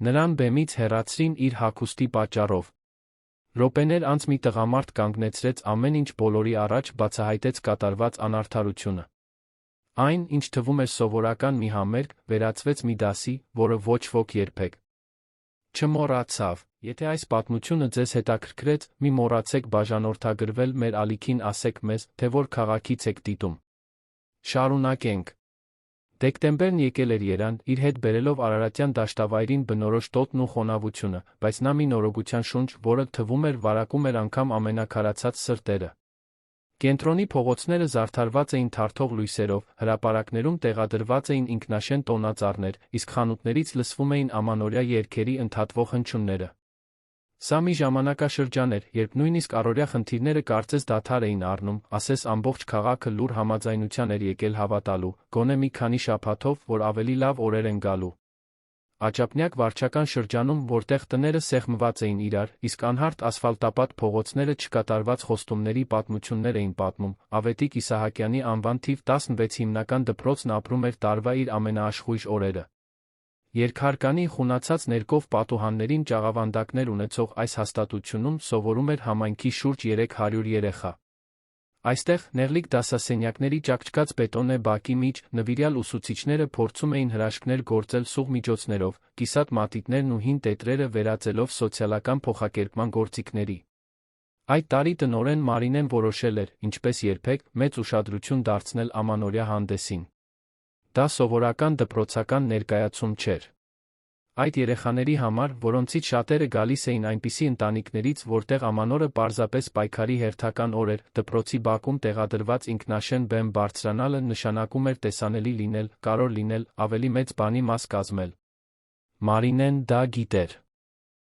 Նրան բեմից հեռացրին իր հագուստի պատճառով։ Րոպեներ անց մի տղամարդ կանգնեցրեց ամեն ինչ բոլորի առաջ, բացահայտեց կատարված անարդարությունը։ Այն, ինչ թվում էր սովորական մի համերգ, վերածվեց մի դասի, որը ոչ ոք երբեք չմոռացավ։ Եթե այս պատմությունը ձեզ հետաքրքրեց, մի մոռացեք բաժանորդագրվել մեր ալիքին, ասեք մեզ, թե որ քաղաքից եք դիտում։ Շարունակենք։ Դեկտեմբերն եկել էր երան, իր հետ բերելով Արարատյան դաշտավայրին բնորոշ տոտն ու խոնավությունը, բայց նա մի նորոգության շունչ, որը թվում էր վարակում էր անգամ ամենաքարացած սրտերը։ Կենտրոնի փողոցները զարդարված էին թարթող լույսերով, հրապարակներում տեղադրված էին ինքնաշեն տոնածառներ, իսկ խանութներից լսվում էին ամանորյա երգերի ընդհատվող հնչյունները։ Սա մի ժամանակաշրջան էր, երբ նույնիսկ առօրյա խնդիրները կարծես դադար էին առնում, ասես ամբողջ քաղաքը լուռ համաձայնության էր եկել հավատալու, գոնե մի քանի շաբաթով, որ ավելի լավ օրեր են գալու։ Աճապնյակ վարչական շրջանում, որտեղ տները սեղմված էին իրար, իսկ անհարթ ասֆալտապատ փողոցները չկատարված խոստումների պատմություններ էին պատմում, Ավետիք Իսահակյանի անվան թիվ 16 հիմնական դպրոցն ապրում էր տարվա իր ամենաաշխույժ օրերը։ Երկհարկանի խունացած ներկով պատուհաններին ճաղավանդակներ ունեցող այս հաստատությունում սովորում էր համայնքի շուրջ 300 երեխա։ Այստեղ, նեղլիկ դասասենյակների ճաքճքած բետոնե բակի միջ, նվիրյալ ուսուցիչները փորձում էին հրաշքներ գործել սուղ միջոցներով, կիսատ մատիտներն ու հին տետրերը վերածելով սոցիալական փոխակերպման գործիքների։ Այդ տարի տնօրեն Մարինեն որոշել էր, ինչպես երբեք, մեծ ուշադրություն դարձնել ամանորյա հանդեսին։ Դա սովորական դպրոցական ներկայացում չէր։ Այդ երեխաների համար, որոնցից շատերը գալիս էին այնպիսի ընտանիքներից, որտեղ ամանորը պարզապես պայքարի հերթական օր էր, դպրոցի բակում տեղադրված ինքնաշեն բեմ բարձրանալը նշանակում էր տեսանելի լինել, կարոր լինել, ավելի մեծ բանի մաս կազմել։ Մարինեն դա գիտեր։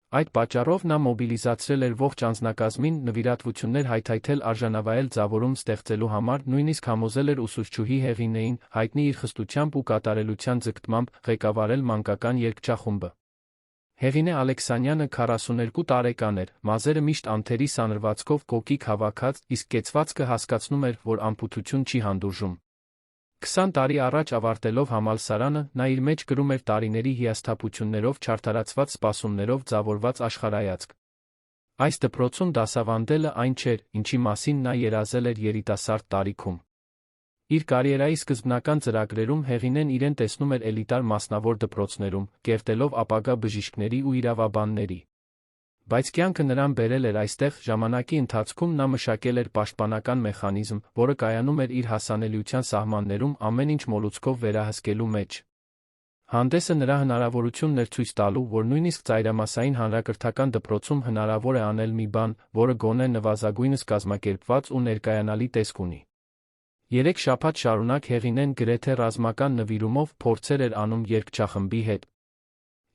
Այդ պատճառով նա մոբիլիզացրել էր ողջ անձնակազմին, նվիրատվություններ հայթայթել, արժանավայել ձավորում ստեղծելու համար, նույնիսկ համոզել էր ուսուցչուհի Հեղինեին, հայտնի իր խստությամբ ու կատարելության ձգտմամբ, ղեկավարել մանկական երգչախումբը։ Հեղինե Ալեքսանյանը 42 տարեկան էր, մազերը միշտ անթերի սանրվածքով կոկիկ հավաքած, իսկ կեցվածքը հասկացնում էր, որ անպութություն չի հանդուրժում։ 20 տարի առաջ ավարտելով համալսարանը, նա իր մեջ կրում էր տարիների հիասթափություններով, չարդարացված սպասումներով ձավորված աշխարհայացք։ Այս դպրոցում դասավանդելը այն չէր, ինչի մասին նա երազել էր երիտասարդ տարիքում։ Իր կարիերայի սկզբնական ծրագրերում Հեղինեն իրեն տեսնում էր էլիտար մասնավոր դպրոցներում, կերտելով ապագա բժիշկների ու իրավաբանների։ Բայց կյանքը նրան բերել էր այստեղ, ժամանակի ընթացքում նա մշակել էր պաշտպանական մեխանիզմ, որը կայանում էր իր հասանելիության սահմաններում ամեն ինչ մոլուցքով վերահսկելու մեջ։ Հանդեսը նրա հնարավորությունն էր ցույց տալու, որ նույնիսկ ծայրամասային հանրակրթական դպրոցում հնարավոր է անել մի բան, որը գոնե նվազագույնս կազմակերպված ու ներկայանալի տեսք ունի։ 3 շաբաթ շարունակ Հեղինեն գրեթե ռազմական նվիրումով փորձեր էր անում երգչախմբի հետ։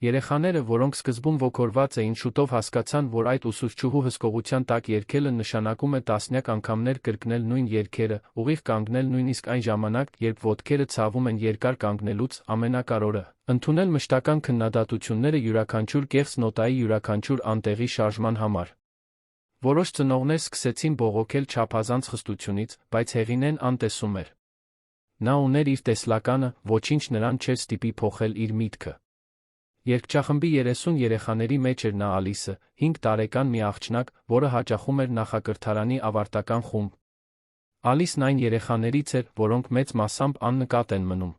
Երեխաները, որոնք սկզբում ոգորված էին, շուտով հասկացան, որ այդ ուսուցչուհու հսկողության տակ երգելը նշանակում է տասնյակ անգամներ կրկնել նույն երգերը, ուղիղ կանգնել նույնիսկ այն ժամանակ, երբ ոտքերը ցավում են երկար կանգնելուց, ամենակարևորը՝ ընդունել մշտական քննադատությունները յուրաքանչյուր կեղծ նոտայի յուրաքանչյուր անտեղի շարժման համար։ Որոշ ծնողներ սկսեցին բողոքել չափազանց խստությունից, բայց Հեղինեն անտեսում էր։ Նա ուներ իր տեսլականը, ոչինչ նրան չէր ստիպի փոխել իր միտքը։ Երգչախմբի 30 երեխաների մեջ էր նա Ալիսը, 5 տարեկան մի աղջնակ, որը հաճախում էր նախակրթարանի ավարտական խումբ։ Ալիսն այն երեխաներից էր, որոնք մեծ մասամբ աննկատ են մնում։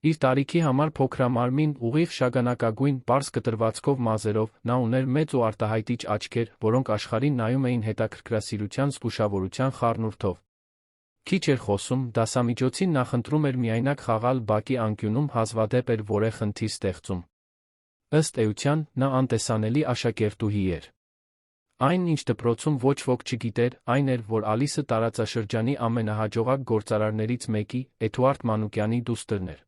Իր տարիքի համար փոքրամարմին, ուղիղ շագանակագույն, պարզ կտրվածքով մազերով, նա ուներ մեծ ու արտահայտիչ աչքեր, որոնք աշխարհին նայում էին հետաքրքրասիրության զգուշավորության խառնուրդով։ Քիչ էր խոսում, դասամիջոցին նախընտրում էր միայնակ խաղալ, բակի անկյունում հազվադեպ էր որե խնդիր ստեղծում։ Ըստ էության, նա անտեսանելի աշակերտուհի էր։ Այն, ինչ դպրոցում ոչ ոք չգիտեր, այն էր, որ Ալիսը տարածաշրջանի ամենահաջողակ գործարարներից մեկի՝ Էդուարդ Մանուկյանի դուստրն էր։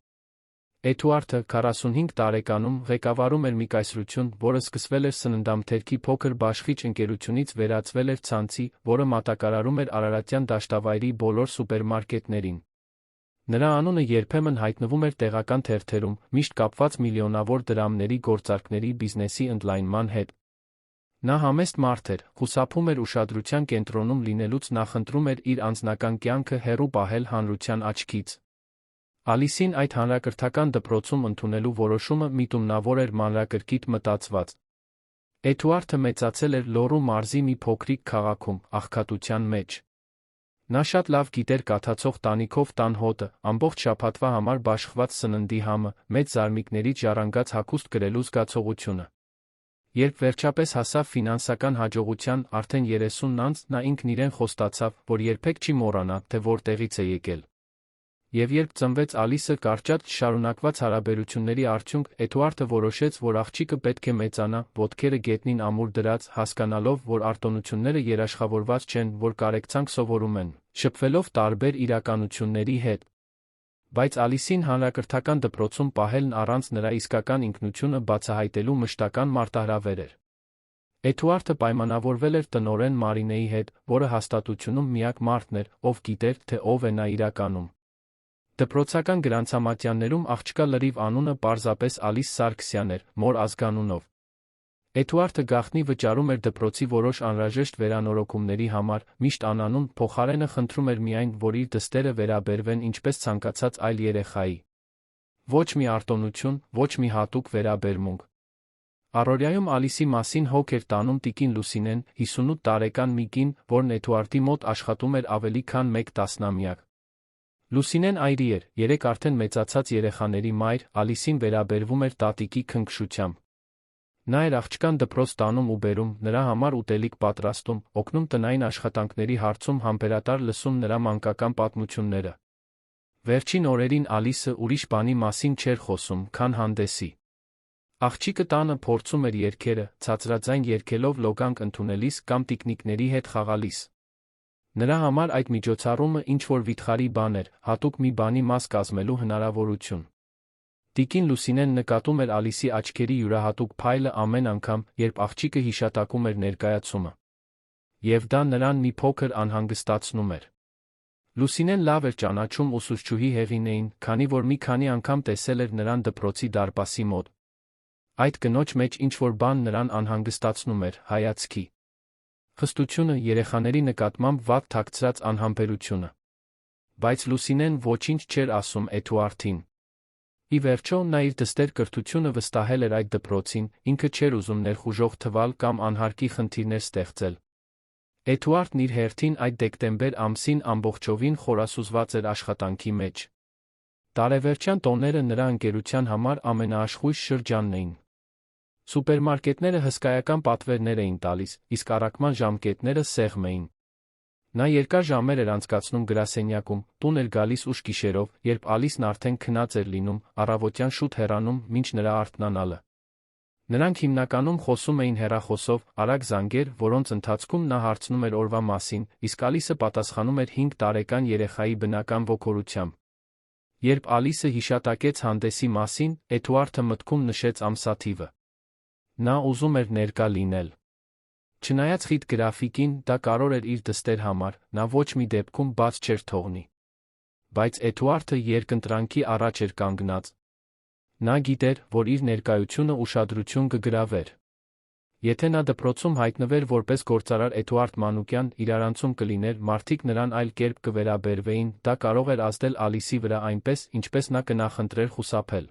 Էդուարդը 45 տարեկանում ղեկավարում էր մի կայսրություն, որը սկսվել էր սննդամթերքի փոքր բաշխիչ ընկերությունից վերածվել էր ցանցի, որը մատակարարում էր Արարատյան դաշտավայրի բոլոր սուպերմարկետներին։ Նրա անունը երբեմն հայտնվում էր տեղական թերթերում, միշտ կապված միլիոնավոր դրամների գործարքների բիզնեսի ընդլայնման հետ։ Նա համեստ մարդ էր, խուսափում էր ուշադրության կենտրոնում լինելուց, նախընտրում էր իր անձնական կյանքը հեռու պահել հանրության աչքից։ Ալիսին այդ հանրակրթական դպրոցում ընդունելու որոշումը միտումնավոր էր մանրակրկիտ մտածված։ Էդուարդը մեծացել էր Լոռու մարզի մի փոքրիկ քաղաքում, աղքատության մեջ։ Նա շատ լավ գիտեր կաթացող տանիքով տան հոտը, ամբողջ շաբաթվա համար բաշխված սննդի համը, մեծ զարմիկներից ժառանգած հագուստ կրելու զգացողությունը։ Երբ վերջապես հասավ ֆինանսական հաջողության արդեն 30-ն անց, նա ինքն իրեն խոստացավ, որ երբեք չի մոռանա, թե որտեղից է եկել։ Եվ երբ ծնվեց Ալիսը, կարճատ շարունակված հարաբերությունների արդյունք, Էդուարդը որոշեց, որ աղջիկը պետք է մեծանա, ոտքերը գետնին ամուր դրած, հասկանալով, որ արտոնությունները երաշխավորված չեն, որ կարեկցանք սովորում են, շփվելով տարբեր իրականությունների հետ։ Բայց Ալիսին հանրակրթական դպրոցում պահելն առանց նրա իսկական ինքնությունը բացահայտելու մշտական մարտահրավեր էր։ Էդուարդը պայմանավորվել էր տնօրեն Մարինեի հետ, որը հաստատությունում միակ մարդն էր, ով գիտեր, թե ով է նա իրականում։ Դպրոցական գրանցամատյաններում աղջկա լրիվ անունը պարզապես Ալիս Սարգսյան էր, մոր ազգանունով։ Էդուարդը գաղտնի վճարում էր դպրոցի որոշ անհրաժեշտ վերանորոգումների համար, միշտ անանուն, փոխարենը խնդրում էր միայն, որ իր դստերը վերաբերվեն ինչպես ցանկացած այլ երեխայի։ Ոչ մի արտոնություն, ոչ մի հատուկ վերաբերմունք։ Առօրյայում Ալիսի մասին հոգ էր տանում տիկին Լուսինեն, 58 տարեկան մի կին, որն Էդուարդի մոտ աշխատում էր ավելի քան 1 տասնամյակ։ Լուսինեն այրի էր, 3 արդեն մեծացած երեխաների մայր, Ալիսին վերաբերվում էր տատիկի քնքշությամբ։ Նա էր աղջկան դպրոց տանում ու բերում, նրա համար ուտելիք պատրաստում, օգնում տնային աշխատանքների հարցում, համբերատար լսում նրա մանկական պատմությունները։ Վերջին օրերին Ալիսը ուրիշ բանի մասին չէր խոսում, քան հանդեսի։ Աղջիկը տանը փորձում էր երգերը, ցածրաձայն երգելով լոգանք ընդունելիս կամ տիկնիկների հետ խաղալիս։ Նրա համար այդ միջոցառումը ինչ-որ վիթխարի բան էր, հատուկ մի բանի մաս կազմելու հնարավորություն։ Տիկին Լուսինեն նկատում էր Ալիսի աչքերի յուրահատուկ փայլը ամեն անգամ, երբ աղջիկը հիշատակում էր ներկայացումը։ Եվ դա նրան մի փոքր անհանգստացնում էր։ Լուսինեն լավ էր ճանաչում ուսուցչուհի Հեղինեին, քանի որ մի քանի անգամ տեսել էր նրան դպրոցի դարպասի մոտ։ Այդ կնոջ մեջ ինչ-որ բան նրան անհանգստացնում էր, հայացքի խստությունը, երեխաների նկատմամբ վատ թաքցրած անհամբերությունը։ Բայց Լուսինեն ոչինչ չէր ասում Էդուարդին։ Ի վերջո, նա իր դստեր կրթությունը վստահել էր այդ դպրոցին, ինքը չէր ուզում ներխուժող թվալ կամ անհարկի խնդիրներ ստեղծել։ Էդուարդն իր հերթին այդ դեկտեմբեր ամսին ամբողջովին խորասուզված էր աշխատանքի մեջ։ Տարեվերջյան տոները նրա ընկերության համար ամենաաշխույժ շրջանն էին։ Սուպերմարկետները հսկայական պատվերներ էին տալիս, իսկ առաքման ժամկետները սեղմ էին։ Նա երկար ժամեր էր անցկացնում գրասենյակում, տուն էր գալիս ուշ գիշերով, երբ Ալիսն արդեն քնած էր լինում, առավոտյան շուտ հեռանում, մինչ նրա արթնանալը։ Նրանք հիմնականում խոսում էին հեռախոսով, արագ զանգեր, որոնց ընթացքում նա հարցնում էր օրվա մասին, իսկ Ալիսը պատասխանում էր 5 տարեկան երեխայի բնական ոգորությամբ։ Երբ Ալիսը հիշատակեց հանդեսի մասին, Էդուարդը մտքում նշեց ամսաթիվը։ Նա ուզում էր ներկա լինել։ Չնայած խիտ գրաֆիկին, դա կարևոր էր իր դստեր համար, նա ոչ մի դեպքում բաց չէր թողնի։ Բայց Էդուարդը երկընտրանքի առաջ էր կանգնած։ Նա գիտեր, որ իր ներկայությունը ուշադրություն կգրավեր։ Եթե նա դպրոցում հայտնվեր որպես գործարար Էդուարդ Մանուկյան, իրարանցում կլիներ, մարդիկ նրան այլ կերպ կվերաբերվեին, դա կարող էր ազդել Ալիսի վրա այնպես, ինչպես նա կնախընտրեր խուսափել։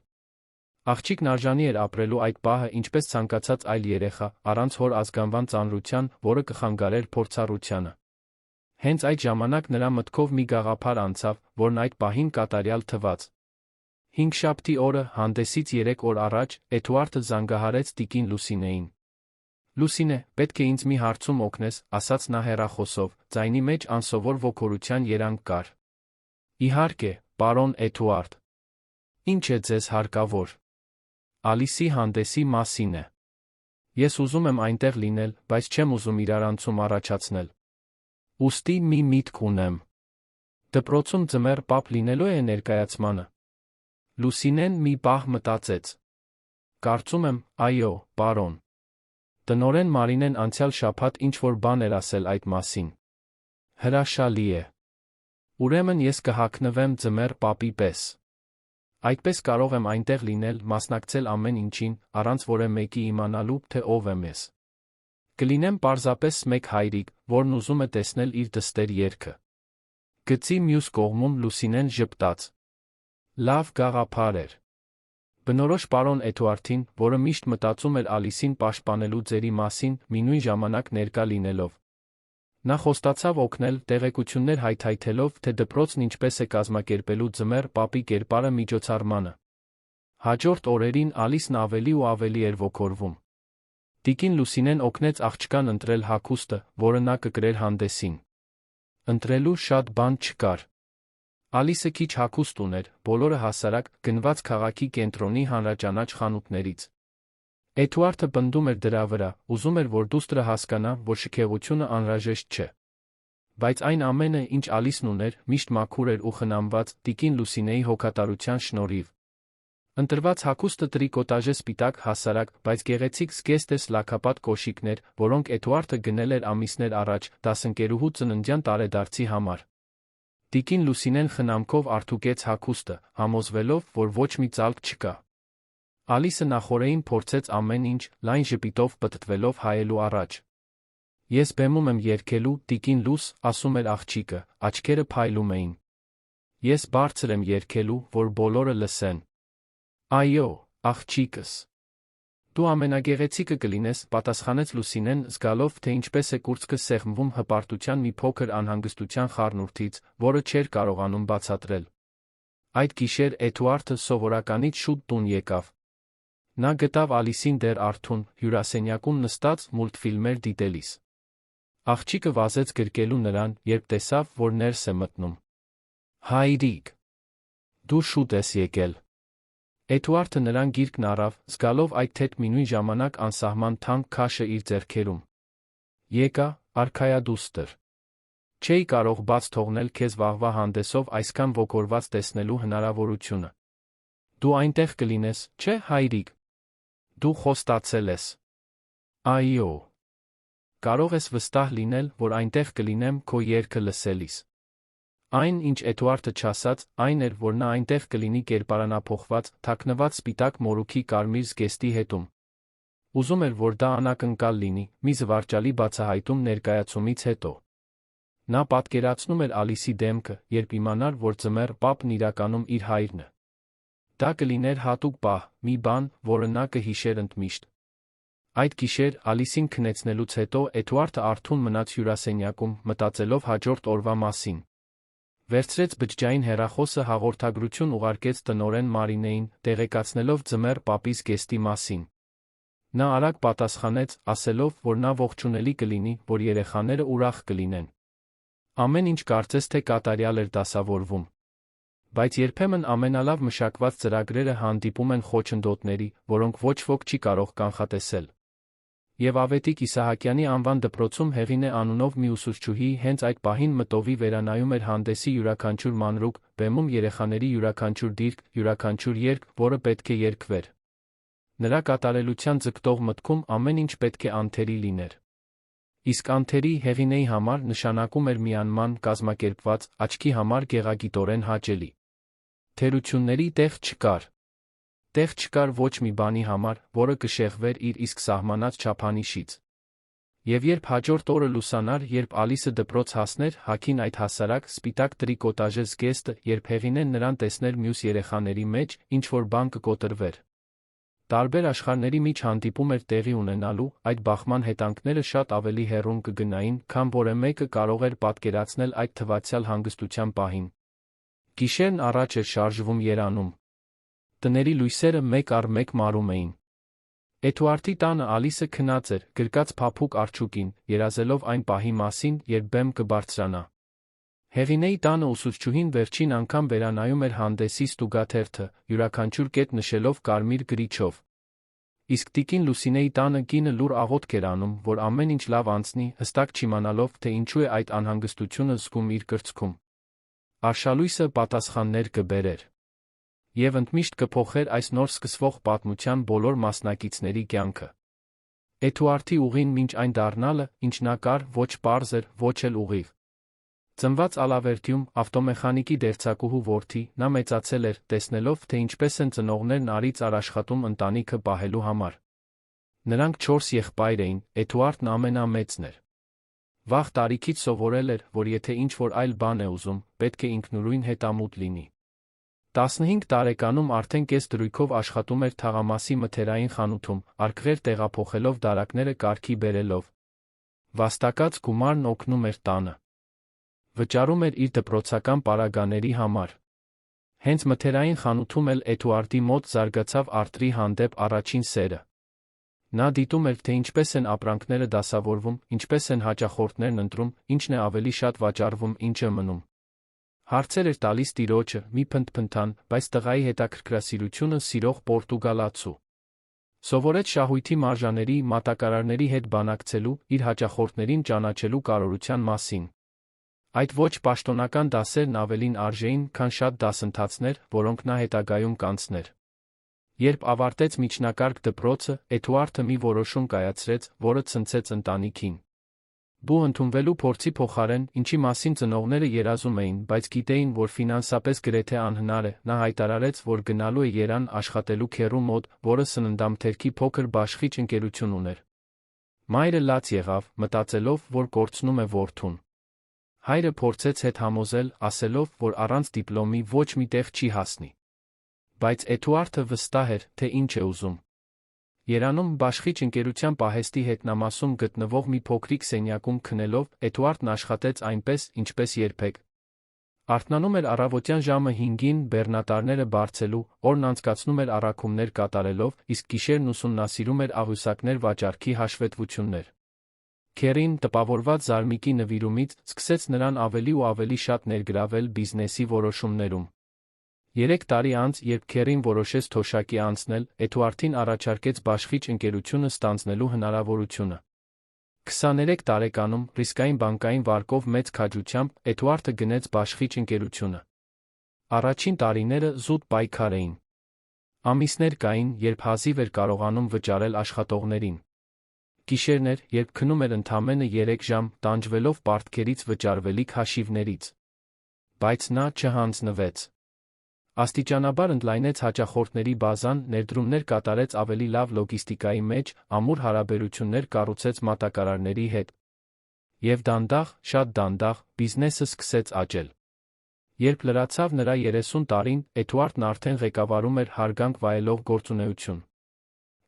Աղջիկն արժանի էր ապրելու այդ պահը ինչպես ցանկացած այլ երեխա, առանց հոր ազգանվան ծանրության, որը կխանգարեր փորձառությանը։ Հենց այդ ժամանակ նրա մտքով մի գաղափար անցավ, որն այդ պահին կատարյալ թվաց։ Հինգշաբթի օրը, հանդեսից 3 օր առաջ, Էդուարդը զանգահարեց տիկին Լուսինեին։ Լուսինե, պետք է ինձ մի հարցում օգնես, ասաց նա հեռախոսով, ձայնի մեջ անսովոր ոգորության երանգ կար։ Իհարկե, պարոն Էդուարդ։ Ինչ է ձեզ հարկավոր։ Ալիսի հանդեսի մասին է։ Ես ուզում եմ այնտեղ լինել, բայց չեմ ուզում իրարանցում առաջացնել։ Ուստի մի միտք ունեմ։ Դպրոցում ձմեռ պապ լինելու է ներկայացմանը։ Լուսինեն մի պահ մտածեց։ Կարծում եմ, այո, պարոն։ Տնօրեն Մարինեն անցյալ շաբաթ ինչ-որ բան էր ասել այդ մասին։ Հրաշալի է։ Ուրեմն ես կհագնվեմ ձմեռ պապի պես։ Այդպես կարող եմ այնտեղ լինել, մասնակցել ամեն ինչին, առանց որևէ մեկի իմանալու, թե ով եմ ես։ Կլինեմ պարզապես մեկ հայրիկ, որն ուզում է տեսնել իր դստեր երգը։ Գծի մյուս կողմում Լուսինեն ժպտաց։ Լավ գաղափար էր։ Բնորոշ պարոն Էդուարդին, որը միշտ մտածում էր Ալիսին պաշտպանելու ձերի մասին, մի նույն ժամանակ ներկա լինելով։ Նա խոստացավ օգնել, տեղեկություններ հայթայթելով, թե դպրոցն ինչպես է կազմակերպելու ձմեռ պապի կերպարը միջոցառմանը։ Հաջորդ օրերին Ալիսն ավելի ու ավելի էր ոգորվում։ Տիկին Լուսինեն օգնեց աղջկան ընտրել հագուստը, որը նա կկրեր հանդեսին։ Ընտրելու շատ բան չկար։ Ալիսը քիչ հագուստ ուներ, բոլորը հասարակ, գնված քաղաքի կենտրոնի հանրաճանաչ խանութներից։ Էդուարդը պնդում էր դրա վրա, ուզում էր, որ դուստրը հասկանա, որ շքեղությունը անհրաժեշտ չէ։ Բայց այն ամենը, ինչ Ալիսն ուներ, միշտ մաքուր էր ու խնամված, տիկին Լուսինեի հոգատարության շնորհիվ։ Ընտրված հագուստը տրիկոտաժե սպիտակ հասարակ, բայց գեղեցիկ զգեստես լաքապատ կոշիկներ, որոնք Էդուարդը գնել էր ամիսներ առաջ, դասընկերուհու ծննդյան տարեդարձի համար։ Տիկին Լուսինեն խնամքով արդուկեց հագուստը, համոզվելով, որ ոչ մի ծալք չկա։ Ալիսը նախօրեին փորձեց ամեն ինչ, լայն ժպիտով պտտվելով հայելու առաջ։ Ես բեմում եմ երգելու, տիկին Լուս, ասում էր աղջիկը, աչքերը փայլում էին։ Ես բարձր եմ երգելու, որ բոլորը լսեն։ Այո, աղջիկս։ Դու ամենագեղեցիկը կլինես, պատասխանեց Լուսինեն, զգալով, թե ինչպես է կուրծքը սեղմվում հպարտության մի փոքր անհանգստության խառնուրդից, որը չէր կարողանում բացատրել։ Այդ գիշեր Էդուարդը սովորականից շուտ տուն եկավ։ Նա գտավ Ալիսին դեռ արթուն, հյուրասենյակում նստած մուլտֆիլմեր դիտելիս։ Աղջիկը վազեց գրկելու նրան, երբ տեսավ, որ ներս է մտնում։ Հայրիկ, դու շուտ ես եկել։ Էդուարդը նրան գիրկն առավ, զգալով այդ թեթ մի նույն ժամանակ անսահման թանկ քաշը իր ձեռքերում։ Եկա, արքայադուստր։ Չէի կարող բաց թողնել քեզ վաղվա հանդեսով այսքան ոգորված տեսնելու հնարավորությունը։ Դու այնտեղ կլինես, չէ՞, հայրիկ։ Դու խոստացել ես։ Այո։ Կարող ես վստահ լինել, որ այնտեղ կլինեմ քո երգը լսելիս։ Այն, ինչ Էդուարդը չասաց, այն էր, որ նա այնտեղ կլինի կերպարանափոխված, թաքնված սպիտակ մորուքի կարմիր զգեստի հետում։ Ուզում էր, որ դա անակնկալ լինի, մի զվարճալի բացահայտում ներկայացումից հետո։ Նա պատկերացնում էր Ալիսի դեմքը, երբ իմանար, որ ձմեռ պապն իրականում իր հայրն է։ Դա կլիներ հատուկ պահ, մի բան, որը նա կհիշեր ընդմիշտ։ Այդ գիշեր, Ալիսին քնեցնելուց հետո Էդուարդը արթուն մնաց հյուրասենյակում, մտածելով հաջորդ օրվա մասին։ Վերցրեց բջջային հեռախոսը, հաղորդագրություն ուղարկեց տնօրեն Մարինեին, տեղեկացնելով ձմեռ պապի զգեստի մասին։ Նա արագ պատասխանեց, ասելով, որ նա ողջունելի կլինի, որ երեխաները ուրախ կլինեն։ Ամեն ինչ կարծես թե կատարյալ էր դասավորվում։ Բայց երբեմն ամենալավ մշակված ծրագրերը հանդիպում են խոչընդոտների, որոնք ոչ ոք չի կարող կանխատեսել։ Եվ Ավետիք Իսահակյանի անվան դպրոցում Հեղինե անունով մի ուսուցչուհի հենց այդ պահին մտովի վերանայում էր հանդեսի յուրաքանչյուր մանրուք, բեմում երեխաների յուրաքանչյուր դիրք, յուրաքանչյուր երգ, որը պետք է երգվեր։ Նրա կատարելության ձգտող մտքում ամեն ինչ պետք է անթերի լիներ։ Իսկ անթերի Հեղինեի համար նշանակում էր միանման կազմակերպված, աչքի համար գեղագիտորեն հաճելի։ Թերությունների տեղ չկար։ Տեղ չկար ոչ մի բանի համար, որը կշեղվեր իր իսկ սահմանած չափանիշից։ Եվ երբ հաջորդ օրը լուսանար, երբ Ալիսը դպրոց հասներ, հագին այդ հասարակ, սպիտակ տրիկոտաժե զգեստը, երբ Հեղինեն նրան տեսներ մյուս երեխաների մեջ, ինչ-որ բան կկոտրվեր։ Տարբեր աշխարհների միջ հանդիպում էր տեղի ունենալու, այդ բախման հետանքները շատ ավելի հեռուն կգնային, քան որը մեկը կարող էր պատկերացնել այդ թվացյալ հանգստության պահին։ Գիշերն առաջ էր շարժվում երանում։ Տների լույսերը մեկ առ մեկ մարում էին։ Էդուարդի տանը Ալիսը քնած էր, գրկած փափուկ արջուկին, երազելով այն պահի մասին, երբ բեմ կբարձրանա։ Հեղինեի տանը ուսուցչուհին վերջին անգամ վերանայում էր հանդեսի ստուգաթերթը, յուրաքանչյուր կետ նշելով կարմիր գրիչով։ Իսկ տիկին Լուսինեի տանը կինը լուռ աղոթք էր անում, որ ամեն ինչ լավ անցնի, հստակ չիմանալով, թե ինչու է այդ անհանգստությունը զգում իր կրծքում։ Արշալույսը պատասխաններ կբերեր։ Եվ ընդմիշտ կփոխեր այս նոր սկսվող պատմության բոլոր մասնակիցների կյանքը։ Էդուարդի ուղին մինչ այն դառնալը, ինչ նա կար, ոչ պարզ էր, ոչ էլ ուղիղ։ Ծնված Ալավերդիում, ավտոմեխանիկի դերձակուհու որդի, նա մեծացել էր, տեսնելով, թե ինչպես են ծնողներն առից առ աշխատում ընտանիքը պահելու համար։ Նրանք 4 եղբայր էին, Էդուարդն ամենամեծն էր։ Վաղ տարիքից սովորել էր, որ եթե ինչ-որ այլ բան է ուզում, պետք է ինքնուրույն հետամուտ լինի։ 15 տարեկանում արդեն կես դրույքով աշխատում էր թաղամասի մթերային խանութում, արկղեր տեղափոխելով դարակները կարգի բերելով։ Վաստակած գումարն օգնում էր տանը։ Վճարում էր իր դպրոցական պարագաների համար։ Հենց մթերային խանութում էլ Էդուարդի մոտ զարգացավ արտրի հանդեպ առաջին սերը։ Նա դիտում էր, թե ինչպես են ապրանքները դասավորվում, ինչպես են հաճախորդներն ընտրում, ինչն է ավելի շատ վաճառվում, ինչը մնում։ Հարցեր էր տալիս տիրոջը, մի փնթփնթան, բայց տղայի հետաքրքրասիրությունը սիրող պորտուգալացու։ Սովորեց շահույթի մարժաների, մատակարարների հետ բանակցելու, իր հաճախորդներին ճանաչելու կարողության մասին։ Այդ ոչ պաշտոնական դասերն ավելին արժեին, քան շատ դասընթացներ, որոնք նա հետագայում կանցներ։ Երբ ավարտեց միջնակարգ դպրոցը, Էդուարդը մի որոշում կայացրեց, որը ցնցեց ընտանիքին։ Բու ընդունվելու փորձի փոխարեն, ինչի մասին ծնողները երազում էին, բայց գիտեին, որ ֆինանսապես գրեթե անհնար է, նա հայտարարեց, որ գնալու է Երան աշխատելու քեռու մոտ, որը սննդամթերքի փոքր բաշխիչ ընկերություն ուներ։ Մայրը լաց եղավ, մտածելով, որ կորցնում է որդուն։ Հայրը փորձեց հետ համոզել, ասելով, որ առանց դիպլոմի ոչ մի տեղ չի հասնի։ Բայց Էդուարդը վստահ էր, թե ինչ է ուզում։ Երանում բաշխիչ ընկերության պահեստի հետնամասում գտնվող մի փոքրիկ սենյակում քնելով, Էդուարդն աշխատեց այնպես, ինչպես երբեք։ Արթնանում էր առավոտյան ժամը 5-ին բեռնատարները բարձելու, օրն անցկացնում էր առաքումներ կատարելով, իսկ գիշերն ուսումնասիրում էր աղյուսակներ վաճառքի հաշվետվություններ։ Քեռին, տպավորված Զարմիկի նվիրումից, սկսեց նրան ավելի ու ավելի շատ ներգրավել բիզնեսի որոշումներում։ 3 տարի անց, երբ քեռին որոշեց թոշակի անցնել, Էդուարդին առաջարկեց բաշխիչ ընկերությունը ստանձնելու հնարավորությունը։ 23 տարեկանում, ռիսկային բանկային վարկով մեծ քաջությամբ, Էդուարդը գնեց բաշխիչ ընկերությունը։ Առաջին տարիները զուտ պայքար էին։ Ամիսներ կային, երբ հազիվ էր կարողանում վճարել աշխատողներին։ Գիշերներ, երբ քնում էր ընդամենը 3 ժամ, տանջվելով պարտքերից վճարվելիք հաշիվներից։ Բայց նա չհանձնվեց։ Աստիճանաբար ընդլայնեց հաճախորդների բազան, ներդրումներ կատարեց ավելի լավ լոգիստիկայի մեջ, ամուր հարաբերություններ կառուցեց մատակարարների հետ։ Եվ դանդաղ, շատ դանդաղ, բիզնեսը սկսեց աճել։ Երբ լրացավ նրա 30 տարին, Էդուարդն արդեն ղեկավարում էր հարգանք վայելող գործունեություն։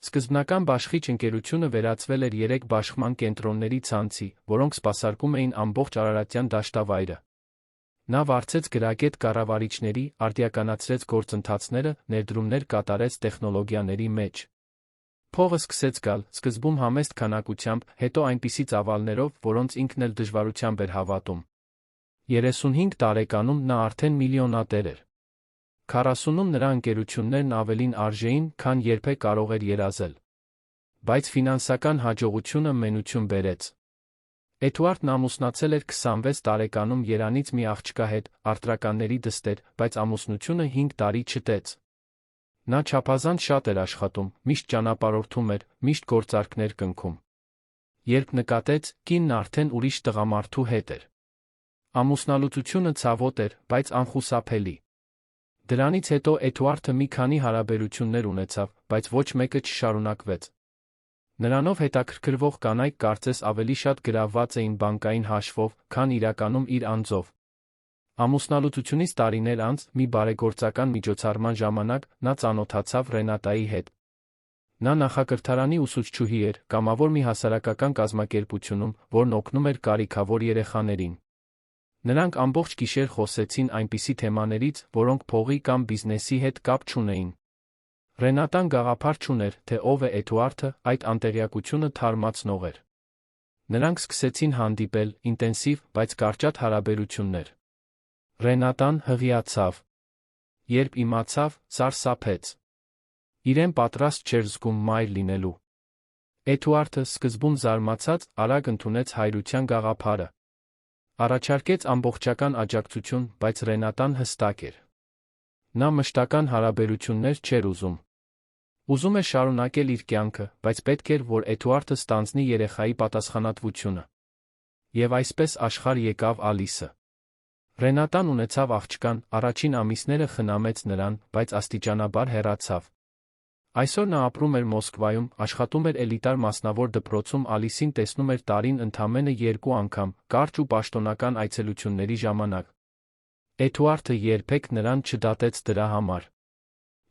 Սկզբնական բաշխիչ ընկերությունը վերածվել էր 3 բաշխման կենտրոնների ցանցի, որոնք սպասարկում էին ամբողջ Արարատյան դաշտավայրը։ Նա վարձեց գրագետ կառավարիչների, արդիականացրեց գործընթացները, ներդրումներ կատարեց տեխնոլոգիաների մեջ։ Փողը սկսեց գալ, սկզբում համեստ քանակությամբ, հետո այնպիսի ծավալներով, որոնց ինքն էլ դժվարությամբ էր հավատում։ 35 տարեկանում նա արդեն միլիոնատեր էր։ 40-ում նրա ընկերություններն ավելին արժեին, քան երբեք կարող էր երազել։ Բայց ֆինանսական հաջողությունը մենություն բերեց։ Էդուարդն ամուսնացել էր 26 տարեկանում Երանից մի աղջկա հետ, արտրականների դստեր, բայց ամուսնությունը 5 տարի չտեց։ Նա չափազանց շատ էր աշխատում, միշտ ճանապարհորդում էր, միշտ գործարքներ կնքում։ Երբ նկատեց, կինն արդեն ուրիշ տղամարդու հետ էր։ Ամուսնալուծությունը ցավոտ էր, բայց անխուսափելի։ Դրանից հետո Էդուարդը մի քանի հարաբերություններ ունեցավ, բայց ոչ մեկը չշարունակվեց։ Նրանով հետաքրքրվող կանայք կարծես ավելի շատ գրավված էին բանկային հաշվով, քան իրականում իր անձով։ Ամուսնալուծությունից տարիներ անց, մի բարեգործական միջոցառման ժամանակ, նա ծանոթացավ Ռենատայի հետ։ Նա նախակրթարանի ուսուցչուհի էր, կամավոր մի հասարակական կազմակերպությունում, որն օգնում էր կարիքավոր երեխաներին։ Նրանք ամբողջ գիշեր խոսեցին այնպիսի թեմաներից, որոնք փողի կամ բիզնեսի հետ կապ չունեին։ Ռենատան գաղափար չուներ, թե ով է Էդուարդը, այդ անտեղյակությունը թարմացնող էր։ Նրանք սկսեցին հանդիպել, ինտենսիվ, բայց կարճատ հարաբերություններ։ Ռենատան հղիացավ։ Երբ իմացավ, սարսափեց։ Իրեն պատրաստ չէր զգում մայր լինելու։ Էդուարդը, սկզբում զարմացած, արագ ընդունեց հայրության գաղափարը։ Առաջարկեց ամբողջական աջակցություն, բայց Ռենատան հստակ էր։ Նա մշտական հարաբերություններ չէր ուզում։ Ուզում էր շարունակել իր կյանքը, բայց պետք էր, որ Էդուարդը ստանձնի երեխայի պատասխանատվությունը։ Եվ այսպես աշխարհ եկավ Ալիսը։ Ռենատան ունեցավ աղջկան, առաջին ամիսները խնամեց նրան, բայց աստիճանաբար հեռացավ։ Այսօր նա ապրում էր Մոսկվայում, աշխատում էր էլիտար մասնավոր դպրոցում, Ալիսին տեսնում էր տարին ընդամենը 2 անգամ, կարճ ու պաշտոնական այցելությունների ժամանակ։ Էդուարդը երբեք նրան չդատեց դրա համար։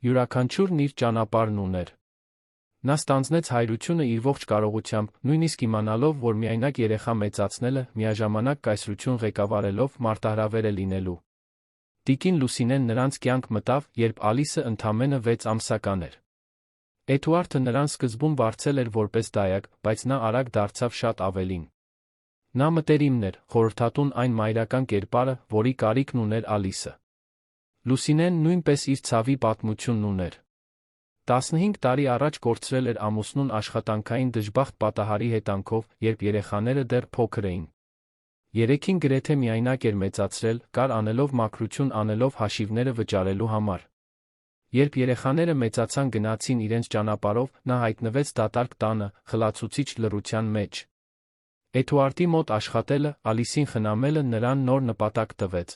Յուրաքանչյուրն իր ճանապարհն ուներ։ Նա ստանձնեց հայրությունը իր ողջ կարողությամբ, նույնիսկ իմանալով, որ միայնակ երեխա մեծացնելը, միաժամանակ կայսրություն ղեկավարելով մարտահրավեր է լինելու։ Տիկին Լուսինեն նրանց կյանք մտավ, երբ Ալիսը ընդամենը 6 ամսական էր։ Էդուարդը նրան սկզբում վարձել էր որպես դայակ, բայց նա արագ դարձավ շատ ավելին։ Նա մտերիմն էր, խորհրդատուն այն մայրական կերպարը, որի կարիքն ուներ Ալիսը։ Լուսինեն նույնպես իր ցավի պատմությունն ուներ։ 15 տարի առաջ կորցրել էր ամուսնուն աշխատանքային դժբախտ պատահարի հետանքով, երբ երեխաները դեռ փոքր էին։ Երեքին գրեթե միայնակ էր մեծացրել, կար անելով մաքրություն անելով հաշիվները վճարելու համար։ Երբ երեխաները մեծացան գնացին իրենց ճանապարհով, նա հայտնվեց դատարկ տանը, խլացուցիչ լռության մեջ։ Էդուարդի մոտ աշխատելը, Ալիսին խնամելը նրան նոր նպատակ տվեց։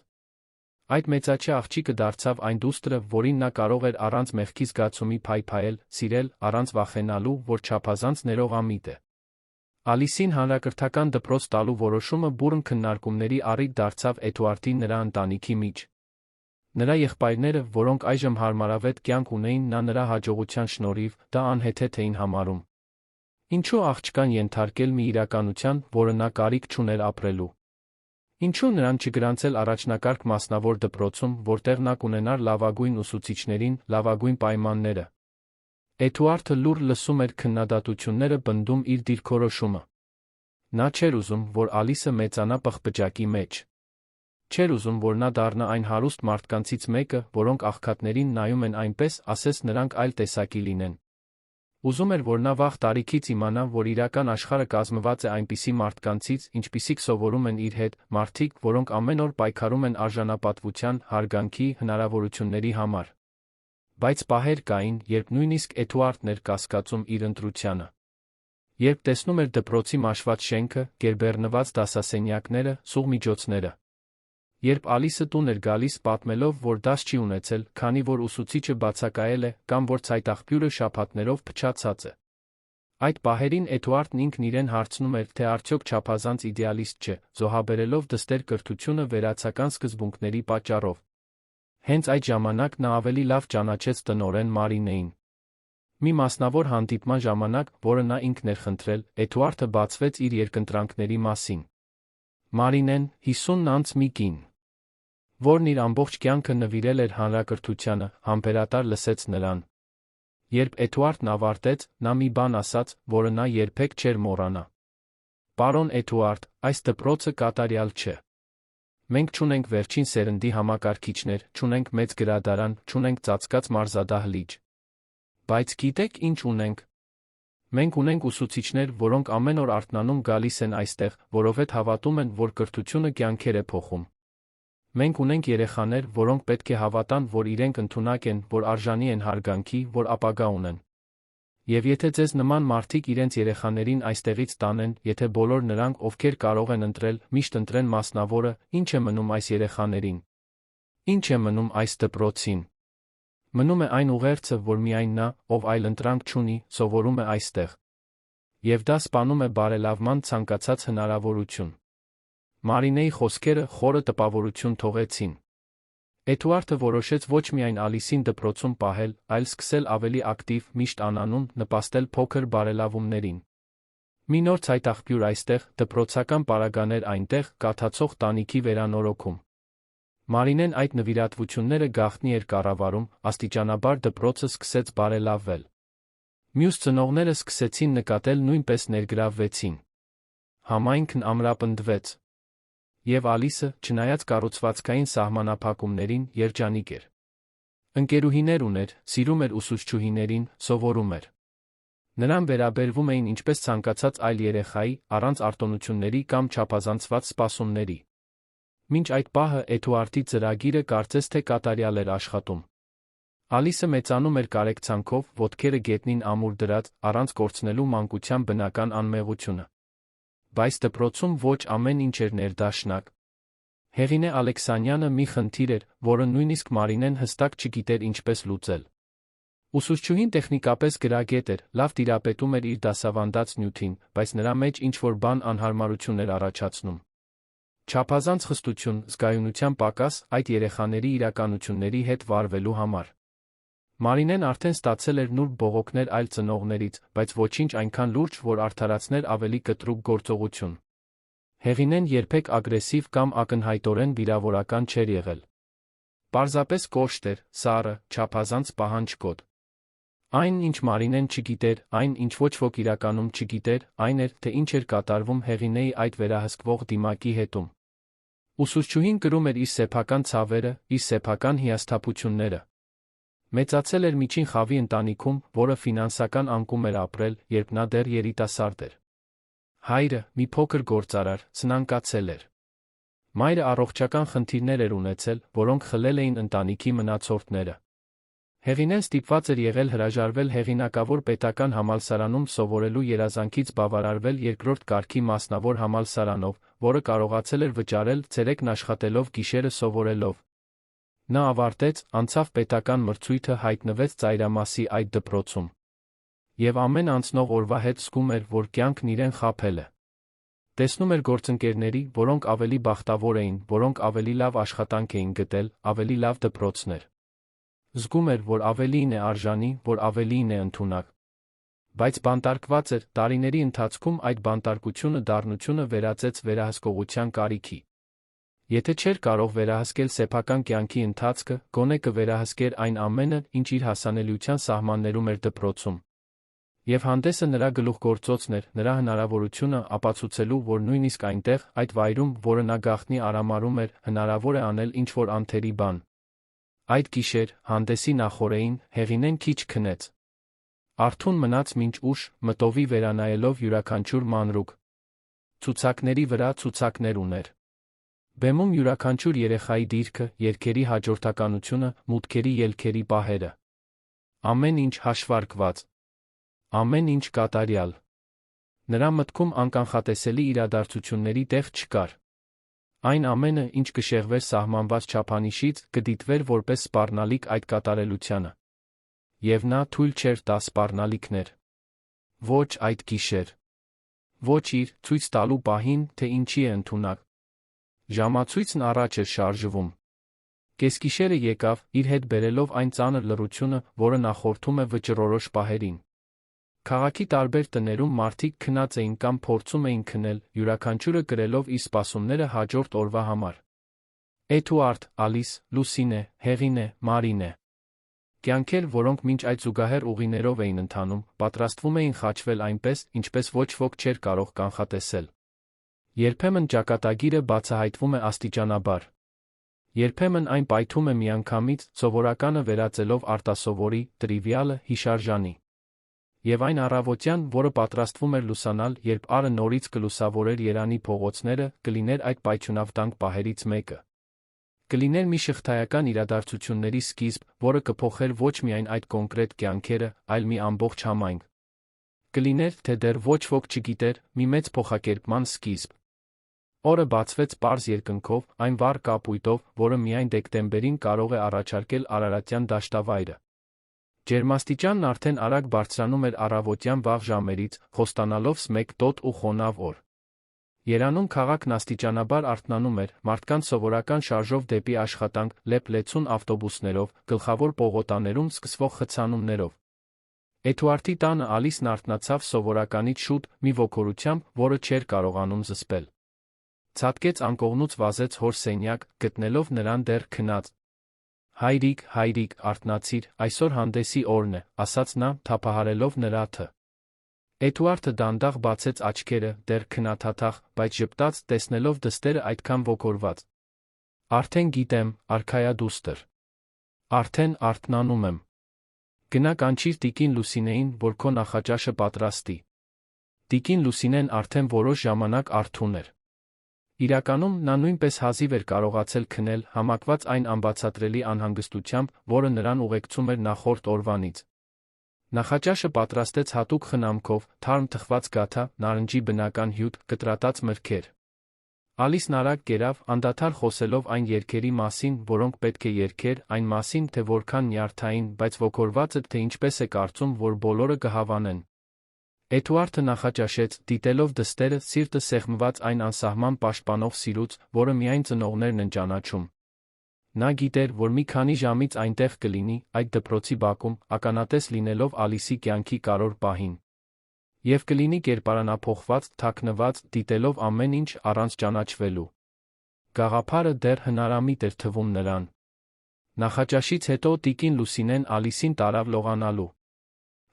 Այդ մեծաչի աղջիկը դարձավ այն դուստրը, որին նա կարող էր առանց մեղքի զգացումի փայփայել, սիրել, առանց վախենալու, որ չափազանց ներողամիտ է։ Ալիսին հանրակրթական դպրոց տալու որոշումը բուռն քննարկումների առիթ դարձավ Էդուարդի նրա ընտանիքի մեջ։ Նրա եղբայրները, որոնք այժմ հարմարավետ կյանք ունեին, նրա հաջողության շնորհիվ, դա անհեթեթ էին համարում։ Ինչու աղջկան ենթարկել մի իրականության, որը նա կարիք չուներ ապրելու։ Ինչու նրան չգրանցել առաջնակարգ մասնավոր դպրոցում, որտեղ նա կունենար լավագույն ուսուցիչներին, լավագույն պայմանները։ Էդուարդը լուռ լսում էր քննադատությունները, պնդում իր դիրքորոշումը։ Նա չէր ուզում, որ Ալիսը մեծանա պղպջակի մեջ։ Չէր ուզում, որ նա դառնա այն հարուստ մարդկանցից մեկը, որոնք աղքատներին նայում են այնպես, ասես նրանք այլ տեսակի լինեն։ Ուզում էր, որ նա վաղ տարիքից իմանա, որ իրական աշխարհը կազմված է այնպիսի մարդկանցից, ինչպիսիք սովորում են իր հետ, մարդիկ, որոնք ամեն օր պայքարում են արժանապատվության, հարգանքի, հնարավորությունների համար։ Բայց պահեր կային, երբ նույնիսկ Էդուարդն էր կասկածում իր ընտրությանը։ Երբ տեսնում էր դպրոցի մաշված շենքը, գերբեռնված դասասենյակները, սուղ միջոցները։ Երբ Ալիսը տուն էր գալիս պատմելով, որ դաս չի ունեցել, քանի որ ուսուցիչը բացակայել է, կամ որ ցայտաղբյուրը շաբաթներով փչացած է։ Այդ պահերին Էդուարդն ինքն իրեն հարցնում էր, թե արդյոք չափազանց իդեալիստ չէ, զոհաբերելով դստեր կրթությունը վերացական սկզբունքների պատճառով։ Հենց այդ ժամանակ նա ավելի լավ ճանաչեց տնօրեն Մարինեին։ Մի մասնավոր հանդիպման ժամանակ, որը նա ինքն էր խնդրել, Էդուարդը բացվեց իր երկընտրանքների մասին։ Մարինեն 50 անց մի կին, որն իր ամբողջ կյանքը նվիրել էր հանրակրթությանը, համբերատար լսեց նրան։ Երբ Էդուարդն ավարտեց, նա մի բան ասաց, որը նա երբեք չէր մոռանա։ Պարոն Էդուարդ, այս դպրոցը կատարյալ չէ։ Մենք չունենք վերջին սերնդի համակարգիչներ, չունենք մեծ գրադարան, չունենք ծածկած մարզադահլիճ։ Բայց գիտեք ինչ ունենք։ Մենք ունենք ուսուցիչներ, որոնք ամեն օր արթնանում գալիս են այստեղ, որովհետև հավատում են, որ կրթությունը կյանքեր է փոխում։ Մենք ունենք երեխաներ, որոնք պետք է հավատան, որ իրենք ընդունակ են, որ արժանի են հարգանքի, որ ապագա ունեն։ Եվ եթե ձեզ նման մարդիկ իրենց երեխաներին այստեղից տանեն, եթե բոլոր նրանք, ովքեր կարող են ընտրել, միշտ ընտրեն մասնավորը, ինչ է մնում այս երեխաներին։ Ինչ է մնում այս դպրոցին։ Մնում է այն ուղերձը, որ միայն նա, ով այլ ընտրանք չունի, սովորում է այստեղ։ Եվ դա սպանում է բարելավման ցանկացած հնարավորություն։ Մարինեի խոսքերը խորը տպավորություն թողեցին։ Էդուարդը որոշեց ոչ միայն Ալիսին դպրոցում պահել, այլ սկսել ավելի ակտիվ, միշտ անանուն, նպաստել փոքր բարելավումներին։ Մի նոր ցայտաղբյուր այստեղ, դպրոցական պարագաներ այնտեղ, կաթացող տանիքի վերանորոգում։ Մարինեն այդ նվիրատվությունները գաղտնի էր կառավարում, աստիճանաբար դպրոցը սկսեց բարելավվել։ Մյուս ծնողները սկսեցին նկատել, նույնպես ներգրավվեցին։ Համայնքն ամրապնդվեց։ Եվ Ալիսը, չնայած կառուցվածքային սահմանափակումներին, երջանիկ էր։ Ընկերուհիներ ուներ, սիրում էր ուսուցչուհիներին, սովորում էր։ Նրան վերաբերվում էին ինչպես ցանկացած այլ երեխայի, առանց արտոնությունների կամ չափազանցված սպասումների։ Մինչ այդ պահը Էդուարդի ծրագիրը կարծես թե կատարյալ էր աշխատում։ Ալիսը մեծանում էր կարեկցանքով, ոտքերը գետնին ամուր դրած, առանց կորցնելու մանկության բնական անմեղությունը։ Բայց դպրոցում ոչ ամեն ինչ էր ներդաշնակ։ Հեղինե Ալեքսանյանը մի խնդիր էր, որը նույնիսկ Մարինեն հստակ չգիտեր ինչպես լուծել։ Ուսուցչուհին տեխնիկապես գրագետ էր, լավ տիրապետում էր իր դասավանդած նյութին, բայց նրա մեջ ինչ-որ բան անհարմարություն էր առաջացնում։ Չափազանց խստություն, զգայունության պակաս այդ երեխաների իրականությունների հետ վարվելու համար։ Մարինեն արդեն ստացել էր նուրբ բողոքներ այլ ծնողներից, բայց ոչինչ այնքան լուրջ, որ արդարացներ ավելի կտրուկ գործողություն։ Հեղինեն երբեք ագրեսիվ կամ ակնհայտորեն վիրավորական չէր եղել։ Պարզապես կոշտ էր, սառը, չափազանց պահանջկոտ։ Այն, ինչ Մարինեն չգիտեր, այն, ինչ ոչ ոք իրականում չգիտեր, այն էր, թե ինչ էր կատարվում Հեղինեի այդ վերահսկվող դիմակի հետում։ Ուսուցչուհին կրում էր իր սեփական ցավերը, իր սեփական հիասթափությունները։ Մեծացել էր միջին խավի ընտանիքում, որը ֆինանսական անկում էր ապրել, երբ նա դեռ երիտասարդ էր։ Հայրը, մի փոքր գործարար, սնանկացել էր։ Մայրը առողջական խնդիրներ էր ունեցել, որոնք խլել էին ընտանիքի մնացորդները։ Հեղինեն ստիպված էր եղել հրաժարվել հեղինակավոր պետական համալսարանում սովորելու երազանքից բավարարվել երկրորդ կարգի մասնավոր համալսարանով, որը կարողացել էր վճարել ցերեկն աշխատելով գիշերը սովորելով։ Նա ավարտեց, անցավ պետական մրցույթը, հայտնվեց ծայրամասի այդ դպրոցում։ Եվ ամեն անցնող օրվա հետ զգում էր, որ կյանքն իրեն խաբել է։ Տեսնում էր գործընկերների, որոնք ավելի բախտավոր էին, որոնք ավելի լավ աշխատանք էին գտել, ավելի լավ դպրոցներ։ Զգում էր, որ ավելին է արժանի, որ ավելին է ընդունակ։ Բայց բանտարկված էր, տարիների ընթացքում այդ բանտարկությունը դառնությունը վերածեց վերահսկողության կարիքի։ Եթե չէր կարող վերահսկել սեփական կյանքի ընթացքը, գոնե կվերահսկեր այն ամենը, ինչ իր հասանելիության սահմաններում էր դպրոցում։ Եվ հանդեսը նրա գլուխգործոցն էր, նրա հնարավորությունը ապացուցելու, որ նույնիսկ այնտեղ, այդ վայրում, որը նա գաղտնի արամարում էր, հնարավոր է անել ինչ-որ անթերի բան։ Այդ գիշեր, հանդեսի նախօրեին, Հեղինեն քիչ քնեց։ Արթուն մնաց մինչ ուշ, մտովի վերանայելով յուրաքանչյուր մանրուք։ Ցուցակների վրա ցուցակներ ուներ։ Բեմում յուրաքանչյուր երեխայի դիրքը, երգերի հաջորդականությունը, մուտքերի ելքերի պահերը։ Ամեն ինչ հաշվարկված։ Ամեն ինչ կատարյալ։ Նրա մտքում անկանխատեսելի իրադարձությունների տեղ չկար։ Այն ամենը, ինչ կշեղվեր սահմանված չափանիշից, կդիտվեր որպես սպառնալիք այդ կատարելությանը։ Եվ նա թույլ չէր տա սպառնալիքներ։ Ոչ այդ գիշեր։ Ոչ իր, ցույց տալու պահին, թե ինչի է ընդունակ։ Ժամացույցն առաջ էր շարժվում։ Կեսգիշերը եկավ, իր հետ բերելով այն ծանր լռությունը, որը նախորդում է վճռորոշ պահերին։ Քաղաքի տարբեր տներում մարդիկ քնած էին կամ փորձում էին քնել, յուրաքանչյուրը գրելով իր սպասումները հաջորդ օրվա համար։ Էդուարդ, Ալիս, Լուսինե, Հեղինե, Մարինե։ Կյանքեր, որոնք մինչ այդ զուգահեռ ուղիներով էին ընթանում, պատրաստվում էին խաչվել այնպես, ինչպես ոչ ոք չէր կարող կանխատեսել։ Երբեմն ճակատագիրը բացահայտվում է աստիճանաբար։ Երբեմն այն պայթում է միանգամից, սովորականը վերածելով արտասովորի, տրիվիալը հիշարժանի։ Եվ այն առավոտյան, որը պատրաստվում էր լուսանալ, երբ Արը նորից կլուսավորեր Երանի փողոցները, կլիներ այդ պայթյունավտանգ պահերից մեկը։ Կլիներ մի շղթայական իրադարձությունների սկիզբ, որը կփոխեր ոչ միայն այդ կոնկրետ կյանքերը, այլ մի ամբողջ համայնք։ Կլիներ, թե դեռ ոչ ոք չգիտեր, մի մեծ փոխակերպման սկիզբ։ Օրը բացվեց պարզ երկնքով, այն վառ կապույտով, որը միայն դեկտեմբերին կարող է առաջարկել Արարատյան դաշտավայրը։ Ջերմաստիճանն արդեն արագ բարձրանում էր առավոտյան վաղ ժամերից, խոստանալով սմեկ-տոտ ու խոնավ օր։ Երանում քաղաքն աստիճանաբար արթնանում էր, մարդկանց սովորական շարժով դեպի աշխատանք, լեփ-լեցուն ավտոբուսներով, գլխավոր պողոտաներում սկսվող խցանումներով։ Էդուարդի տանը Ալիսն արթնացավ սովորականից շուտ, մի ոգորությամբ, որը չէր կարողանում զսպել։ Ցատկեց անկողնուց վազեց հոր սենյակ, գտնելով նրան դեռ քնած։ Հայրիկ, հայրիկ, արթնացիր, այսօր հանդեսի օրն է, ասաց նա, թափահարելով նրա թը։ Էդուարդը դանդաղ բացեց աչքերը, դեռ քնաթաթախ, բայց ժպտաց, տեսնելով դստերը այդքան ոգորված։ Արդեն գիտեմ, արքայադուստր։ Արդեն արթնանում եմ։ Գնա կանչիր տիկին Լուսինեին, որ քո նախաճաշը պատրաստի։ Տիկին Լուսինեն արդեն որոշ ժամանակ արթուն էր։ Իրականում նա նույնպես հազիվ էր կարողացել քնել, համակված այն անբացատրելի անհանգստությամբ, որը նրան ուղեկցում էր նախորդ օրվանից։ Նախաճաշը պատրաստեց հատուկ խնամքով, թարմ թխված գաթա, նարնջի բնական հյութ, կտրատած մրգեր։ Ալիսն արագ կերավ, անդադար խոսելով այն երգերի մասին, որոնք պետք է երգեր, այն մասին, թե որքան նյարդային, բայց ոգորված էր, թե ինչպես է կարծում, որ բոլորը կհավանեն։ Էդուարդը նախաճաշեց, դիտելով դստերը, սիրտը սեղմված այն անսահման պաշտպանող սիրուց, որը միայն ծնողներն են ճանաչում։ Նա գիտեր, որ մի քանի ժամից այնտեղ կլինի, այդ դպրոցի բակում, ականատես լինելով Ալիսի կյանքի կարևոր պահին։ Եվ կլինի կերպարանափոխված, թաքնված, դիտելով ամեն ինչ առանց ճանաչվելու։ Գաղափարը դեռ հնարամիտ էր թվում նրան։ Նախաճաշից հետո տիկին Լուսինեն Ալիսին տարավ լողանալու։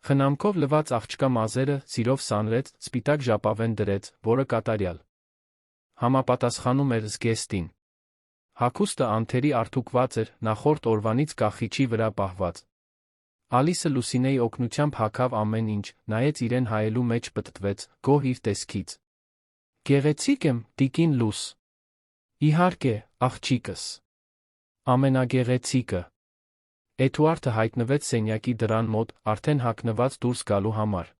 Խնամքով լված աղջկա մազերը սիրով սանրեց, սպիտակ ժապավեն դրեց, որը կատարյալ համապատասխանում էր զգեստին։ Հագուստը անթերի արթուկված էր, նախորդ օրվանից կախիչի վրա պահված։ Ալիսը Լուսինեի օգնությամբ հագավ ամեն ինչ, նայեց իրեն հայելու մեջ պտտվեց, գոհ իր տեսքից։ Գեղեցիկ եմ, տիկին Լուս։ Իհարկե, աղջիկս։ Ամենագեղեցիկը։ Էդուարդը հայտնվեց սենյակի դռան մոտ, արդեն հագնված դուրս գալու համար։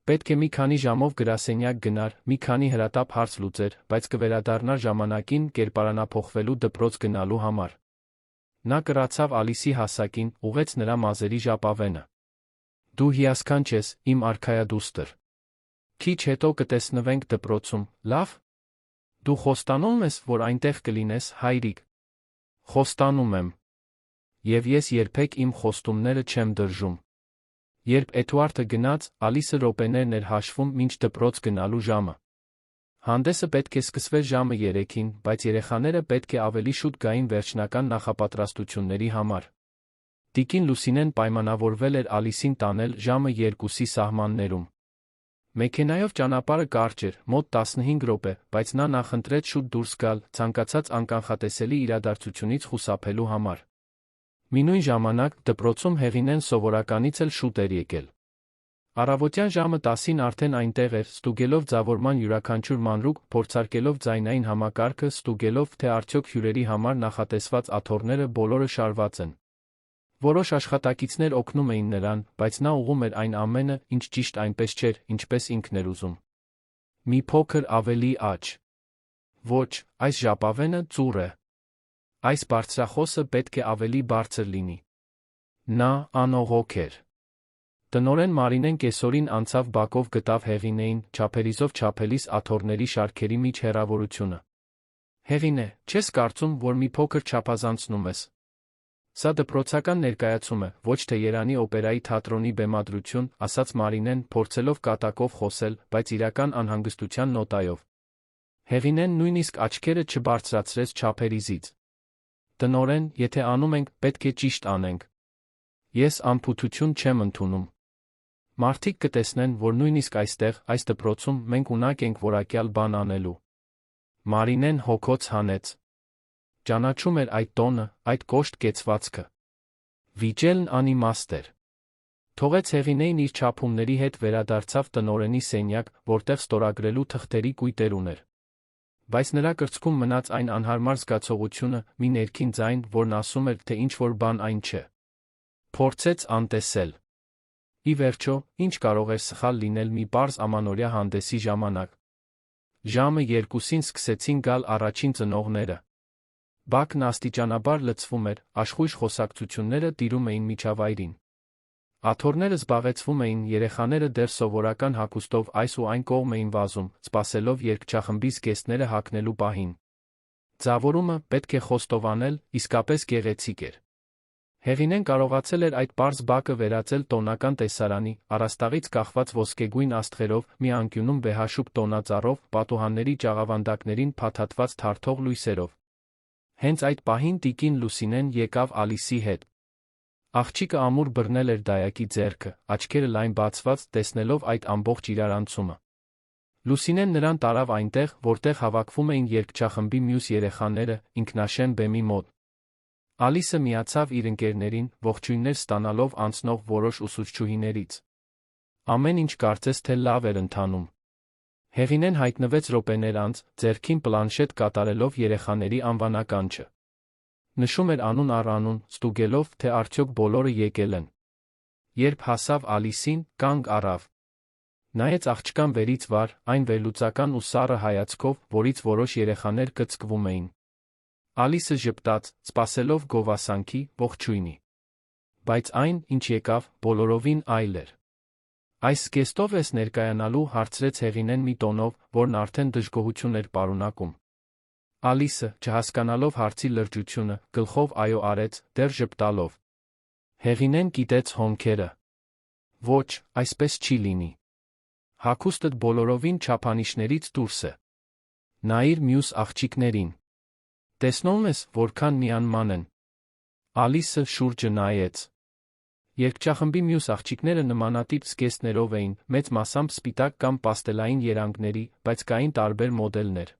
Պետք է մի քանի ժամով գրասենյակ գնար, մի քանի հրատապ հարց լուծեր, բայց կվերադառնար ժամանակին կերպարանափոխվելու դպրոց գնալու համար։ Նա կրացավ Ալիսի հասակին, ուղեց նրա մազերի ժապավենը։ Դու հիասքանչ ես, իմ արքայադուստր։ Քիչ հետո կտեսնվենք դպրոցում, լավ։ Դու խոստանում ես, որ այնտեղ կլինես, հայրիկ։ Խոստանում եմ։ Եվ ես երբեք իմ խոստումները չեմ դրժում։ Երբ Էդուարդը գնաց, Ալիսը րոպեներն էր հաշվում մինչ դպրոց գնալու ժամը։ Հանդեսը պետք է սկսվեր ժամը 3-ին, բայց երեխաները պետք է ավելի շուտ գային վերջնական նախապատրաստությունների համար։ Տիկին Լուսինեն պայմանավորվել էր Ալիսին տանել ժամը 2-ի սահմաններում։ Մեքենայով ճանապարհը կարճ էր, մոտ 15 րոպե, բայց նա նախընտրեց շուտ դուրս գալ, ցանկացած անկանխատեսելի իրադարձությունից խուսափելու համար։ Մինույն ժամանակ դպրոցում Հեղինեն սովորականից էլ շուտ էր եկել։ Առավոտյան ժամը 10-ին արդեն այնտեղ էր, ստուգելով ձավորման յուրաքանչյուր մանրուք, փորձարկելով ձայնային համակարգը, ստուգելով, թե արդյոք հյուրերի համար նախատեսված աթոռները բոլորը շարված են։ Որոշ աշխատակիցներ օգնում էին նրան, բայց նա ուղղում էր այն ամենը, ինչ ճիշտ այնպես չէր, ինչպես ինքն էր ուզում։ Մի փոքր ավելի աջ։ Ոչ, այս ժապավենը ծուռ է։ Այս բարձրախոսը պետք է ավելի բարձր լինի։ Նա անողոք էր։ Տնօրեն Մարինեն կեսօրին անցավ բակով գտավ Հեղինեին, չափերիզով չափելիս աթոռների շարքերի միջ հեռավորությունը։ Հեղինե, չես կարծում, որ մի փոքր չափազանցնում ես։ Սա դպրոցական ներկայացում է, ոչ թե Երանի օպերայի թատրոնի բեմադրություն, ասաց Մարինեն, փորձելով կատակով խոսել, բայց իրական անհանգստության նոտայով։ Հեղինեն նույնիսկ աչքերը չբարձրացրեց չափերիզից։ Տնօրեն, եթե անում ենք, պետք է ճիշտ անենք։ Ես անփութություն չեմ ընդունում։ Մարդիկ կտեսնեն, որ նույնիսկ այստեղ, այս դպրոցում, մենք ունակ ենք որակյալ բան անելու։ Մարինեն հոգոց հանեց։ Ճանաչում էր այդ տոնը, այդ կոշտ կեցվածքը։ Վիճելն անիմաստ էր։ Թողեց Հեղինեին իր չափումների հետ վերադարձավ տնօրենի սենյակ, որտեղ ստորագրելու թղթերի կույտեր ուներ։ Բայց նրա կրծքում մնաց այն անհարմար զգացողությունը, մի ներքին ձայն, որն ասում էր, թե ինչ-որ բան այն չէ։ Փորձեց անտեսել։ Ի վերջո, ինչ կարող էր սխալ լինել մի պարզ ամանորյա հանդեսի ժամանակ։ Ժամը 2-ին սկսեցին գալ առաջին ծնողները։ Բակն աստիճանաբար լցվում էր, աշխույժ խոսակցությունները տիրում էին միջավայրին։ Աթոռները զբաղեցվում էին, երեխաները դեռ սովորական հագուստով այս ու այն կողմ էին վազում, սպասելով երգչախմբի զգեստները հագնելու պահին։ Ձավորումը, պետք է խոստովանել, իսկապես գեղեցիկ էր։ Հեղինեն կարողացել էր այդ պարզ բակը վերածել տոնական տեսարանի, առաստաղից կախված ոսկեգույն աստղերով, մի անկյունում վեհաշուկ տոնածառով, պատուհանների ճաղավանդակներին փաթաթված թարթող լույսերով։ Հենց այդ պահին տիկին Լուսինեն եկավ Ալիսի հետ։ Աղջիկը ամուր բռնել էր դայակի ձեռքը, աչքերը լայն բացված, տեսնելով այդ ամբողջ իրարանցումը։ Լուսինեն նրան տարավ այնտեղ, որտեղ հավաքվում էին երգչախմբի մյուս երեխաները, ինքնաշեն բեմի մոտ։ Ալիսը միացավ իր ընկերներին, ողջույններ ստանալով անցնող որոշ ուսուցչուհիներից։ Ամեն ինչ կարծես թե լավ էր ընթանում։ Հեղինեն հայտնվեց րոպեներ անց, ձեռքին պլանշետ կատարելով երեխաների անվանականչը։ Նշում էր անուն առ անուն, ստուգելով, թե արդյոք բոլորը եկել են։ Երբ հասավ Ալիսին, կանգ առավ։ Նայեց աղջկան վերից վար, այն վերլուծական ու սառը հայացքով, որից որոշ երեխաներ կծկվում էին։ Ալիսը ժպտաց, սպասելով գովասանքի, ողջույնի։ Բայց այն, ինչ եկավ, բոլորովին այլ էր։ Այս զգեստով ես ներկայանալու հարցրեց Հեղինեն մի տոնով, որն արդեն դժգոհություն էր պարունակում։ Ալիսը, չհասկանալով հարցի լրջությունը, գլխով այո արեց, դեռ ժպտալով։ Հեղինեն կիտեց հոնքերը։ Ոչ, այսպես չի լինի։ Հագուստդ բոլորովին չափանիշներից դուրս է։ Նայիր մյուս աղջիկներին։ Տեսնում ես, որքան միանման են։ Ալիսը շուրջը նայեց։ Երգչախմբի մյուս աղջիկները նմանատիպ զգեստներով էին, մեծ մասամբ սպիտակ կամ պաստելային երանգների, բայց կային տարբեր մոդելներ։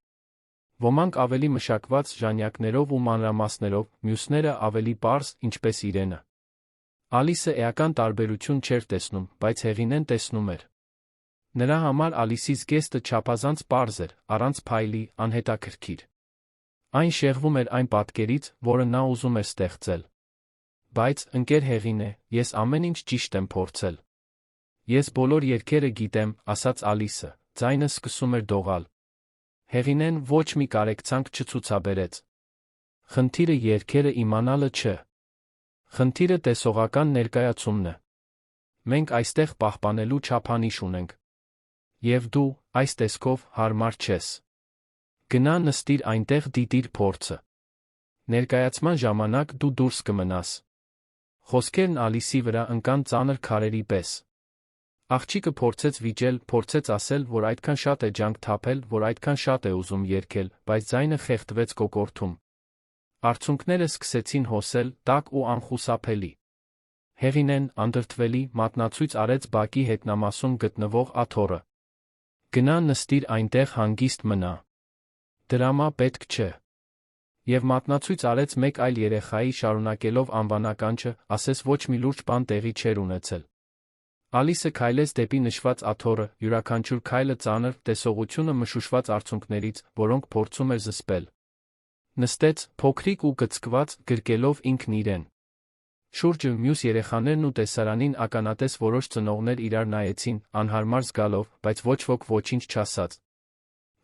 Ոմանք ավելի մշակված ժանյակներով ու մանրամասներով, մյուսները ավելի պարզ, ինչպես իրենը։ Ալիսը էական տարբերություն չէր տեսնում, բայց Հեղինեն տեսնում էր։ Նրա համար Ալիսի զգեստը չափազանց պարզ էր, առանց փայլի, անհետաքրքիր։ Այն շեղվում էր այն պատկերից, որը նա ուզում էր ստեղծել։ Բայց, ընկեր Հեղինե, ես ամեն ինչ ճիշտ եմ փորձել։ Ես բոլոր երգերը գիտեմ, ասաց Ալիսը, ձայնը սկսում էր դողալ։ Հեղինեն ոչ մի կարեկցանք չցուցաբերեց։ Խնդիրը երգերը իմանալը չէ։ Խնդիրը տեսողական ներկայացումն է։ Մենք այստեղ պահպանելու չափանիշ ունենք։ Եվ դու, այս տեսքով, հարմար չես։ Գնա նստիր այնտեղ դիտիր փորձը։ Ներկայացման ժամանակ դու դուրս կմնաս։ Խոսքերն Ալիսի վրա ընկան ծանր քարերի պես։ Աղջիկը փորձեց վիճել, փորձեց ասել, որ այդքան շատ է ջանք թափել, որ այդքան շատ է ուզում երգել, բայց ձայնը խեղդվեց կոկորդում։ Արցունքները սկսեցին հոսել, տաք ու անխուսափելի։ Հեղինեն, անդրդվելի, մատնացույց արեց բակի հետնամասում գտնվող աթոռը։ Գնա նստիր այնտեղ հանգիստ մնա։ Դրամա պետք չէ։ Եվ մատնացույց արեց մեկ այլ երեխայի, շարունակելով անվանականչը, ասես ոչ մի լուրջ բան տեղի չէր ունեցել։ Ալիսը քայլեց դեպի նշված աթոռը, յուրաքանչյուր քայլը ծանր, տեսողությունը մշուշված արցունքներից, որոնք փորձում էր զսպել։ Նստեց, փոքրիկ ու կծկված, գրկելով ինքն իրեն։ Շուրջը մյուս երեխաներն ու տեսարանին ականատես որոշ ծնողներ իրար նայեցին, անհարմար զգալով, բայց ոչ ոք ոչինչ չասաց։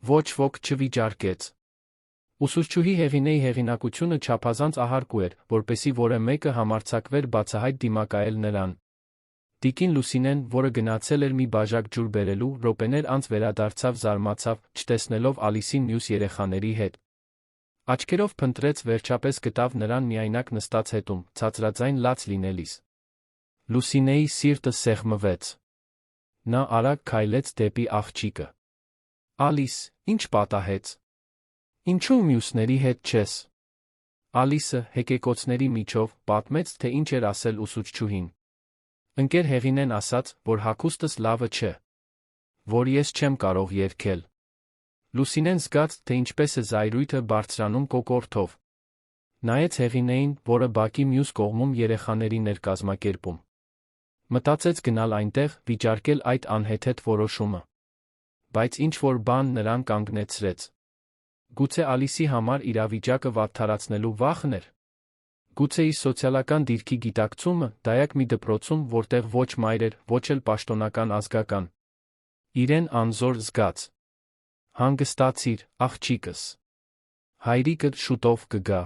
Ոչ ոք չվիճարկեց։ Ուսուցչուհի Հեղինեի հեղինակությունը չափազանց ահարկու էր, որպեսզի որևէ մեկը համարձակվեր բացահայտ դիմակայել նրան։ Տիկին Լուսինեն, որը գնացել էր մի բաժակ ջուր բերելու, րոպեներ անց վերադարձավ, զարմացավ, չտեսնելով Ալիսին մյուս երեխաների հետ։ Աչքերով փնտրեց, վերջապես գտավ նրան միայնակ նստած հետում, ցածրաձայն լաց լինելիս։ Լուսինեի սիրտը սեղմվեց։ Նա արագ քայլեց դեպի աղջիկը։ Ալիս, ինչ պատահեց։ Ինչու մյուսների հետ չես։ Ալիսը, հեկեկոցների միջով, պատմեց, թե ինչ էր ասել ուսուցչուհին։ Ընկեր Հեղինեն ասաց, որ հագուստս լավը չէ։ Որ ես չեմ կարող երգել։ Լուսինեն զգաց, թե ինչպես է զայրույթը բարձրանում կոկորդով։ Նայեց Հեղինեին, որը բակի մյուս կողմում երեխաներին էր կազմակերպում։ Մտածեց գնալ այնտեղ, վիճարկել այդ անհեթեթ որոշումը։ Բայց ինչ-որ բան նրան կանգնեցրեց։ Գուցե Ալիսի համար իրավիճակը վատթարացնելու վախն էր։ Գուցե իր սոցիալական դիրքի գիտակցումը, դայակ մի դպրոցում, որտեղ ոչ մայր էր, ոչ էլ պաշտոնական ազգական։ Իրեն անզոր զգաց։ Հանգստացիր, աղջիկս։ Հայրիկդ շուտով կգա։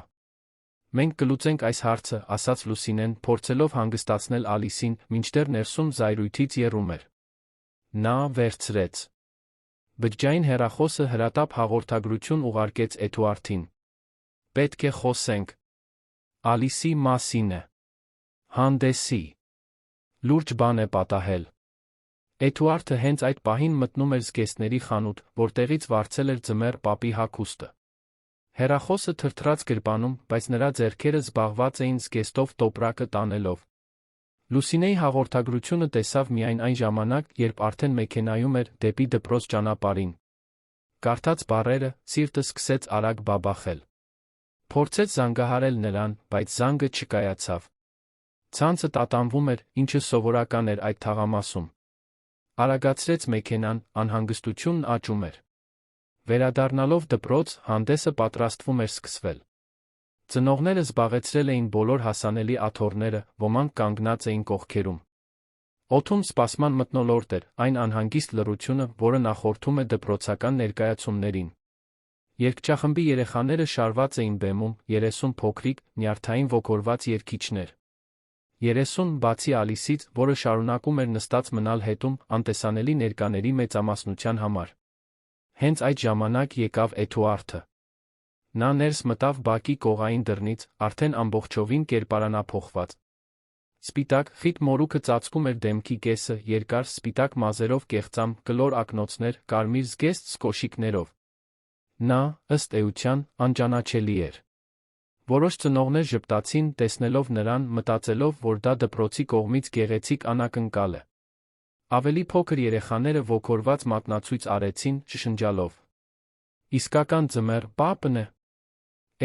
Մենք կլուծենք այս հարցը, ասաց Լուսինեն, փորձելով հանգստացնել Ալիսին, մինչդեռ ներսում զայրույթից եռում էր։ Նա վերցրեց բջջային հեռախոսը, հրատապ հաղորդագրություն ուղարկեց Էդուարդին։ Պետք է խոսենք։ Ալիսի մասին է։ Հանդեսի։ Լուրջ բան է պատահել։ Էդուարդը հենց այդ պահին մտնում էր զգեստների խանութ, որտեղից վարձել էր ձմեռ պապի հագուստը։ Հեռախոսը թրթռաց գրպանում, բայց նրա ձեռքերը զբաղված էին զգեստով տոպրակը տանելով։ Լուսինեի հաղորդագրությունը տեսավ միայն այն ժամանակ, երբ արդեն մեքենայում էր դեպի դպրոց ճանապարհին։ Կարդաց բառերը, սիրտը սկսեց արագ բաբախել։ Փորձեց զանգահարել նրան, բայց զանգը չկայացավ։ Ցանցը տատանվում էր, ինչը սովորական էր այդ թաղամասում։ Արագացրեց մեքենան, անհանգստությունն աճում էր։ Վերադառնալով դպրոց, հանդեսը պատրաստվում էր սկսվել։ Ծնողները զբաղեցրել էին բոլոր հասանելի աթոռները, ոմանք կանգնած էին կողքերում։ Օդում սպասման մթնոլորտ էր, այն անհանգիստ լռությունը, որը նախորդում է դպրոցական ներկայացումներին։ Երգչախմբի երեխաները շարված էին բեմում, 30 փոքրիկ, նյարդային ոգորված երգիչներ։ 30 բացի Ալիսից, որը շարունակում էր նստած մնալ հետում անտեսանելի ներկաների մեծամասնության համար։ Հենց այդ ժամանակ եկավ Էդուարդը։ Նա ներս մտավ բակի կողային դռնից, արդեն ամբողջովին կերպարանափոխված։ Սպիտակ, խիտ մորուքը ծածկում էր դեմքի կեսը, երկար, սպիտակ մազերով կեղծամ, կլոր ակնոցներ, կարմիր զգեստ կոշիկներով։ Նա, ըստ էության, անճանաչելի էր։ Որոշ ծնողներ ժպտացին, տեսնելով նրան, մտածելով, որ դա դպրոցի կողմից գեղեցիկ անակնկալ է։ Ավելի փոքր երեխաները ոգորված մատնացույց արեցին, շշնջալով. «Իսկական ձմեռ պապն է»։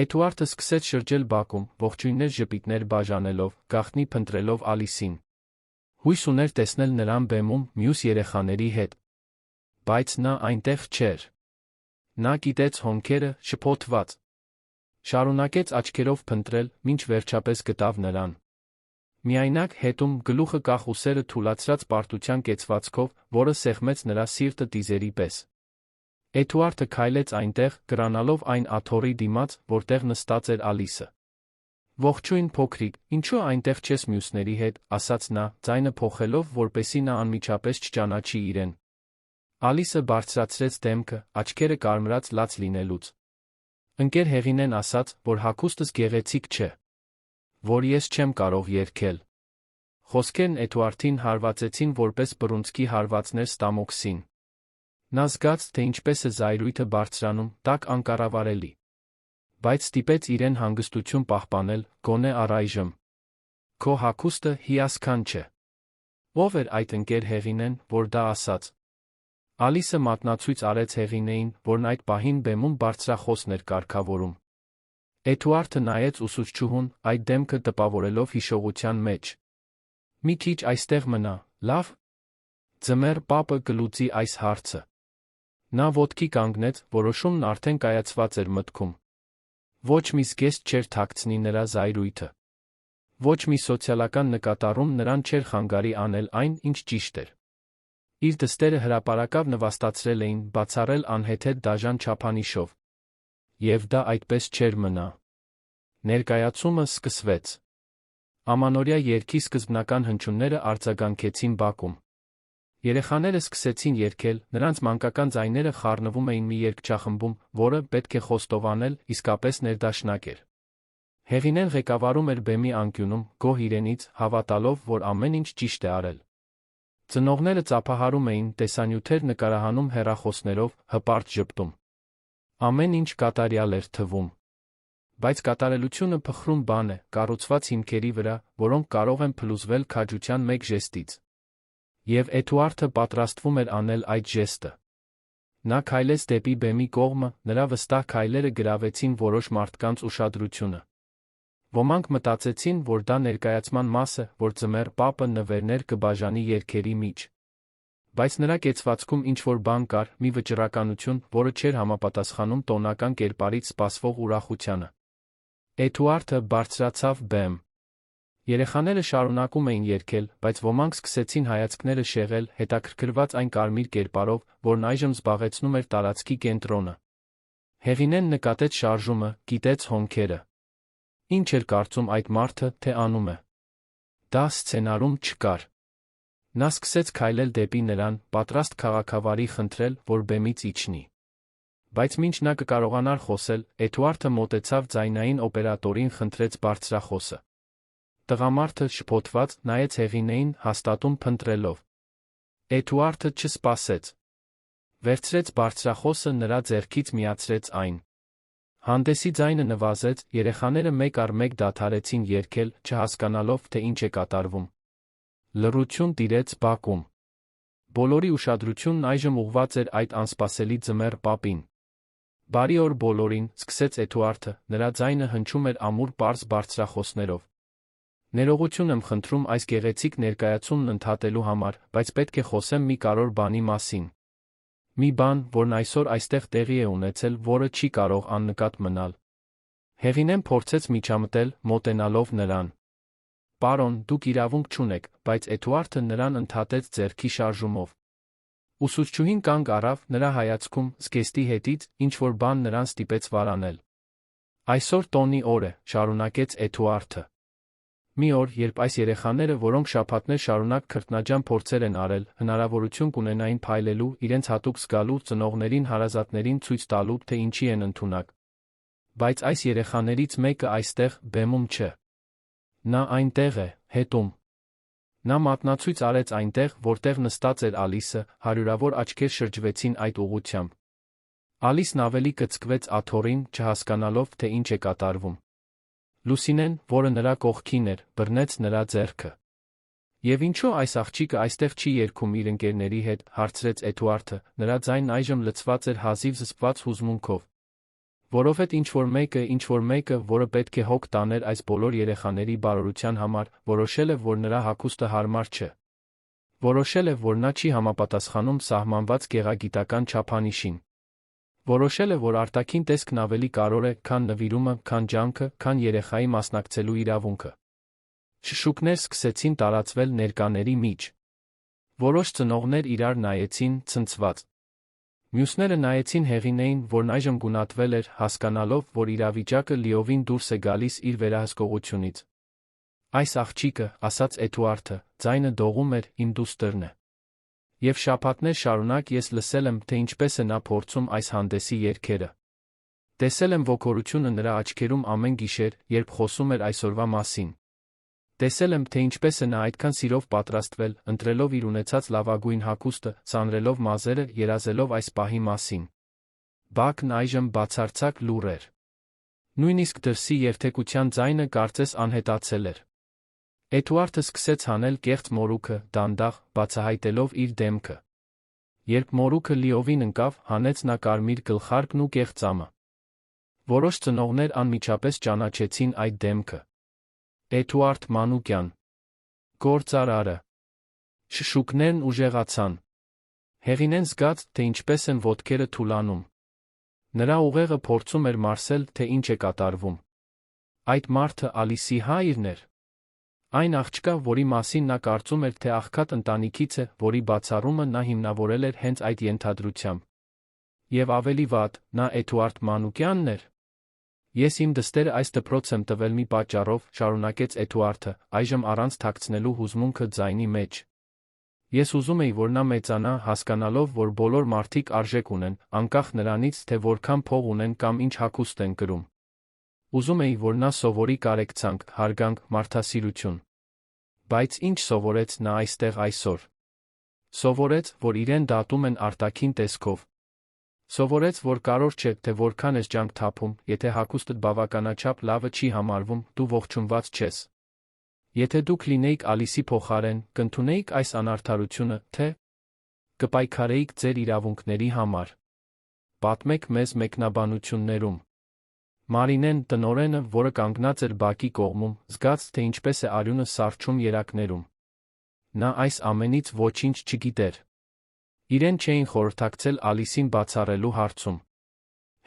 Էդուարդը սկսեց շրջել բակում, ողջույններ ժպիտներ բաժանելով, գաղտնի փնտրելով Ալիսին։ Հույս ուներ տեսնել նրան բեմում մյուս երեխաների հետ։ Բայց նա այնտեղ չէր։ Նա կիտեց հոնքերը, շփոթված։ Շարունակեց աչքերով փնտրել, մինչ վերջապես գտավ նրան։ Միայնակ հետում, գլուխը կախ ուսերը թուլացրած պարտության կեցվածքով, որը սեղմեց նրա սիրտը տիզերի պես։ Էդուարդը քայլեց այնտեղ, կրանալով այն աթոռի դիմաց, որտեղ նստած էր Ալիսը։ «Ողջույն փոքրիկ, ինչու այնտեղ չես մյուսների հետ», ասաց նա, ձայնը փոխելով, որպեսզի նա անմիջապես չճանաչի իրեն։ Ալիսը բարձրացրեց դեմքը, աչքերը կարմրած լաց լինելուց։ Ընկեր Հեղինեն ասաց, որ հագուստս գեղեցիկ չէ, որ ես չեմ կարող երգել։ Խոսքերն Էդուարդին հարվածեցին որպես բռունցքի հարվածներ Ստամոքսին։ Նա զգաց, թե ինչպես է զայրույթը բարձրանում, տաք անկառավարելի։ Բայց ստիպեց իրեն հանգստություն պահպանել, գոնե առայժմ։ Քո հագուստը հիասքանչ չէ։ Ո՞վ էր այդ ընկեր Հեղինեն, որ դա ասաց։ Ալիսը մատնացույց արեց Հեղինեին, որն այդ պահին բեմում բարձրախոսն էր կարգավորում։ Էդուարդը նայեց ուսուցչուհուն, այդ դեմքը տպավորելով հիշողության մեջ։ «Մի քիչ այստեղ մնա, լավ»։ Ձմեռ պապը կլուծի այս հարցը։ Նա ոտքի կանգնեց, որոշումն արդեն կայացված էր մտքում։ Ոչ մի զգեստ չէր թաքցնի նրա զայրույթը։ Ոչ մի սոցիալական նկատառում նրան չէր խանգարի անել այն, ինչ ճիշտ էր։ Իր դստերը հրապարակավ նվաստացրել էին, բացառել անհեթեթ դաժան չափանիշով։ Եվ դա այդպես չէր մնա։ Ներկայացումը սկսվեց։ Ամանորյա երգի սկզբնական հնչյունները արձագանքեցին բակում։ Երեխաները սկսեցին երգել, նրանց մանկական ձայները խառնվում էին մի երգչախմբում, որը, պետք է խոստովանել, իսկապես ներդաշնակ էր։ Հեղինեն ղեկավարում էր բեմի անկյունում, գոհ իրենից, հավատալով, որ ամեն ինչ ճիշտ է արել։ Ծնողները ծափահարում էին, տեսանյութեր նկարահանում հեռախոսներով, հպարտ ժպտում։ Ամեն ինչ կատարյալ էր թվում։ Բայց կատարելությունը փխրուն բան է, կառուցված հիմքերի վրա, որոնք կարող են փլուզվել քաջության մեկ ժեստից։ Եվ Էդուարդը պատրաստվում էր անել այդ ժեստը։ Նա քայլեց դեպի բեմի կողմը, նրա վստահ քայլերը գրավեցին որոշ մարդկանց ուշադրությունը։ Ոմանք մտածեցին, որ դա ներկայացման մաս է, որ ձմեռ պապը նվերներ կբաժանի երգերի մեջ։ Բայց նրա կեցվածքում ինչ-որ բան կար, մի վճռականություն, որը չէր համապատասխանում տոնական կերպարից սպասվող ուրախությանը։ Էդուարդը բարձրացավ բեմ։ Երեխաները շարունակում էին երգել, բայց ոմանք սկսեցին հայացքները շեղել, հետաքրքրված այն կարմիր կերպարով, որն այժմ զբաղեցնում էր տարածքի կենտրոնը։ Հեղինեն նկատեց շարժումը, գիտեց հոնքերը։ Ինչ էր կարծում այդ մարդը, թե անում է։ Դա սցենարում չկար։ Նա սկսեց քայլել դեպի նրան, պատրաստ քաղաքավարի խնդրել, որ բեմից իջնի։ Բայց մինչ նա կկարողանար խոսել, Էդուարդը մոտեցավ ձայնային օպերատորին, խնդրեց բարձրախոսը։ Տղամարդը, շփոթված, նայեց Հեղինեին, հաստատում փնտրելով։ Էդուարդը չսպասեց։ Վերցրեց բարձրախոսը, նրա ձեռքից միացրեց այն։ Հանդեսի ձայնը նվազեց, երեխաները մեկ առ մեկ դադարեցին երգել, չհասկանալով, թե ինչ է կատարվում։ Լռություն տիրեց բակում։ Բոլորի ուշադրությունն այժմ ուղղված էր այդ անսպասելի ձմեռ պապին։ «Բարի օր բոլորին», սկսեց Էդուարդը, նրա ձայնը հնչում էր ամուր պարզ բարձրախոսներով։ «Ներողություն եմ խնդրում այս գեղեցիկ ներկայացումն ընդհատելու համար, բայց պետք է խոսեմ մի կարևոր բանի մասին։ Մի բան, որն այսօր այստեղ տեղի է ունեցել, որը չի կարող աննկատ մնալ»։ Հեղինեն փորձեց միջամտել, մոտենալով նրան։ «Պարոն, դուք իրավունք չունեք», բայց Էդուարդը նրան ընդհատեց ձեռքի շարժումով։ Ուսուցչուհին կանգ առավ, նրա հայացքում, զգեստի հետից, ինչ-որ բան նրան ստիպեց վարանել։ «Այսօր տոնի օր է», շարունակեց Էդուարդը։ Մի օր, երբ այս երեխաները, որոնք շաբաթներ շարունակ քրտնաջան փորձեր են արել, հնարավորություն կունենային փայլելու, իրենց հատուկ զգալու, ծնողներին հարազատներին ցույց տալու, թե ինչի են ընդունակ։ Բայց այս երեխաներից մեկը այստեղ, բեմում չէ։ Նա այնտեղ է, հետում։ Նա մատնացույց արեց այնտեղ, որտեղ նստած էր Ալիսը, հարյուրավոր աչքեր շրջվեցին այդ ուղղությամբ։ Ալիսն ավելի կծկվեց աթոռին, չհասկանալով, թե ինչ է կատարվում։ Լուսինեն, որը նրա կողքին էր, բռնեց նրա ձեռքը։ Եվ ինչո՞ւ այս աղջիկը այստեղ չի երգում իր ընկերների հետ, հարցրեց Էդուարդը, նրա ձայնն այժմ լցված էր հազիվ զսպված հուզմունքով։ Որովհետև ինչ-որ մեկը, որը պետք է հոգ տաներ այս բոլոր երեխաների բարօրության համար, որոշել է, որ նրա հագուստը հարմար չէ։ Որոշել է, որ նա չի համապատասխանում սահմանված գեղագիտական չափանիշին։ Որոշել է, որ արտաքին տեսքն ավելի կարևոր է, քան նվիրումը, քան ջանքը, քան երեխայի մասնակցելու իրավունքը։ Շշուկներ սկսեցին տարածվել ներկաների միջ։ Որոշ ծնողներ իրար նայեցին, ցնցված։ Մյուսները նայեցին Հեղինեին, որն այժմ գունատվել էր, հասկանալով, որ իրավիճակը լիովին դուրս է գալիս իր վերահսկողությունից։ Այս աղջիկը, ասաց Էդուարդը, ձայնը դողում էր, իմ դուստրն է։ Եվ շաբաթներ շարունակ ես լսել եմ, թե ինչպես է նա փորձում այս հանդեսի երգերը։ Տեսել եմ ոգորությունը նրա աչքերում ամեն գիշեր, երբ խոսում էր այսօրվա մասին։ Տեսել եմ, թե ինչպես է նա այդքան սիրով պատրաստվել, ընտրելով իր ունեցած լավագույն հագուստը, ծանրելով մազերը, երազելով այս պահի մասին։ Բակն այժմ բացարձակ լուռ էր։ Նույնիսկ դրսի երթեկության ձայնը կարծես անհետացել էր։ Էդուարդը սկսեց հանել կեղծ մորուքը, դանդաղ, բացահայտելով իր դեմքը։ Երբ մորուքը լիովին ընկավ, հանեց նա կարմիր գլխարկն ու կեղծամը։ Որոշ ծնողներ անմիջապես ճանաչեցին այդ դեմքը։ Էդուարդ Մանուկյան։ Գործարարը։ Շշուկներն ուժեղացան։ Հեղինեն զգաց, թե ինչպես են ոտքերը թուլանում։ Նրա ուղեղը փորձում էր մարսել, թե ինչ է կատարվում։ Այդ մարդը Ալիսի հայրն էր։ Այն աղջկա, որի մասին նա կարծում էր, թե աղքատ ընտանիքից է, որի բացառումը նա հիմնավորել էր հենց այդ ենթադրությամբ։ Եվ ավելի վատ, նա Էդուարդ Մանուկյանն էր։ Ես իմ դստերը այս դպրոց եմ տվել մի պատճառով, շարունակեց Էդուարդը, այժմ առանց թաքցնելու հուզմունքը ձայնի մեջ։ Ես ուզում էի, որ նա մեծանա, հասկանալով, որ բոլոր մարդիկ արժեք ունեն, անկախ նրանից, թե որքան փող ունեն կամ ինչ հագուստ են կրում։ Ուզում էի, որ նա սովորի կարեկցանք, հարգանք, մարդասիրություն։ Բայց ինչ սովորեց նա այստեղ այսօր։ Սովորեց, որ իրեն դատում են արտաքին տեսքով։ Սովորեց, որ կարևոր չէ, թե որքան ես ջանք թափում, եթե հագուստդ բավականաչափ լավը չի համարվում, դու ողջունված չես։ Եթե դուք լինեիք Ալիսի փոխարեն, կընդունեիք այս անարդարությունը, թե կպայքարեիք ձեր իրավունքների համար։ Պատմեք մեզ մեկնաբանություններում։ Մարինեն, տնօրենը, որը կանգնած էր բակի կողմում, զգաց, թե ինչպես է արյունը սառչում երակներում։ Նա այս ամենից ոչինչ չգիտեր։ Իրեն չէին խորհրդակցել Ալիսին բացառելու հարցում։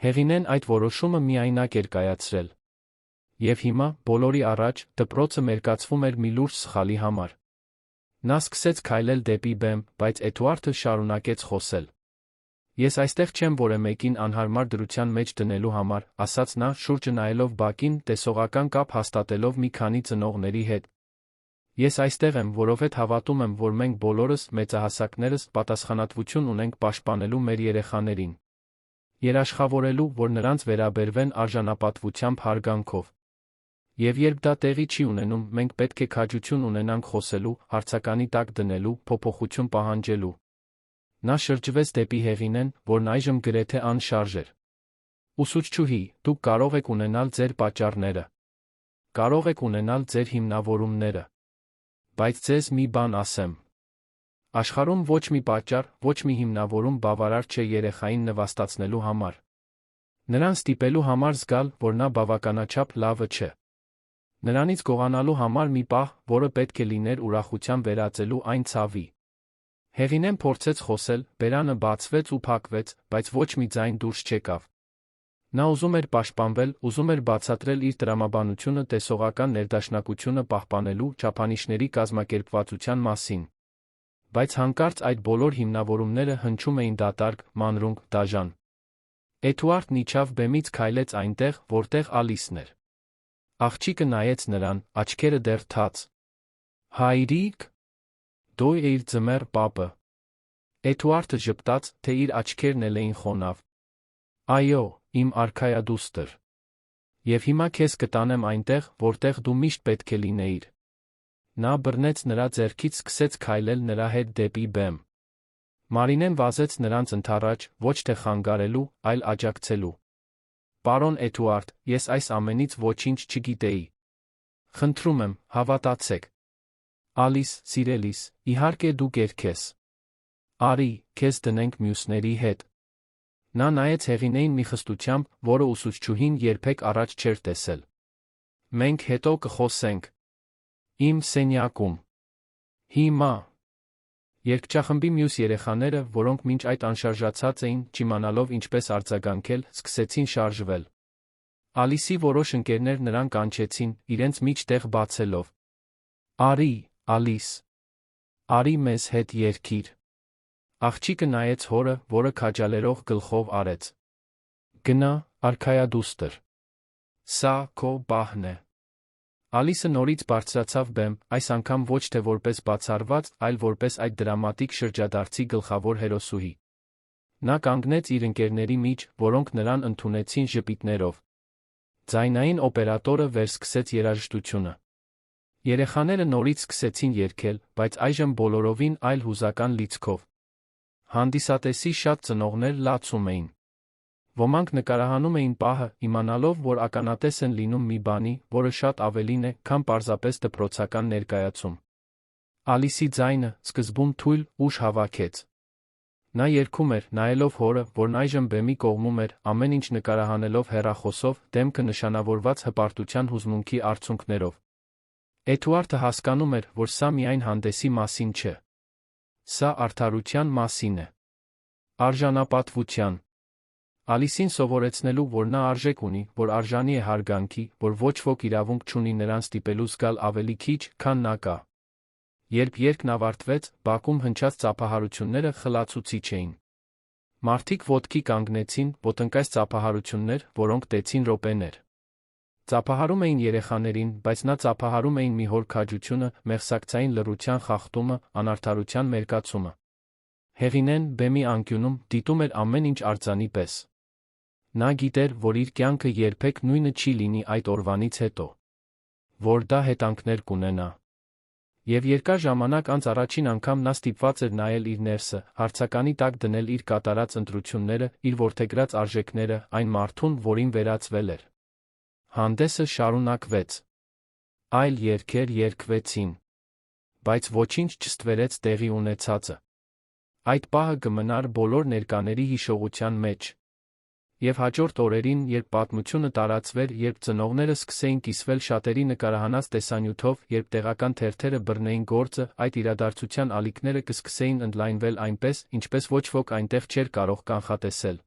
Հեղինեն այդ որոշումը միայնակ էր կայացրել։ Եվ հիմա, բոլորի առաջ, դպրոցը մերկացվում էր մի լուրջ սխալի համար։ Նա սկսեց քայլել դեպի բեմ, բայց Էդուարդը շարունակեց խոսել։ Ես այստեղ չեմ որևէ մեկին անհարմար դրության մեջ դնելու համար, ասաց նա, շուրջը նայելով բակին, տեսողական կապ հաստատելով մի քանի ծնողների հետ։ Ես այստեղ եմ, որովհետև հավատում եմ, որ մենք բոլորս, մեծահասակներս, պատասխանատվություն ունենք պաշտպանելու մեր երեխաներին։ Երաշխավորելու, որ նրանց վերաբերվեն արժանապատվությամբ հարգանքով։ Եվ երբ դա տեղի չի ունենում, մենք պետք է քաջություն ունենանք խոսելու, հարցականի տակ դնելու, փոփոխություն պահանջելու։ Նա շրջվեց դեպի Հեղինեն, որն այժմ գրեթե անշարժ էր։ Ուսուցչուհի, դուք կարող եք ունենալ ձեր պատճառները։ Կարող եք ունենալ ձեր հիմնավորումները։ Բայց ձեզ մի բան ասեմ։ Աշխարհում ոչ մի պատճառ, ոչ մի հիմնավորում բավարար չէ երեխային նվաստացնելու համար։ Նրան ստիպելու համար զգալ, որ նա բավականաչափ լավը չէ։ Նրանից գողանալու համար մի պահ, որը պետք է լիներ ուրախության վերածելու այն ցավի։ Հեղինեն փորձեց խոսել, բերանը բացվեց ու փակվեց, բայց ոչ մի ձայն դուրս չեկավ։ Նա ուզում էր պաշտպանվել, ուզում էր բացատրել իր տրամաբանությունը տեսողական ներդաշնակությունը պահպանելու չափանիշների կազմակերպվածության մասին։ Բայց հանկարծ այդ բոլոր հիմնավորումները հնչում էին դատարկ, մանրունգ, դաժան։ Էդուարդն իջավ բեմից քայլեց այնտեղ, որտեղ Ալիսն էր։ Աղջիկը նայեց նրան, աչքերը դեռ թաց։ Հայրիկ, դու էիր ձմեռ պապը։ Էդուարդը ժպտաց, թե իր աչքերն էլ էին խոնավ։ Այո, իմ արքայադուստր։ Եվ հիմա քեզ կտանեմ այնտեղ, որտեղ դու միշտ պետք է լինեիր։ Նա բռնեց նրա ձեռքից, սկսեց քայլել նրա հետ դեպի բեմ։ Մարինեն վազեց նրանց ընդառաջ, ոչ թե խանգարելու, այլ աջակցելու։ Պարոն Էդուարդ, ես այս ամենից ոչինչ չգիտեի։ Խնդրում եմ, հավատացեք։ Ալիս, սիրելիս, իհարկե դու կերքես։ Արի, քեզ դնենք մյուսների հետ։ Նա նայեց Հեղինեին մի խստությամբ, որը ուսուցչուհին երբեք առաջ չէր տեսել։ Մենք հետո կխոսենք։ Իմ սենյակում։ Հիմա։ Երգչախմբի մյուս երեխաները, որոնք մինչ այդ անշարժացած էին, չիմանալով ինչպես արձագանքել, սկսեցին շարժվել։ Ալիսի որոշ ընկերներ նրան կանչեցին, իրենց միջտեղ բացելով։ Արի, Ալիս։ Արի մեզ հետ երգիր։ Աղջիկը նայեց հորը, որը քաջալերող գլխով արեց։ Գնա, արքայադուստր։ Սա քո պահն է։ Ալիսը նորից բարձրացավ բեմ, այս անգամ ոչ թե որպես բացառված, այլ որպես այդ դրամատիկ շրջադարձի գլխավոր հերոսուհի։ Նա կանգնեց իր ընկերների մեջ, որոնք նրան ընդունեցին ժպիտներով։ Ձայնային օպերատորը վերսկսեց երաժշտությունը։ Երեխաները նորից սկսեցին երգել, բայց այժմ բոլորովին այլ հուզական լիցքով։ Հանդիսատեսի շատ ծնողներ լացում էին։ Ոմանք նկարահանում էին պահը, իմանալով, որ ականատես են լինում մի բանի, որը շատ ավելին է, քան պարզապես դպրոցական ներկայացում։ Ալիսի ձայնը, սկզբում թույլ, ուժ հավաքեց։ Նա երգում էր, նայելով հորը, որն այժմ բեմի կողմում էր, ամեն ինչ նկարահանելով հեռախոսով, դեմքը նշանավորված հպարտության հուզմունքի արցունքներով։ Էդուարդը հասկանում էր, որ սա միայն հանդեսի մասին չէ։ Սա արդարության մասին է։ Արժանապատվության։ Ալիսին սովորեցնելու, որ նա արժեք ունի, որ արժանի է հարգանքի, որ ոչ ոք իրավունք չունի նրան ստիպելու զգալ ավելի քիչ, քան նա կա։ Երբ երգն ավարտվեց, բակում հնչած ծափահարությունները խլացուցիչ էին։ Մարդիկ ոտքի կանգնեցին, ոտնկայս ծափահարություններ, որոնք տեցին րոպեներ։ Ծափահարում էին երեխաներին, բայց նա ծափահարում էին մի հոր քաջությունը, մեղսակցային լռության խախտումը, անարդարության մերկացումը։ Հեղինեն, բեմի անկյունում, դիտում էր ամեն ինչ արձանի պես։ Նա գիտեր, որ իր կյանքը երբեք նույնը չի լինի այդ օրվանից հետո։ Որ դա հետանքներ կունենա։ Եվ երկար ժամանակ անց առաջին անգամ նա ստիպված էր նայել իր ներսը, հարցականի տակ դնել իր կատարած ընտրությունները, իր որդեգրած արժեքները, այն մարդուն, որին վերածվել էր։ Հանդեսը շարունակվեց։ Այլ երգեր երգվեցին։ Բայց ոչինչ չստվերեց տեղի ունեցածը։ Այդ պահը կմնար բոլոր ներկաների հիշողության մեջ։ Եվ հաջորդ օրերին, երբ պատմությունը տարածվեր, երբ ծնողները սկսեին կիսվել շատերի նկարահանած տեսանյութով, երբ տեղական թերթերը բռնեին գործը, այդ իրադարձության ալիքները կսկսեին ընդլայնվել այնպես, ինչպես ոչ ոք այնտեղ չէր կարող կանխատեսել։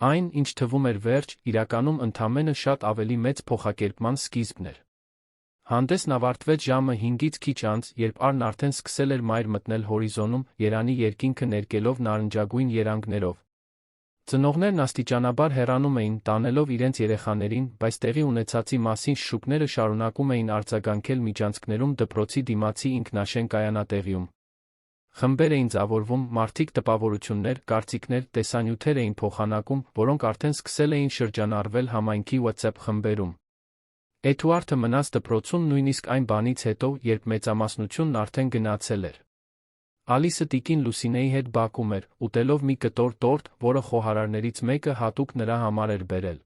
Այն, ինչ թվում էր վերջ, իրականում ընդամենը շատ ավելի մեծ փոխակերպման սկիզբն էր։ Հանդեսն ավարտվեց ժամը 5-ից քիչ անց, երբ Արն արդեն սկսել էր մայր մտնել հորիզոնում, Երանի երկինքը ներկելով նարնջագույն երանգներով։ Ծնողներն աստիճանաբար հեռանում էին, տանելով իրենց երեխաներին, բայց տեղի ունեցածի մասին շշուկները շարունակում էին արձագանքել միջանցքներում դպրոցի դիմացի ինքնաշեն կայանատեղիում։ Խմբեր էին ձավորվում, մարդիկ տպավորություններ, կարծիքներ, տեսանյութեր էին փոխանակում, որոնք արդեն սկսել էին շրջանառվել համայնքի WhatsApp խմբերում։ Էդուարդը մնաց դպրոցում նույնիսկ այն բանից հետո, երբ մեծամասնությունն արդեն գնացել էր։ Ալիսը տիկին Լուսինեի հետ բակում էր, ուտելով մի կտոր տորտ, որը խոհարարներից մեկը հատուկ նրա համար էր բերել։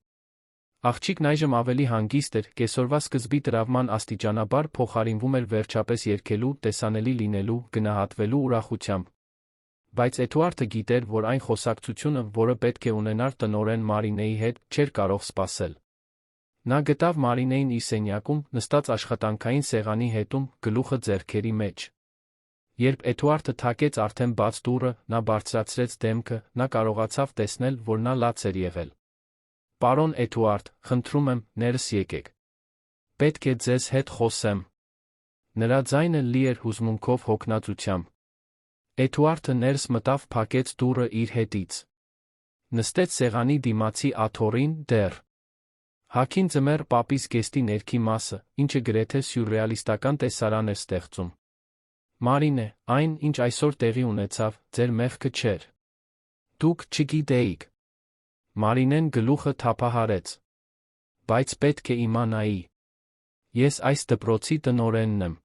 Աղջիկն այժմ ավելի հանգիստ էր, կեսօրվա սկզբի տրավման աստիճանաբար փոխարինվում էր վերջապես երգելու, տեսանելի լինելու, գնահատվելու ուրախությամբ։ Բայց Էդուարդը գիտեր, որ այն խոսակցությունը, որը պետք է ունենար տնօրեն Մարինեի հետ, չէր կարող սպասել։ Նա գտավ Մարինեին իր սենյակում, նստած աշխատանքային սեղանի հետում, գլուխը ձեռքերի մեջ։ Երբ Էդուարդը թակեց արդեն բաց դուռը, նա բարձրացրեց դեմքը, նա կարողացավ տեսնել, որ նա լաց էր եղել։ Պարոն Էդուարդ, խնդրում եմ, ներս եկեք։ Պետք է ձեզ հետ խոսեմ։ Նրա ձայնը լի էր հուզմունքով, հոգնածությամբ։ Էդուարդը ներս մտավ, փակեց դուռը իր հետից։ Նստեց սեղանի դիմացի աթոռին, դեռ Հաքին ձմեռ պապիս գեստի ներքի մասը, ինչը գրեթե սյուրռեալիստական տեսարան էր ստեղծում։ Մարինե, այն, ինչ այսօր տեղի ունեցավ, ձեր մեղքը չէր։ Դուք չգիտեիք։ Մարինեն գլուխը թափահարեց։ Բայց պետք է իմանայի։ Ես այս դպրոցի տնօրենն եմ։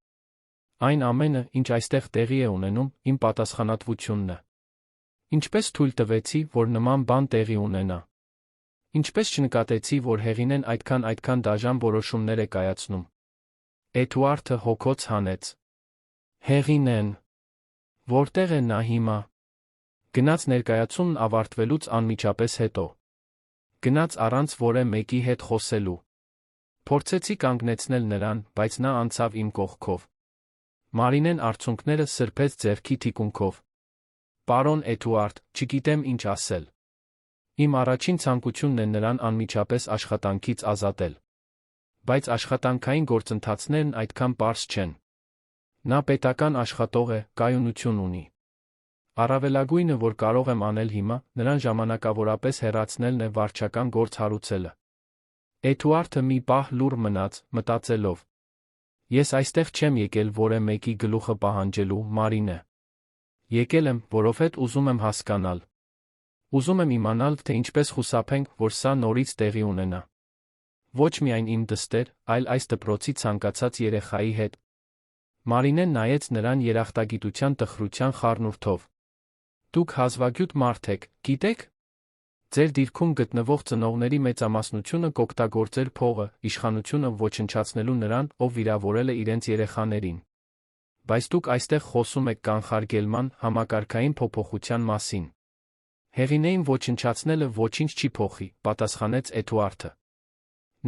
Այն ամենը, ինչ այստեղ տեղի է ունենում, իմ պատասխանատվությունն է։ Ինչպես թույլ տվեցի, որ նման բան տեղի ունենա։ Ինչպես չնկատեցի, որ Հեղինեն այդքան դաժան որոշումներ է կայացնում։ Էդուարդը հոգոց հանեց։ Հեղինեն։ Որտեղ է նա հիմա։ Գնաց ներկայացումն ավարտվելուց անմիջապես հետո։ Գնաց առանց որևէ մեկի հետ խոսելու։ Փորձեցի կանգնեցնել նրան, բայց նա անցավ իմ կողքով։ Մարինեն արցունքները սրբեց ձեռքի թիկունքով։ Պարոն Էդուարդ, չգիտեմ ինչ ասել։ Իմ առաջին ցանկությունն է նրան անմիջապես աշխատանքից ազատել։ Բայց աշխատանքային գործընթացներն այդքան պարզ չեն։ Նա պետական աշխատող է, կայունություն ունի։ Առավելագույնը, որ կարող եմ անել հիմա, նրան ժամանակավորապես հեռացնելն է վարչական գործ հարուցելը։ Էդուարդը մի պահ լուռ մնաց, մտածելով։ Ես այստեղ չեմ եկել որևէ մեկի գլուխը պահանջելու, Մարինե։ Եկել եմ, որովհետև ուզում եմ հասկանալ։ Ուզում եմ իմանալ, թե ինչպես խուսափենք, որ սա նորից տեղի ունենա։ Ոչ միայն իմ դստեր, այլ այս դպրոցի ցանկացած երեխայի հետ։ Մարինեն նայեց նրան երախտագիտության տխրության խառնուրդով։ Դուք հազվագյուտ մարդ եք, գիտեք։ Ձեր դիրքում գտնվող ծնողների մեծամասնությունը կօգտագործեր փողը, իշխանությունը ոչնչացնելու նրան, ով վիրավորել է իրենց երեխաներին։ Բայց դուք այստեղ խոսում եք կանխարգելման, համակարգային փոփոխության մասին։ Հեղինեին ոչնչացնելը ոչինչ չի փոխի, պատասխանեց Էդուարդը։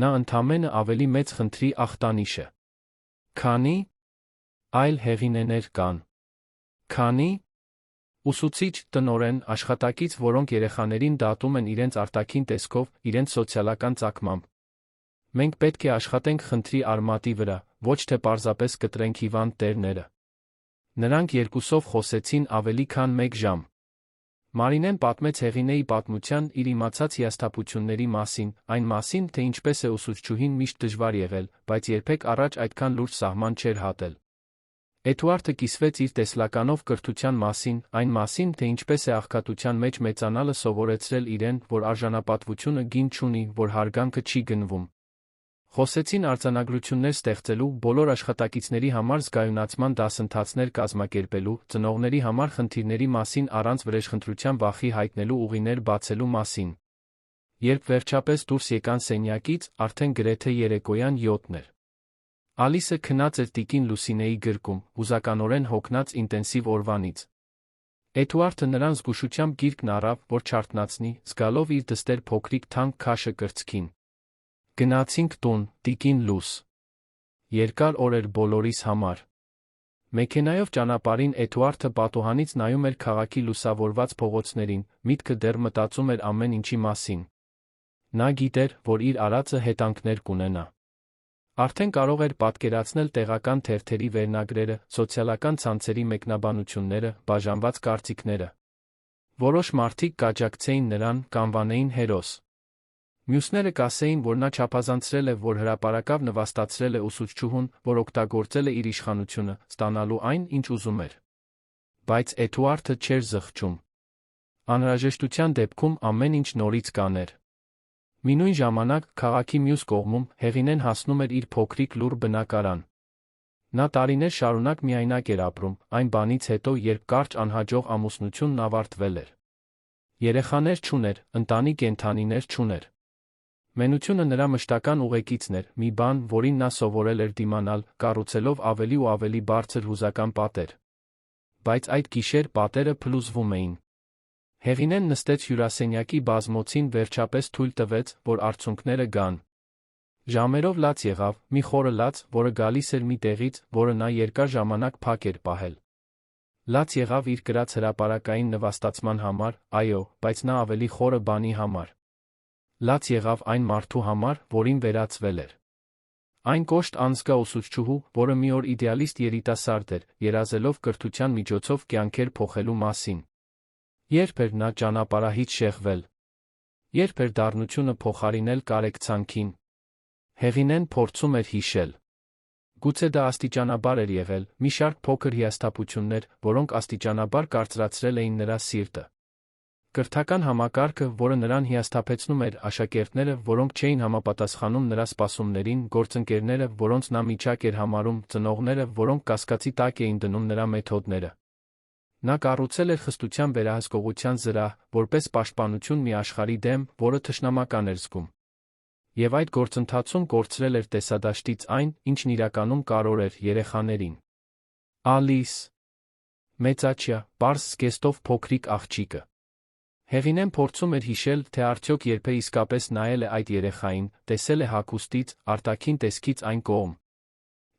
Նա ընդամենը ավելի մեծ խնդրի ախտանիշ է։ Քանի՞։ Այլ հեղինեներ կան։ Քանի՞։ Ուսուցիչ, տնօրեն, աշխատակից, որոնք երեխաներին դատում են իրենց արտաքին տեսքով, իրենց սոցիալական ծագմամբ։ Մենք պետք է աշխատենք խնդրի արմատի վրա, ոչ թե պարզապես կտրենք հիվանդ տերները։ Նրանք երկուսով խոսեցին ավելի քան 1 ժամ։ Մարինեն պատմեց Հեղինեի պատմության իր իմացած հիասթափությունների մասին, այն մասին, թե ինչպես է ուսուցչուհին միշտ դժվար եղել, բայց երբեք առաջ այդքան լուրջ սահման չէր հատել։ Էդուարդը կիսվեց իր տեսլականով կրթության մասին, այն մասին, թե ինչպես է աղքատության մեջ մեծանալը սովորեցրել իրեն, որ արժանապատվությունը գին չունի, որ հարգանքը չի գնվում։ Խոսեցին արձանագրություններ ստեղծելու, բոլոր աշխատակիցների համար զգայունացման դասընթացներ կազմակերպելու, ծնողների համար խնդիրների մասին առանց վրեժխնդրության վախի հայտնելու ուղիներ բացելու մասին։ Երբ վերջապես դուրս եկան սենյակից, արդեն գրեթե երեկոյան 7-ն էր։ Ալիսը քնած էր տիկին Լուսինեի գրկում, հուզականորեն հոգնած ինտենսիվ օրվանից։ Էդուարդը նրան զգուշությամբ գիրկն առավ, որ չարթնացնի, զգալով իր դստեր փոքրիկ թանկ քաշը կրծքին։ Գնացինք տուն, տիկին Լուս։ Երկար օր էր բոլորիս համար։ Մեքենայով ճանապարհին Էդուարդը պատուհանից նայում էր քաղաքի լուսավորված փողոցներին, միտքը դեռ մտածում էր ամեն ինչի մասին։ Նա գիտեր, որ իր արածը հետանքներ կունենա։ Արդեն կարող էր պատկերացնել տեղական թերթերի վերնագրերը, սոցիալական ցանցերի մեկնաբանությունները, բաժանված կարծիքները։ Որոշ մարդիկ կաջակցեին նրան, կանվանեին հերոս։ Մյուսները կասեին, որ նա չափազանցրել է, որ հրապարակավ նվաստացրել է ուսուցչուհուն, որ օգտագործել է իր իշխանությունը, ստանալու այն, ինչ ուզում էր։ Բայց Էդուարդը չէր զղջում։ Անհրաժեշտության դեպքում ամեն ինչ նորից կաներ։ Մինույն ժամանակ, քաղաքի մյուս կողմում, Հեղինեն հասնում էր իր փոքրիկ լուռ բնակարան։ Նա տարիներ շարունակ միայնակ էր ապրում, այն բանից հետո, երբ կարճ անհաջող ամուսնությունն ավարտվել էր։ Երեխաներ չուներ, ընտանի կենդանիներ չուներ։ Մենությունը նրա մշտական ուղեկիցն էր, մի բան, որին նա սովորել էր դիմանալ, կառուցելով ավելի ու ավելի բարձր հուզական պատեր։ Բայց այդ գիշեր պատերը փլուզվում էին։ Հեղինեն նստեց հյուրասենյակի բազմոցին, վերջապես թույլ տվեց, որ արցունքները գան։ Ժամերով լաց եղավ, մի խորը լաց, որը գալիս էր մի տեղից, որը նա երկար ժամանակ փակ էր պահել։ Լաց եղավ իր կրած հրապարակային նվաստացման համար, այո, բայց նա ավելի խորը բանի համար։ Լաց եղավ այն մարդու համար, որին վերածվել էր։ Այն կոշտ անզգա ուսուցչուհու, որը մի օր իդեալիստ երիտասարդ էր, երազելով կրթության միջոցով կյանքեր փոխելու մասին։ Երբ էր նա ճանապարհահից շեղվել։ Երբ էր դառնությունը փոխարինել կարեկցանքին։ Հեղինեն փորձում էր հիշել։ Գուցե դա աստիճանաբար էր եղել, մի շարք փոքր հիասթափություններ, որոնք աստիճանաբար կարծրացրել էին նրա սիրտը։ Կրթական համակարգը, որը նրան հիասթափեցնում էր, աշակերտները, որոնք չէին համապատասխանում նրա սպասումներին, գործընկերները, որոնց նա միջակ էր համարում, ծնողները, որոնք կասկածի տակ էին դնում նրա մեթոդները։ Նա կառուցել էր խստության վերահսկողության զրահ, որպես պաշտպանություն մի աշխարհի դեմ, որը թշնամական էր զգում։ Եվ այդ գործընթացում կորցրել էր տեսադաշտից այն, ինչն իրականում կարևոր էր երեխաներին։ Ալիս։ Մեծաչյա, պարզ զգեստով փոքրիկ աղջիկը։ Հեղինեն փորձում էր հիշել, թե արդյոք երբեք իսկապես նայել է այդ երեխային, տեսել է հագուստից, արտաքին տեսքից այն կողմ։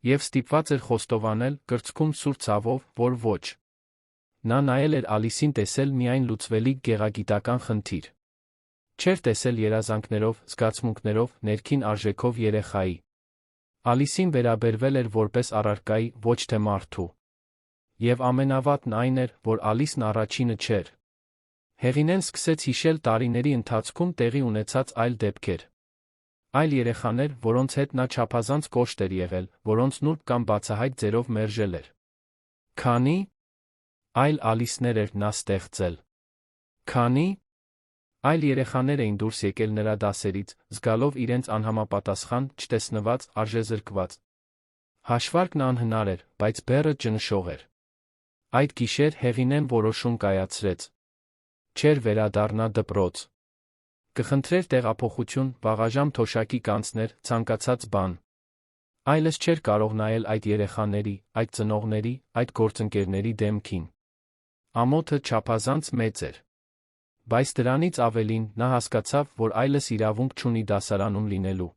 Եվ ստիպված էր խոստովանել, կրծքում սուր ցավով, որ ոչ։ Նա նայել էր Ալիսին տեսել միայն լուծվելիք գեղագիտական խնդիր։ Չէր տեսել երազանքներով, զգացմունքներով, ներքին արժեքով երեխայի։ Ալիսին վերաբերվել էր որպես առարկայի, ոչ թե մարդու։ Եվ ամենավատն այն էր, որ Ալիսն առաջինը չէր։ Հեղինեն սկսեց հիշել տարիների ընթացքում տեղի ունեցած այլ դեպքեր։ Այլ երեխաներ, որոնց հետ նա չափազանց կոշտ էր եղել, որոնց նուրբ կամ բացահայտ ձերով մերժել էր։ Քանի այլ Ալիսներ էր նա ստեղծել։ Քանի այլ երեխաներ էին դուրս եկել նրա դասերից, զգալով իրենց անհամապատասխան, չտեսնված, արժեզրկված։ Հաշվարկն անհնար էր, բայց բեռը ճնշող էր։ Այդ գիշեր Հեղինեն որոշում կայացրեց։ Չէր վերադառնա դպրոց։ Կխնդրեր տեղափոխություն, վաղաժամ թոշակի կանցներ, ցանկացած բան։ Այլս չէր կարող նայել այդ երեխաների, այդ ծնողների, այդ գործընկերների դեմքին։ Ամոթը չափազանց մեծ էր։ Բայց դրանից ավելին, նա հասկացավ, որ այլս իրավունք չունի դասարանում լինելու։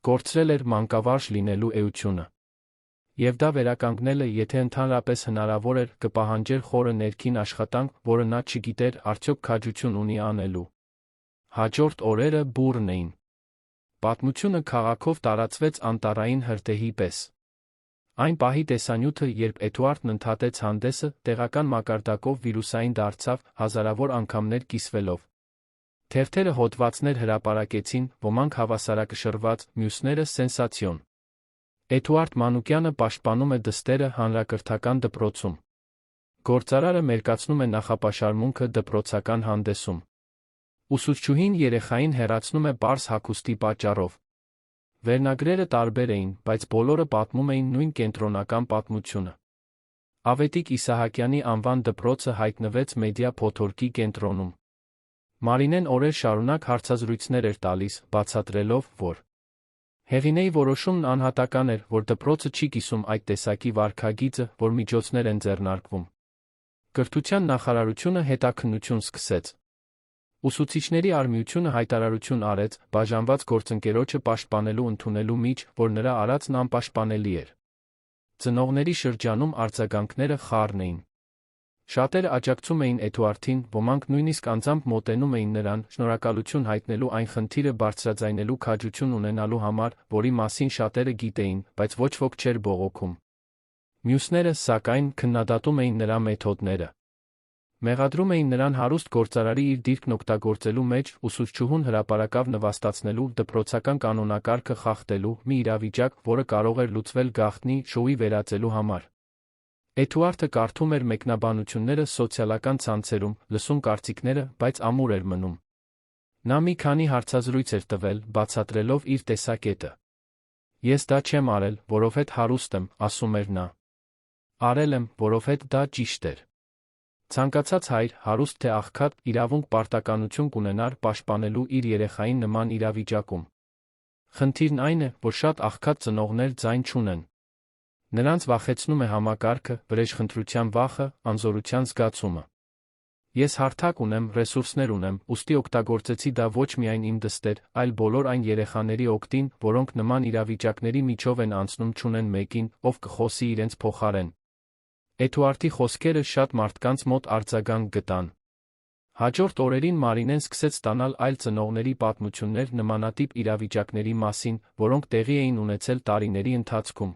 Կորցրել էր մանկավարժ լինելու էությունը։ Եվ դա վերականգնելը, եթե ընդհանրապես հնարավոր էր, կպահանջեր խորը ներքին աշխատանք, որը նա չգիտեր արդյոք քաջություն ունի անելու։ Հաջորդ օրերը բուռն էին։ Պատմությունը քաղաքով տարածվեց անտառային հրդեհի պես։ Այն պահի տեսանյութը, երբ Էդուարդն ընդհատեց հանդեսը, տեղական մակարդակով վիրուսային դարձավ, հազարավոր անգամներ կիսվելով։ Թերթերը հոդվածներ հրապարակեցին, ոմանք հավասարակշռված, մյուսները սենսացիոն։ Էդուարդ Մանուկյանը պաշտպանում է դստերը հանրակրթական դպրոցում։ Գործարարը մերկացնում է նախապաշարմունքը դպրոցական հանդեսում։ Ուսուցչուհին երեխային հեռացնում է պարզ հագուստի պատճառով։ Վերնագրերը տարբեր էին, բայց բոլորը պատմում էին նույն կենտրոնական պատմությունը։ Ավետիք Իսահակյանի անվան դպրոցը հայտնվեց մեդիա փոթորկի կենտրոնում։ Մարինեն օրեր շարունակ հարցազրույցներ էր տալիս, բացատրելով, որ Հեղինեի որոշումն անհատական էր, որ դպրոցը չի կիսում այդ տեսակի վարքագիծը, որ միջոցներ են ձեռնարկվում։ Կրթության նախարարությունը հետաքննություն սկսեց։ Ուսուցիչների արմիությունը հայտարարություն արեց, բաժանված գործընկերոջը պաշտպանելու ընդունելու միջ, որ նրա արածն անպաշտպանելի էր։ Ծնողների շրջանում արձագանքները խառն էին։ Շատերը աջակցում էին Էդուարդին, ոմանք նույնիսկ անձամբ մոտենում էին նրան, շնորհակալություն հայտնելու այն խնդիրը բարձրաձայնելու քաջություն ունենալու համար, որի մասին շատերը գիտեին, բայց ոչ ոք չէր բողոքում։ Մյուսները, սակայն, քննադատում էին նրա մեթոդները։ Մեղադրում էին նրան հարուստ գործարարի իր դիրքն օգտագործելու մեջ, ուսուցչուհուն հրապարակավ նվաստացնելու, դպրոցական կանոնակարգը խախտելու, մի իրավիճակ, որը կարող էր լուծվել գաղտնի շոուի վերածելու համար։ Էդուարդը կարդում էր մեկնաբանությունները սոցիալական ցանցերում, լսում կարծիքները, բայց ամուր էր մնում։ Նա մի քանի հարցազրույց էր տվել, բացատրելով իր տեսակետը։ Ես դա չեմ արել, որովհետև հարուստ եմ, ասում էր նա։ Արել եմ, որովհետև դա ճիշտ էր։ Ցանկացած հայր, հարուստ թե աղքատ, իրավունք պարտականություն կունենար պաշտպանելու իր երեխային նման իրավիճակում։ Խնդիրն այն է, որ շատ աղքատ ծնողներ ձայն չունեն։ Նրանց վախեցնում է համակարգը, վրեժխնդրության վախը, անզորության զգացումը։ Ես հարթակ ունեմ, ռեսուրսներ ունեմ, ուստի օգտագործեցի դա ոչ միայն իմ դստեր, այլ բոլոր այն երեխաների օգտին, որոնք նման իրավիճակների միջով են անցնում, չունեն մեկին, ով կխոսի իրենց փոխարեն։ Էդուարդի խոսքերը շատ մարդկանց մոտ արձագանք գտան։ Հաջորդ օրերին Մարինեն սկսեց ստանալ այլ ծնողների պատմություններ նմանատիպ իրավիճակների մասին, որոնք տեղի էին ունեցել տարիների ընթացքում։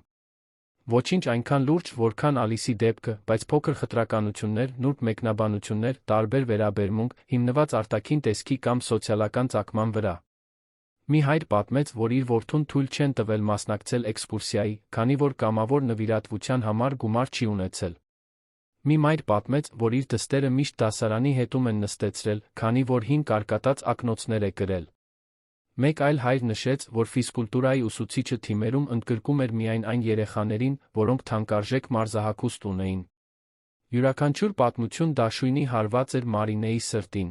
Ոչինչ այնքան լուրջ, որքան Ալիսի դեպքը, բայց փոքր խտրականություններ, նուրբ մեկնաբանություններ, տարբեր վերաբերմունք, հիմնված արտաքին տեսքի կամ սոցիալական ծագման վրա։ Մի հայր պատմեց, որ իր որդուն թույլ չեն տվել մասնակցել էքսկուրսիայի, քանի որ կամավոր նվիրատվության համար գումար չի ունեցել։ Մի մայր պատմեց, որ իր դստերը միշտ դասարանի հետում են նստեցրել, քանի որ հին կարկատած ակնոցներ է կրել։ Մեկ այլ հայր նշեց, որ ֆիզկուլտուրայի ուսուցիչը թիմերում ընդգրկում էր միայն այն երեխաներին, որոնք թանկարժեք մարզահագուստ ունեին։ Յուրաքանչյուր պատմություն դաշույնի հարված էր Մարինեի սրտին։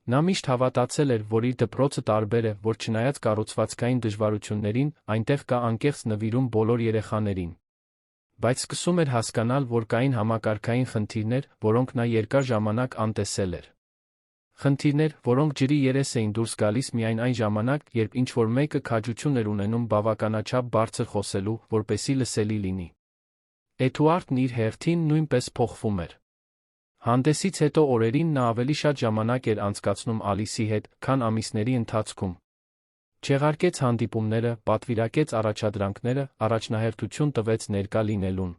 Նա միշտ հավատացել էր, որ իր դպրոցը տարբեր է, որ չնայած կառուցվածքային դժվարություններին, այնտեղ կա անկեղծ նվիրում բոլոր երեխաներին։ Բայց սկսում էր հասկանալ, որ կային համակարգային խնդիրներ, որոնք նա երկար ժամանակ անտեսել էր։ Խնդիրներ, որոնք ջրի երես էին դուրս գալիս միայն այն ժամանակ, երբ ինչ-որ մեկը քաջություն էր ունենում բավականաչափ բարձր խոսելու, որպեսզի լսելի լինի։ Էդուարդն իր հերթին նույնպես փոխվում էր։ Հանդեսից հետո օրերին նա ավելի շատ ժամանակ էր անցկացնում Ալիսի հետ, քան ամիսների ընթացքում։ Չեղարկեց հանդիպումները, պատվիրակեց առաջադրանքները, առաջնահերթություն տվեց ներկա լինելուն։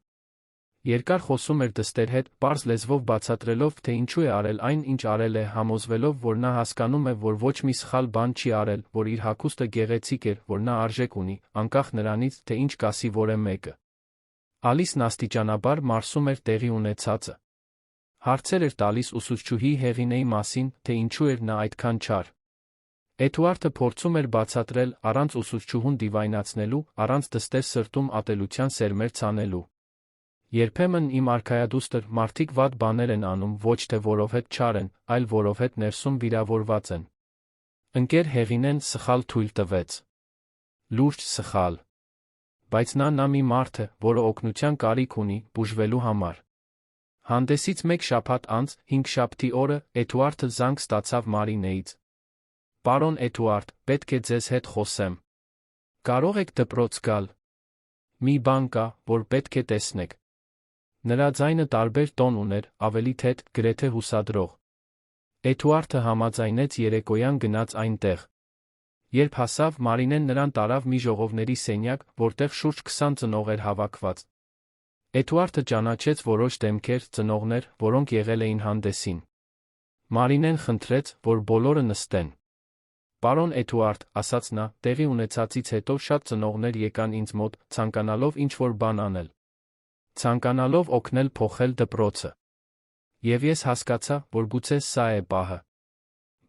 Երկար խոսում էր դստեր հետ, պարզ լեզվով բացատրելով, թե ինչու է արել այն, ինչ արել է, համոզվելով, որ նա հասկանում է, որ ոչ մի սխալ բան չի արել, որ իր հագուստը գեղեցիկ էր, որ նա արժեք ունի, անկախ նրանից, թե ինչ կասի որևէ մեկը։ Ալիսն աստիճանաբար մարսում էր տեղի ունեցածը։ Հարցեր էր տալիս ուսուցչուհի Հեղինեի մասին, թե ինչու էր նա այդքան չար։ Էդուարդը փորձում էր բացատրել, առանց ուսուցչուհուն դիվայնացնելու, առանց դստեր սրտում ատելության սերմեր ցանելու։ Երբեմն իմ արքայադուստր, մարդիկ վատ բաներ են անում ոչ թե որովհետ չար են, այլ որովհետ ներսում վիրավորված են։ Ընկեր Հեղինեն սխալ թույլ տվեց։ Լուրջ սխալ։ Բայց նա մի մարդ է, որը օգնության կարիք ունի, բուժվելու համար։ Հանդեսից մեկ շաբաթ անց, հինգշաբթի օրը, Էդուարդը զանգ ստացավ Մարինեից։ Պարոն Էդուարդ, պետք է ձեզ հետ խոսեմ։ Կարող եք դպրոց գալ։ Մի բան կա, որ պետք է տեսնեք։ Նրա ձայնը տարբեր տոն ուներ, ավելի թեթ, գրեթե հուսադրող։ Էդուարդը համաձայնեց երեկոյան գնաց այնտեղ։ Երբ հասավ, Մարինեն նրան տարավ մի ժողովների սենյակ, որտեղ շուրջ 20 ծնող էր հավաքված։ Էդուարդը ճանաչեց որոշ դեմքեր, ծնողներ, որոնք եղել էին հանդեսին։ Մարինեն խնդրեց, որ բոլորը նստեն։ Պարոն Էդուարդ, ասաց նա, տեղի ունեցածից հետո շատ ծնողներ եկան ինձ մոտ, ցանկանալով ինչ-որ բան անել։ Ցանկանալով օգնել փոխել դպրոցը։ Եվ ես հասկացա, որ գուցե սա է պահը։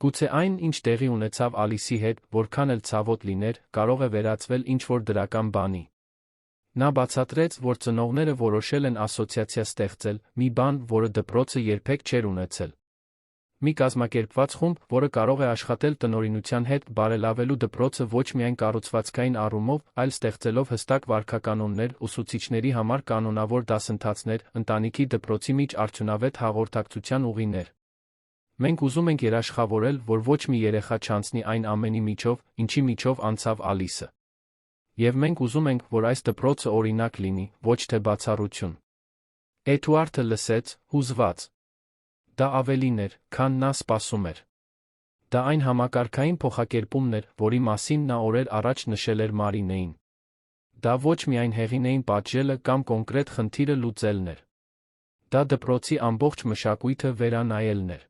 Գուցե այն, ինչ տեղի ունեցավ Ալիսի հետ, որքան էլ ցավոտ լիներ, կարող է վերածվել ինչ-որ դրական բանի։ Նա բացատրեց, որ ծնողները որոշել են ասոցիացիա ստեղծել, մի բան, որը դպրոցը երբեք չէր ունեցել։ Մի կազմակերպված խումբ, որը կարող է աշխատել տնօրինության հետ, բարելավելու դպրոցը ոչ միայն կառուցվածքային առումով, այլ ստեղծելով հստակ վարքականոններ, ուսուցիչների համար կանոնավոր դասընթացներ, ընտանիքի դպրոցի միջ արդյունավետ հաղորդակցության ուղիներ։ Մենք ուզում ենք երաշխավորել, որ ոչ մի երեխա չանցնի այն ամենի միջով, ինչի միջով անցավ Ալիսը։ Եվ մենք ուզում ենք, որ այս դպրոցը օրինակ լինի, ոչ թե բացառություն։ Էդուարդը լսեց, հուզված։ Դա ավելին էր, քան նա սպասում էր։ Դա այն համակարգային փոխակերպումն էր, որի մասին նա օրեր առաջ նշել էր Մարինեին։ Դա ոչ միայն Հեղինեին պատժելը կամ կոնկրետ խնդիրը լուծելն էր։ Դա դպրոցի ամբողջ մշակույթը վերանայելն էր։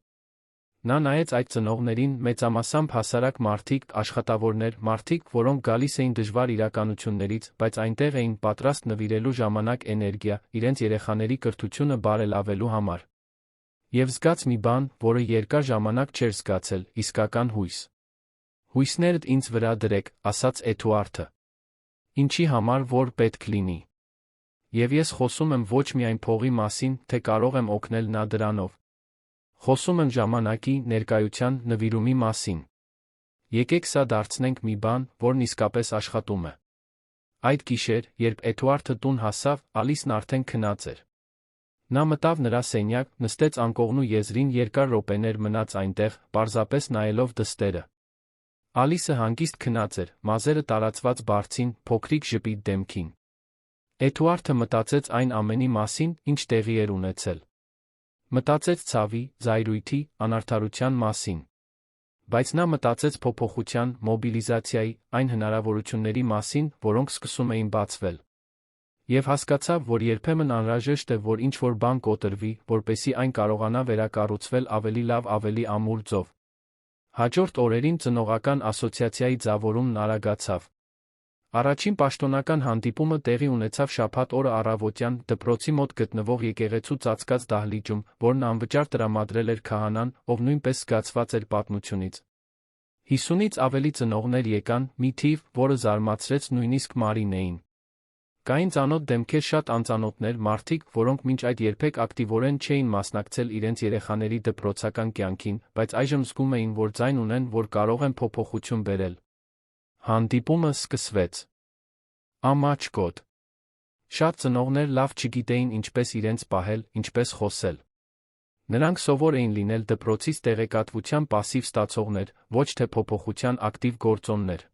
Նա նայեց այդ ծնողներին, մեծամասամբ հասարակ մարդիկ, աշխատավորներ, մարդիկ, որոնք գալիս էին դժվար իրականություններից, բայց այնտեղ էին պատրաստ նվիրելու ժամանակ, էներգիա, իրենց երեխաների կրթությունը բարելավելու համար։ Եվ զգաց մի բան, որը երկար ժամանակ չէր զգացել, իսկական հույս։ Հույսներդ ինձ վրա դրեք, ասաց Էդուարդը։ Ինչի համար, որ պետք լինի։ Եվ ես խոսում եմ ոչ միայն փողի մասին, թե կարող եմ օգնել նա դրանով։ Խոսում եմ ժամանակի, ներկայության, նվիրումի մասին։ Եկեք սա դարձնենք մի բան, որն իսկապես աշխատում է։ Այդ գիշեր, երբ Էդուարդը տուն հասավ, Ալիսն արդեն քնած էր։ Նա մտավ նրա սենյակ, նստեց անկողնու եզրին, երկար րոպեներ մնաց այնտեղ, պարզապես նայելով դստերը։ Ալիսը հանգիստ քնած էր, մազերը տարածված բարձին, փոքրիկ ժպիտ դեմքին։ Էդուարդը մտածեց այն ամենի մասին, ինչ տեղի էր ունեցել։ Մտածեց ցավի, զայրույթի, անարդարության մասին։ Բայց նա մտածեց փոփոխության, մոբիլիզացիայի, այն հնարավորությունների մասին, որոնք սկսում էին բացվել։ Եվ հասկացավ, որ երբեմն անհրաժեշտ է, որ ինչ-որ բան կոտրվի, որպեսզի այն կարողանա վերակառուցվել ավելի լավ, ավելի ամուր ձով։ Հաջորդ օրերին ծնողական ասոցիացիայի ձավորումն արագացավ։ Առաջին պաշտոնական հանդիպումը տեղի ունեցավ շաբաթ օրը առավոտյան դպրոցի մոտ գտնվող եկեղեցու ծածկած դահլիճում, որն անվճար տրամադրել էր քահանան, ով նույնպես զգացված էր պատմությունից։ 50-ից ավելի ծնողներ եկան, մի թիվ, որը զարմացրեց նույնիսկ Մարինեին։ Կային ծանոթ դեմքեր, շատ անծանոթներ, մարդիկ, որոնք մինչ այդ երբեք ակտիվորեն չէին մասնակցել իրենց երեխաների դպրոցական կյանքին, բայց այժմ զգում էին, որ ձայն ունեն, որ կարող են փոփոխություն բերել։ Հանդիպումը սկսվեց։ Ամաչկոտ։ Շատ ծնողներ լավ չգիտեին ինչպես իրենց պահել, ինչպես խոսել։ Նրանք սովոր էին լինել դպրոցից տեղեկատվության պասիվ ստացողներ, ոչ թե փոփոխության ակտիվ գործոններ։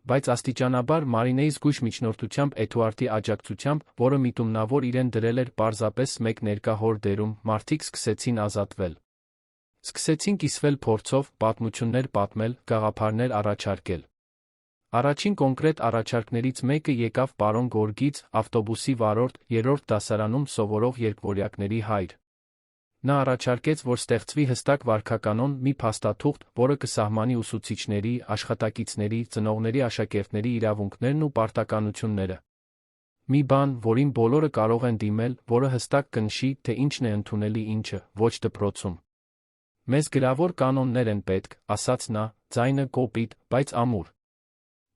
Բայց աստիճանաբար Մարինեի զգույշ միջնորդությամբ, Էդուարդի աջակցությամբ, որը միտումնավոր իրեն դրել էր պարզապես մեկ ներկա հոր դերում, մարդիկ սկսեցին ազատվել։ Սկսեցին կիսվել փորձով, պատմություններ պատմել, գաղափարներ առաջարկել։ Առաջին կոնկրետ առաջարկներից մեկը եկավ պարոն Գորգից, ավտոբուսի վարորդ, 3-րդ դասարանում սովորող երկվորյակների հայր։ Նա առաջարկեց, որ ստեղծվի հստակ վարքականոն, մի փաստաթուղթ, որը կսահմանի ուսուցիչների, աշխատակիցների, ծնողների, աշակերտների իրավունքներն ու պարտականությունները։ Մի բան, որին բոլորը կարող են դիմել, որը հստակ կնշի, թե ինչն է ընդունելի, ինչը, ոչ դպրոցում։ Մեզ գրավոր կանոններ են պետք, ասաց նա, ձայնը կոպիտ, բայց ամուր։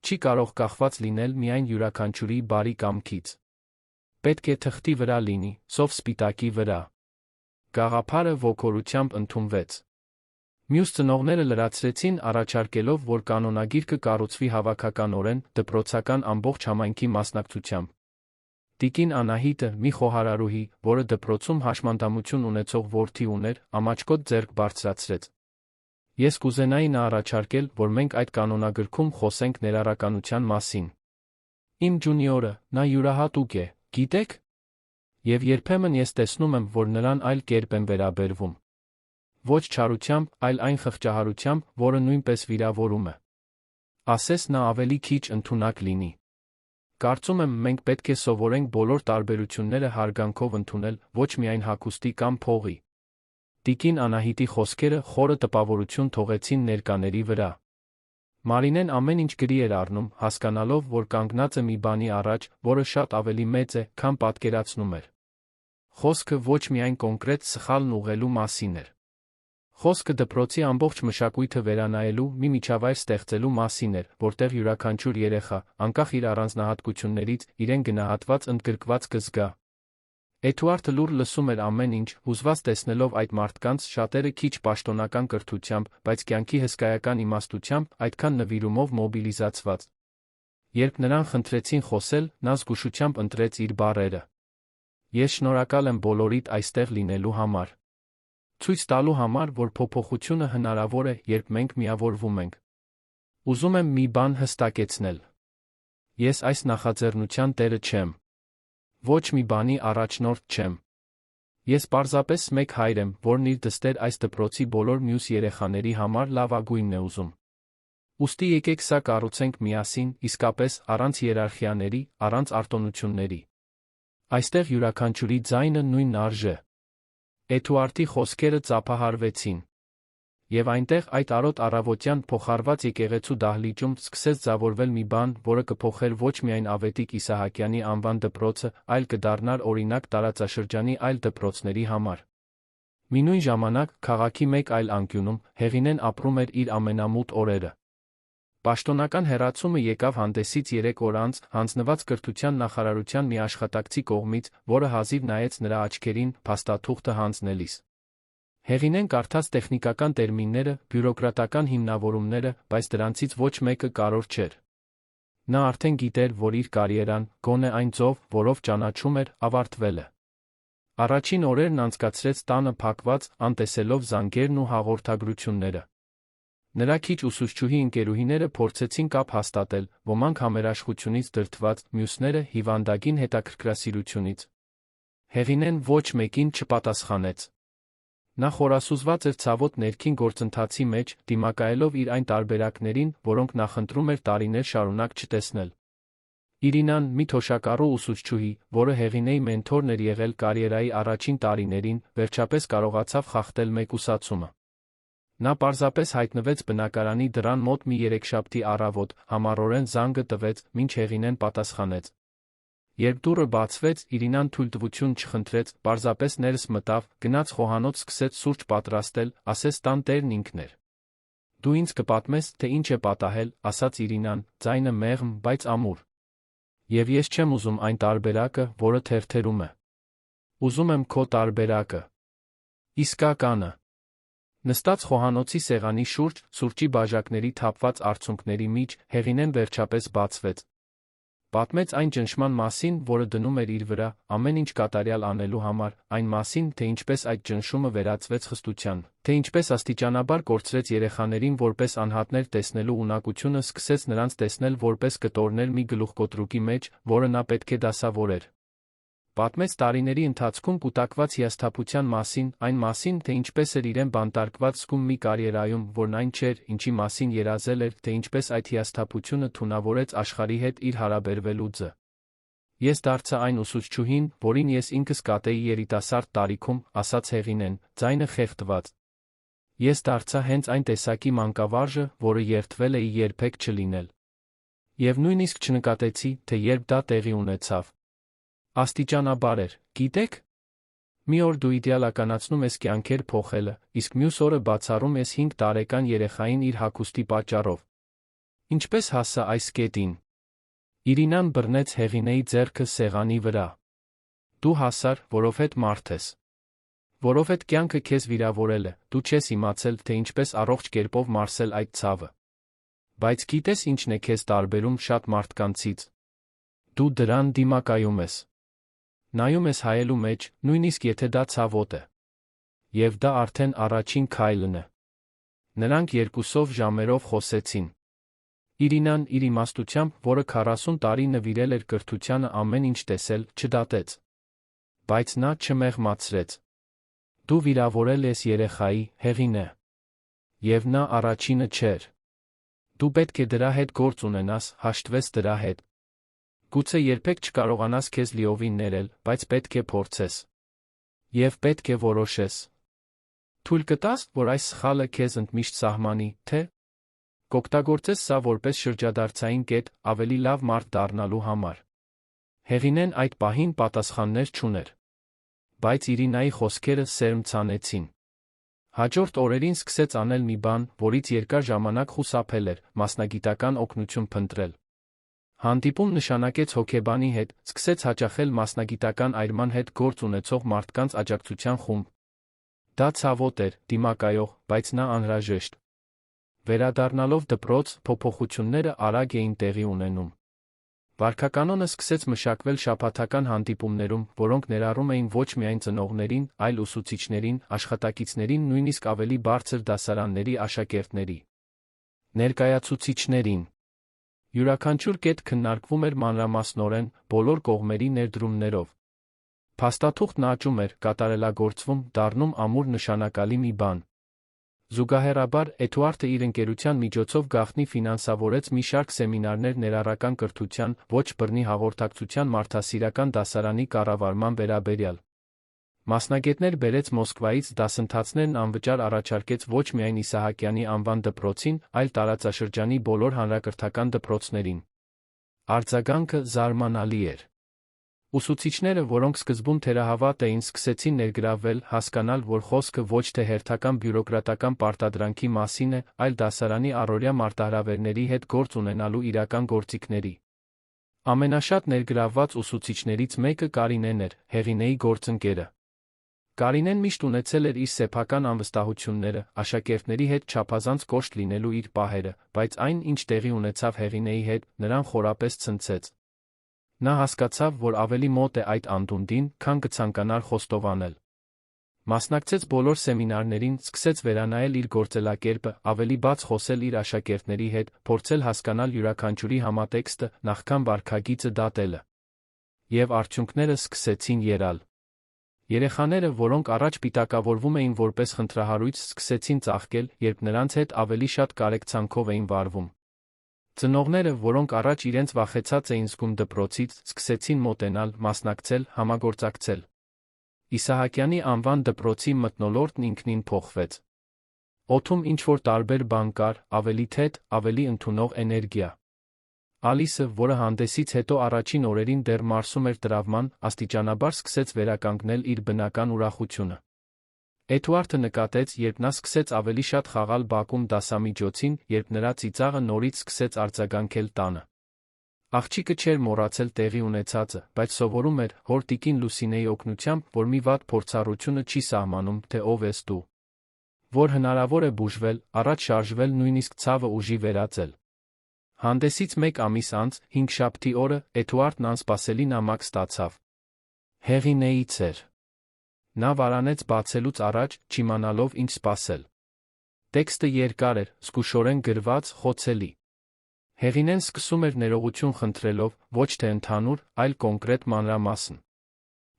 Չի կարող կախված լինել միայն յուրաքանչյուրի բարի կամքից։ Պետք է թղթի վրա լինի, սով սպիտակի վրա։ Գաղափարը ոգորությամբ ընդունվեց։ Մյուս ծնողները լրացրեցին, առաջարկելով, որ կանոնագիրքը կառուցվի հավաքականորեն, դպրոցական ամբողջ համայնքի մասնակցությամբ։ Տիկին Անահիտը, մի խոհարարուհի, որը դպրոցում հաշմանդամություն ունեցող որդի ուներ, ամաչկոտ ձեռք բարձրացրեց։ Ես կուզենայի, նա առաջարկել, որ մենք այդ կանոնագրքում խոսենք ներառականության մասին։ Իմ ջունիորը, նա յուրահատուկ է, գիտեք։ Եվ երբեմն ես տեսնում եմ, որ նրան այլ կերպ եմ վերաբերվում։ Ոչ չարությամբ, այլ այն խղճահարությամբ, որը նույնպես վիրավորում է։ Ասես նա ավելի քիչ ընդունակ լինի։ Կարծում եմ, մենք պետք է սովորենք բոլոր տարբերությունները հարգանքով ընդունել, ոչ միայն հագուստի կամ փողի։ Տիկին Անահիտի խոսքերը խորը տպավորություն թողեցին ներկաների վրա։ Մարինեն ամեն ինչ գրի էր առնում, հասկանալով, որ կանգնած է մի բանի առաջ, որը շատ ավելի մեծ է, քան պատկերացնում էր։ Խոսքը ոչ միայն կոնկրետ սխալն ուղղելու մասին էր։ Խոսքը դպրոցի ամբողջ մշակույթը վերանայելու, մի միջավայր ստեղծելու մասին էր, որտեղ յուրաքանչյուր երեխա, անկախ իր առանձնահատկություններից, իրեն գնահատված ընդգրկված կզգա։ Էդուարդը լուռ լսում էր ամեն ինչ, հուզված տեսնելով այդ մարդկանց, շատերը քիչ պաշտոնական կրթությամբ, բայց կյանքի հսկայական իմաստությամբ, այդքան նվիրումով մոբիլիզացված։ Երբ նրան խնդրեցին խոսել, նա զգուշությամբ ընտրեց իր բառերը։ Ես շնորհակալ եմ բոլորիդ այստեղ լինելու համար։ Ցույց տալու համար, որ փոփոխությունը հնարավոր է, երբ մենք միավորվում ենք։ Ուզում եմ մի բան հստակեցնել։ Ես այս նախաձեռնության տերը չեմ։ Ոչ մի բանի առաջնորդ չեմ։ Ես պարզապես մեկ հայր եմ, որն իր դստեր այս դպրոցի բոլոր մյուս երեխաների համար լավագույնն է ուզում։ Ուստի եկեք սա կառուցենք միասին, իսկապես, առանց հիերարխիաների, առանց արտոնությունների։ Այստեղ յուրաքանչյուրի ձայնը նույնն արժե։ Էդուարդի խոսքերը ծափահարվեցին։ Եվ այնտեղ այդ արոտ առավոտյան փոխառված եկեղեցու դահլիճում սկսեց ձավորվել մի բան, որը կփոխեր ոչ միայն Ավետիք Իսահակյանի անվան դպրոցը, այլ կդառնար օրինակ տարածաշրջանի այլ դպրոցների համար։ Մինույն ժամանակ, քաղաքի մեկ այլ անկյունում, Հեղինեն ապրում էր իր ամենամութ օրերը։ Պաշտոնական հեռացումը եկավ հանդեսից 3 օր անց, հանձնված կրթության նախարարության մի աշխատակցի կողմից, որը հազիվ նայեց նրա աչքերին, փաստաթուղթը հանձնելիս։ Հեղինեն կարդաց տեխնիկական տերմինները, բյուրոկրատական հիմնավորումները, բայց դրանցից ոչ մեկը կարևոր չէր։ Նա արդեն գիտեր, որ իր կարիերան, գոնե այն ձով, որով ճանաչում էր, ավարտվել է։ Առաջին օրերն անցկացրեց տանը փակված, անտեսելով զանգերն ու հաղորդագրությունները։ Նրա քիչ ուսուցչուհի ընկերուհիները փորձեցին կապ հաստատել, ոմանք համերաշխությունից դրդված, մյուսները հիվանդագին հետաքրքրասիրությունից։ Հեղինեն ոչ մեկին չպատասխանեց։ Նա խորասուզված էր ցավոտ ներքին գործընթացի մեջ, դիմակայելով իր այն տարբերակներին, որոնք նախընտրում էր տարիներ շարունակ չտեսնել։ Իրինան, մի թոշակառու ուսուցչուհի, որը Հեղինեի մենթորն էր եղել կարիերայի առաջին տարիներին, վերջապես կարողացավ խախտել մեկուսացումը։ Նա պարզապես հայտնվեց բնակարանի դռան մոտ մի երեքշաբթի առավոտ, համառորեն զանգը տվեց, մինչ Հեղինեն պատասխանեց։ Երբ դուռը բացվեց, Իրինան թույլտվություն չխնդրեց, պարզապես ներս մտավ, գնաց խոհանոց, սկսեց սուրճ պատրաստել, ասես տան տերն ինքն էր։ Դու ինձ կպատմես, թե ինչ է պատահել, ասաց Իրինան, ձայնը մեղմ, բայց ամուր։ Եվ ես չեմ ուզում այն տարբերակը, որը թերթերում է։ Ուզում եմ քո տարբերակը։ Իսկականը։ Նստած խոհանոցի սեղանի շուրջ, սուրճի բաժակների թափված արցունքների միջ, Հեղինեն վերջապես բացվեց։ Պատմեց այն ճնշման մասին, որը դնում էր իր վրա, ամեն ինչ կատարյալ անելու համար, այն մասին, թե ինչպես այդ ճնշումը վերածվեց խստության, թե ինչպես աստիճանաբար կորցրեց երեխաներին որպես անհատներ տեսնելու ունակությունը, սկսեց նրանց տեսնել որպես կտորներ մի գլուխկոտրուկի մեջ, որը նա պետք է դասավորեր։ Պատմեց տարիների ընթացքում կուտակված հիասթափության մասին, այն մասին, թե ինչպես էր իրեն բանտարկված զգում մի կարիերայում, որն այն չէր, ինչի մասին երազել էր, թե ինչպես այդ հիասթափությունը թունավորեց աշխարհի հետ իր հարաբերվելու ձը։ Ես դարձա այն ուսուցչուհին, որին ես ինքս կատեի երիտասարդ տարիքում, ասաց Հեղինեն, ձայնը խեղդված։ Ես դարձա հենց այն տեսակի մանկավարժը, որը երդվել էի երբեք չլինել։ Եվ նույնիսկ չնկատեցի, թե երբ դա տեղի ունեցավ։ Աստիճանաբար էր, գիտեք։ Մի օր դու իդեալականացնում ես կյանքեր փոխելը, իսկ մյուս օրը բացառում ես 5 տարեկան երեխային իր հագուստի պատճառով։ Ինչպես հասա այս կետին։ Իրինան բռնեց Հեղինեի ձեռքը սեղանի վրա։ Դու հասար, որովհետև մարդ ես։ Որովհետև կյանքը քեզ վիրավորել է, դու չես իմացել, թե ինչպես առողջ կերպով մարսել այդ ցավը։ Բայց գիտես ինչն է քեզ տարբերում շատ մարդկանցից։ Դու դրան դիմակայում ես։ Նայում ես հայելու մեջ, նույնիսկ եթե դա ցավոտ է։ Եվ դա արդեն առաջին քայլն է։ Նրանք երկուսով ժամերով խոսեցին։ Իրինան իր իմաստությամբ, որը 40 տարի նվիրել էր կրթությանը ամեն ինչ տեսել, չդատեց։ Բայց նա չմեղմացրեց։ Դու վիրավորել ես երեխայի, Հեղինե։ Եվ նա առաջինը չէր։ Դու պետք է դրա հետ գործ ունենաս, հաշտվես դրա հետ։ Գուցե երբեք չկարողանաս քեզ լիովին ներել, բայց պետք է փորձես։ Եվ պետք է որոշես։ Թույլ կտաս, որ այս սխալը քեզ ընդմիշտ սահմանի, թե կօգտագործես սա որպես շրջադարձային կետ, ավելի լավ մարդ դառնալու համար։ Հեղինեն այդ պահին պատասխաններ չուներ։ Բայց Իրինայի խոսքերը սերմցանեցին։ Հաջորդ օրերին սկսեց անել մի բան, որից երկար ժամանակ խուսափել էր, մասնագիտական օգնություն փնտրել։ Հանդիպում նշանակեց հոգեբանի հետ, սկսեց հաճախել մասնագիտական այրման հետ գործ ունեցող մարդկանց աջակցության խումբ։ Դա ցավոտ էր, դիմակայող, բայց նա անհրաժեշտ։ Վերադառնալով դպրոց, փոփոխությունները արագ էին տեղի ունենում։ Վարքականոնը սկսեց մշակվել շաբաթական հանդիպումներում, որոնք ներառում էին ոչ միայն ծնողներին, այլ ուսուցիչներին, աշխատակիցներին, նույնիսկ ավելի բարձր դասարանների աշակերտների, ներկայացուցիչներին։ Յուրաքանչյուր կետ քննարկվում էր մանրամասնորեն, բոլոր կողմերի ներդրումներով։ Փաստաթուղթն աճում էր, կատարելագործվում, դառնում ամուր նշանակալի մի բան։ Զուգահեռաբար, Էդուարդը իր ընկերության միջոցով գաղտնի ֆինանսավորեց մի շարք սեմինարներ ներառական կրթության, ոչ բռնի հաղորդակցության մարդասիրական դասարանի կառավարման վերաբերյալ։ Մասնագետներ բերեց Մոսկվայից, դասընթացներն անվճար առաջարկեց ոչ միայն Իսահակյանի անվան դպրոցին, այլ տարածաշրջանի բոլոր հանրակրթական դպրոցներին։ Արձագանքը զարմանալի էր։ Ուսուցիչները, որոնք սկզբում թերահավատ էին, սկսեցին ներգրավվել, հասկանալ, որ խոսքը ոչ թե հերթական բյուրոկրատական պարտադրանքի մասին է, այլ դասարանի առօրյա մարտահրավերների հետ գործ ունենալու իրական գործիքների։ Ամենաշատ ներգրավված ուսուցիչներից մեկը Կարինեն էր, Հեղինեի գործընկերը։ Կարինեն միշտ ունեցել էր իր սեփական անվստահությունները, աշակերտների հետ չափազանց կոշտ լինելու իր պահերը, բայց այն, ինչ տեղի ունեցավ Հեղինեի հետ, նրան խորապես ցնցեց։ Նա հասկացավ, որ ավելի մոտ է այդ անդունդին, քան կցանկանար խոստովանել։ Մասնակցեց բոլոր սեմինարներին, սկսեց վերանայել իր գործելակերպը, ավելի բաց խոսել իր աշակերտների հետ, փորձել հասկանալ յուրաքանչյուրի համատեքստը, նախքան վարքագիծը դատելը։ Եվ արդյունքները սկսեցին եռալ։ Երեխաները, որոնք առաջ պիտակավորվում էին որպես խնդրահարույց, սկսեցին ծաղկել, երբ նրանց հետ ավելի շատ կարեկցանքով էին վարվում։ Ծնողները, որոնք առաջ իրենց վախեցած էին զգում դպրոցից, սկսեցին մոտենալ, մասնակցել, համագործակցել։ Իսահակյանի անվան դպրոցի մթնոլորտն ինքնին փոխվեց։ Օդում ինչ-որ տարբեր բան կար, ավելի թեթ, ավելի ընդունող էներգիա։ Ալիսը, որը հանդեսից հետո առաջին օրերին դեռ մարսում էր տրավման, աստիճանաբար սկսեց վերականգնել իր բնական ուրախությունը։ Էդուարդը նկատեց, երբ նա սկսեց ավելի շատ խաղալ բակում դասամիջոցին, երբ նրա ծիծաղը նորից սկսեց արձագանքել տանը։ Աղջիկը չէր մոռացել տեղի ունեցածը, բայց սովորում էր հոր տիկին Լուսինեի օգնությամբ, որ մի վատ փորձառությունը չի սահմանում, թե ով ես դու, որ հնարավոր է բուժվել, առաջ շարժվել, նույնիսկ ցավը ուժի վերածել։ Հանդեսից մեկ ամիս անց, հինգշաբթի օրը, Էդուարդն անսպասելի նամակ ստացավ։ Հեղինեից էր։ Նա վարանեց բացելուց առաջ, չիմանալով ինչ սպասել։ Տեքստը երկար էր, զգուշորեն գրված, խոցելի։ Հեղինեն սկսում էր ներողություն խնդրելով, ոչ թե ընդհանուր, այլ կոնկրետ մանրամասն։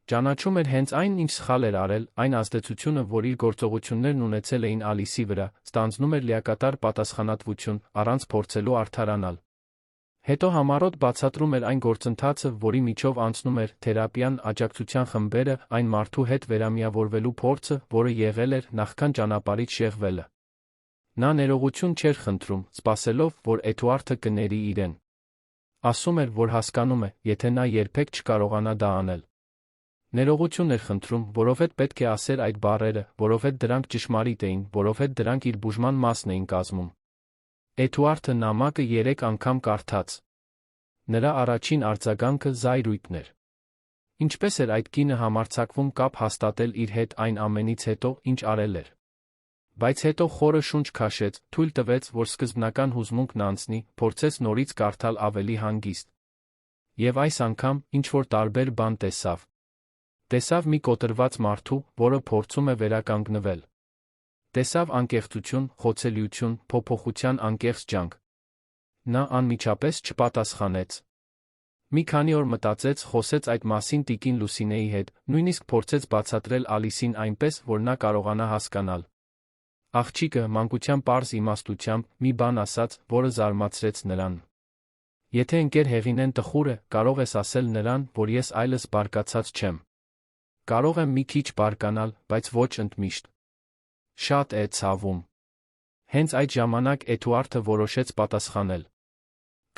Ճանաչում էր հենց այն, ինչ սխալ էր արել, այն ազդեցությունը, որ իր գործողություններն ունեցել էին Ալիսի վրա, ստանձնում էր լիակատար պատասխանատվություն, առանց փորձելու արդարանալ։ Հետո համառոտ բացատրում էր այն գործընթացը, որի միջով անցնում էր թերապիան, աջակցության խմբերը, այն մարդու հետ վերամիավորվելու փորձը, որը եղել էր նախքան ճանապարհից շեղվելը։ Նա ներողություն չէր խնդրում, սպասելով, որ Էդուարդը կների իրեն։ Ասում էր, որ հասկանում է, եթե նա երբեք չկարողանա դա անել։ Ներողություն էր խնդրում, որովհետև պետք է ասեր այդ բառերը, որովհետև դրանք ճշմարիտ էին, որովհետև դրանք իր բուժման մասն էին կազմում։ Էդուարդը նամակը 3 անգամ կարդաց։ Նրա առաջին արձագանքը զայրույթն էր։ Ինչպես էր այդ կինը համարձակվում կապ հաստատել իր հետ այն ամենից հետո, ինչ արել էր։ Բայց հետո խորը շունչ քաշեց, թույլ տվեց, որ սկզբնական հուզմունքն անցնի, փորձեց նորից կարդալ ավելի հանգիստ։ Եվ այս անգամ, ինչ-որ տարբեր բան տեսավ։ Տեսավ մի կոտրված մարդու, որը փորձում է վերականգնվել։ Տեսավ անկեղծություն, խոցելիություն, փոփոխության անկեղծ ջանք։ Նա անմիջապես չպատասխանեց։ Մի քանի օր մտածեց, խոսեց այդ մասին տիկին Լուսինեի հետ, նույնիսկ փորձեց բացատրել Ալիսին այնպես, որ նա կարողանա հասկանալ։ Աղջիկը, մանկության պարզ իմաստությամբ, մի բան ասաց, որը զարմացրեց նրան։ Եթե ընկեր Հեղինեն տխուր է, կարող ես ասել նրան, որ ես այլս բարկացած չեմ։ Կարող եմ մի քիչ բարկանալ, բայց ոչ ընդմիշտ։ Շատ է ցավում։ Հենց այդ ժամանակ Էդուարդը որոշեց պատասխանել։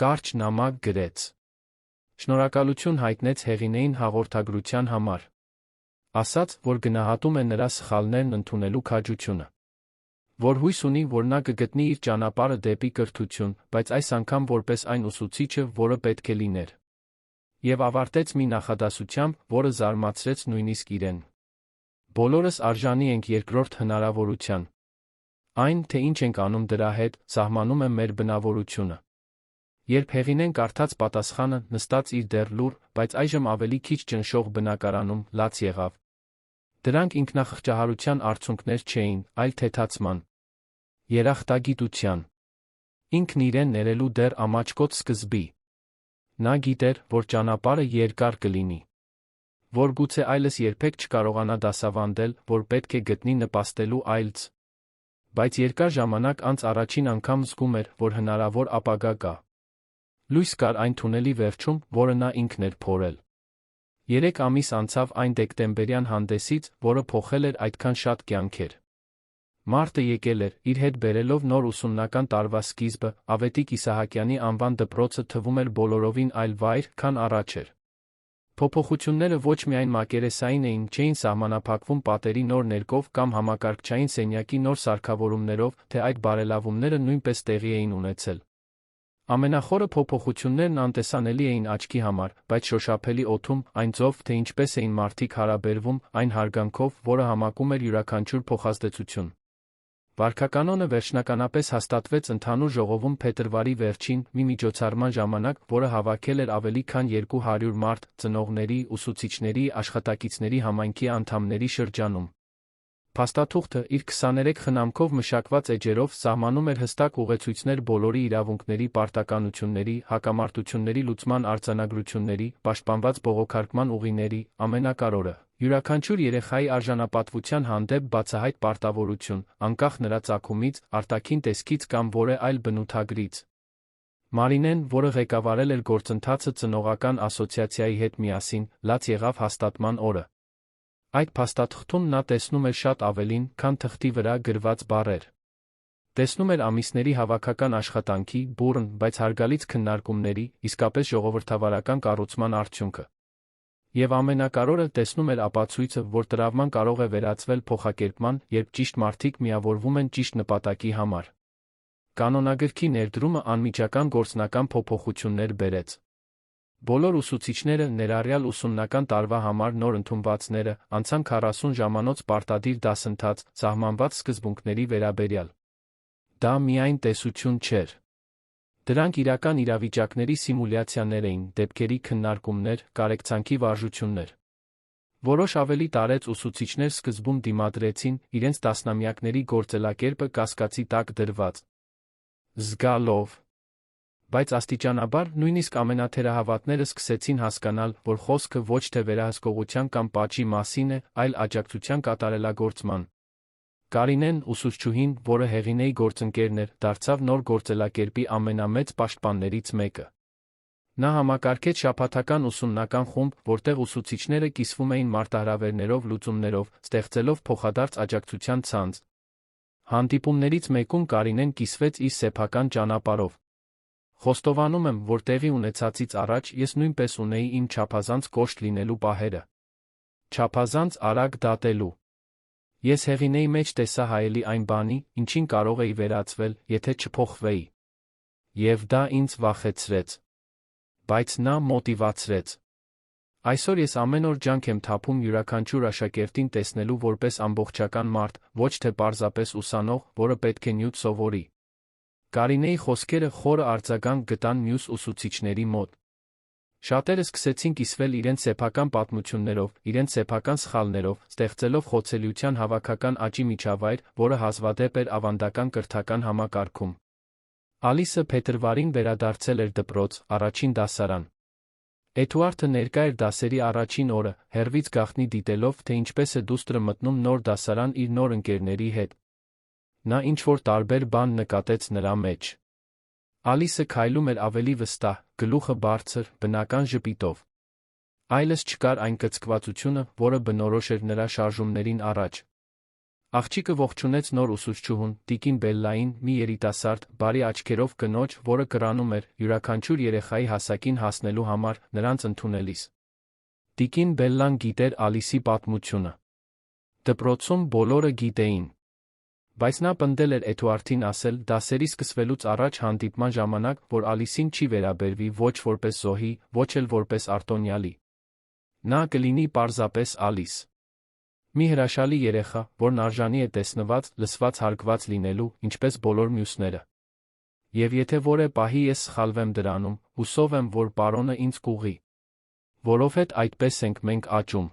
Կարճ նամակ գրեց։ Շնորհակալություն հայտնեց Հեղինեին հաղորդագրության համար։ Ասաց, որ գնահատում է նրա սխալներն ընդունելու քաջությունը։ Որ հույս ունի, որ նա կգտնի իր ճանապարհը դեպի կրթություն, բայց այս անգամ որպես այն ուսուցիչը, որը պետք է լիներ։ Եվ ավարտեց մի նախադասությամբ, որը զարմացրեց նույնիսկ իրեն։ Բոլորս արժանի ենք երկրորդ հնարավորության։ Այն, թե ինչ ենք անում դրա հետ, սահմանում է մեր բնավորությունը։ Երբ Հեղինեն կարդաց պատասխանը, նստած իր դեռ լուռ, բայց այժմ ավելի քիչ ճնշող բնակարանում, լաց եղավ։ Դրանք ինքնախղճահարության արդյունքներ չէին, այլ թեթացման, երախտագիտության, ինքն իրեն ներելու դեռ ամաչկոտ սկզբի։ Նա գիտեր, որ ճանապարհը երկար կլինի, որ գուցե այլս երբեք չկարողանա դասավանդել, որ պետք է գտնի նպաստելու այլց։ Բայց երկար ժամանակ անց առաջին անգամ զգում էր, որ հնարավոր ապագա կա։ Լույս կար այն թունելի վերջում, որը նա ինքն էր փորել։ 3 ամիս անցավ այն դեկտեմբերյան հանդեսից, որը փոխել էր այդքան շատ կյանքեր։ Մարտը եկել էր, իր հետ բերելով նոր ուսումնական տարվա սկիզբը, Ավետիք Իսահակյանի անվան դպրոցը թվում էր բոլորովին այլ վայր, քան առաջ էր։ Փոփոխությունները ոչ միայն մակերեսային էին, չէին սահմանափակվում պատերի նոր ներկով կամ համակարգչային սենյակի նոր սարքավորումներով, թե այդ բարելավումները նույնպես տեղի էին ունեցել։ Ամենախորը փոփոխություններն անտեսանելի էին աչքի համար, բայց շոշափելի օդում, այն ձով, թե ինչպես էին մարդիկ հարաբերվում, այն հարգանքով, որը համակում էր յուրաքանչյուր փոխազդեցություն։ Վարքականոնը վերջնականապես հաստատվեց ընդհանուր ժողովում փետրվարի վերջին, մի միջոցառման ժամանակ, որը հավաքել էր ավելի քան 200 մարդ, ծնողների, ուսուցիչների, աշխատակիցների համայնքի անդամների շրջանում։ Փաստաթուղթը, իր 23 խնամքով մշակված էջերով, սահմանում էր հստակ ուղեցույցներ բոլորի իրավունքների պարտականությունների, հակամարտությունների լուծման արձանագրությունների, պաշտպանված բողոքարկման ուղիների, ամենակարևորը, յուրաքանչյուր երեխայի արժանապատվության հանդեպ բացահայտ պարտավորություն, անկախ նրա ծագումից, արտաքին տեսքից կամ որևէ այլ բնութագրից։ Մարինեն, որը ղեկավարել էր գործընթացը ծնողական ասոցիացիայի հետ միասին, լաց եղավ հաստատման օրը։ Այդ փաստաթղթում նա տեսնում էր շատ ավելին, քան թղթի վրա գրված բառեր։ Տեսնում էր ամիսների հավաքական աշխատանքի, բուռն, բայց հարգալից քննարկումների, իսկապես ժողովրդավարական կառուցման արդյունքը։ Եվ ամենակարևորը տեսնում էր ապացույցը, որ տրավման կարող է վերածվել փոխակերպման, երբ ճիշտ մարդիկ միավորվում են ճիշտ նպատակի համար։ Կանոնագրքի ներդրումը անմիջական գործնական փոփոխություններ բերեց։ Բոլոր ուսուցիչները, ներառյալ ուսումնական տարվա համար նոր ընդունվածները, անցան 40 ժամանոց պարտադիր դասընթաց, սահմանված սկզբունքների վերաբերյալ։ Դա միայն տեսություն չէր։ Դրանք իրական իրավիճակների սիմուլյացիաներ էին, դեպքերի քննարկումներ, կարեկցանքի վարժություններ։ Որոշ ավելի տարեց ուսուցիչներ սկզբում դիմադրեցին, իրենց տասնամյակների գործելակերպը կասկածի տակ դրված զգալով։ Բայց աստիճանաբար նույնիսկ ամենաթերահավատները սկսեցին հասկանալ, որ խոսքը ոչ թե վերահսկողության կամ պատժի մասին է, այլ աջակցության կատարելագործման։ Կարինեն, ուսուցչուհին, որը Հեղինեի գործընկերն էր, դարձավ նոր գործելակերպի ամենամեծ պաշտպաններից մեկը։ Նա համակարգեց շաբաթական ուսումնական խումբ, որտեղ ուսուցիչները կիսվում էին մարտահրավերներով, լուծումներով, ստեղծելով փոխադարձ աջակցության ցանց։ Հանդիպումներից մեկում Կարինեն կիսվեց իր սեփական ճանապարհով։ Խոստովանում եմ, որ տեղի ունեցածից առաջ ես նույնպես ունեի իմ չափազանց կոշտ լինելու պահերը։ Չափազանց արագ դատելու։ Ես Հեղինեի մեջ տեսա հայելի այն բանի, ինչին կարող էի վերածվել, եթե չփոխվեի։ Եվ դա ինձ վախեցրեց։ Բայց նա մոտիվացրեց։ Այսօր ես ամեն օր ջանք եմ թափում յուրաքանչյուր աշակերտին տեսնելու որպես ամբողջական մարդ, ոչ թե պարզապես ուսանող, որը պետք է նյութ սովորի։ Կարինեի խոսքերը խորը արձագանք գտան մյուս ուսուցիչների մոտ։ Շատերը սկսեցին կիսվել իրենց սեփական պատմություններով, իրենց սեփական սխալներով, ստեղծելով խոցելիության հավաքական աճի միջավայր, որը հազվադեպ էր ավանդական կրթական համակարգում։ Ալիսը փետրվարին վերադարձել էր դպրոց, առաջին դասարան։ Էդուարդը ներկա էր դասերի առաջին օրը, հեռվից գաղտնի դիտելով, թե ինչպես է դուստրը մտնում նոր դասարան իր նոր ընկերների հետ։ Նա ինչ-որ տարբեր բան նկատեց նրա մեջ։ Ալիսը քայլում էր ավելի վստահ, գլուխը բարձր, բնական ժպիտով։ Այլևս չկար այն կծկվածությունը, որը բնորոշ էր նրա շարժումներին առաջ։ Աղջիկը ողջունեց նոր ուսուցչուհուն, տիկին Բելլային, մի երիտասարդ, բարի աչքերով կնոջ, որը կռանում էր, յուրաքանչյուր երեխայի հասակին հասնելու համար, նրանց ընդունելիս։ Տիկին Բելլան գիտեր Ալիսի պատմությունը։ Դպրոցում բոլորը գիտեին։ Բայց նա պնդել էր Էդուարդին ասել դասերի սկսվելուց առաջ հանդիպման ժամանակ, որ Ալիսին չի վերաբերվի ոչ որպես զոհի, ոչ էլ որպես արտոնյալի։ Նա կլինի պարզապես Ալիս։ Մի հրաշալի երեխա, որն արժանի է տեսնված, լսված, հարգված լինելու, ինչպես բոլոր մյուսները։ Եվ եթե որե պահի ես սխալվեմ դրանում, հուսով եմ, որ պարոնը ինձ կուղղի։ Որովհետև այդպես ենք մենք աճում։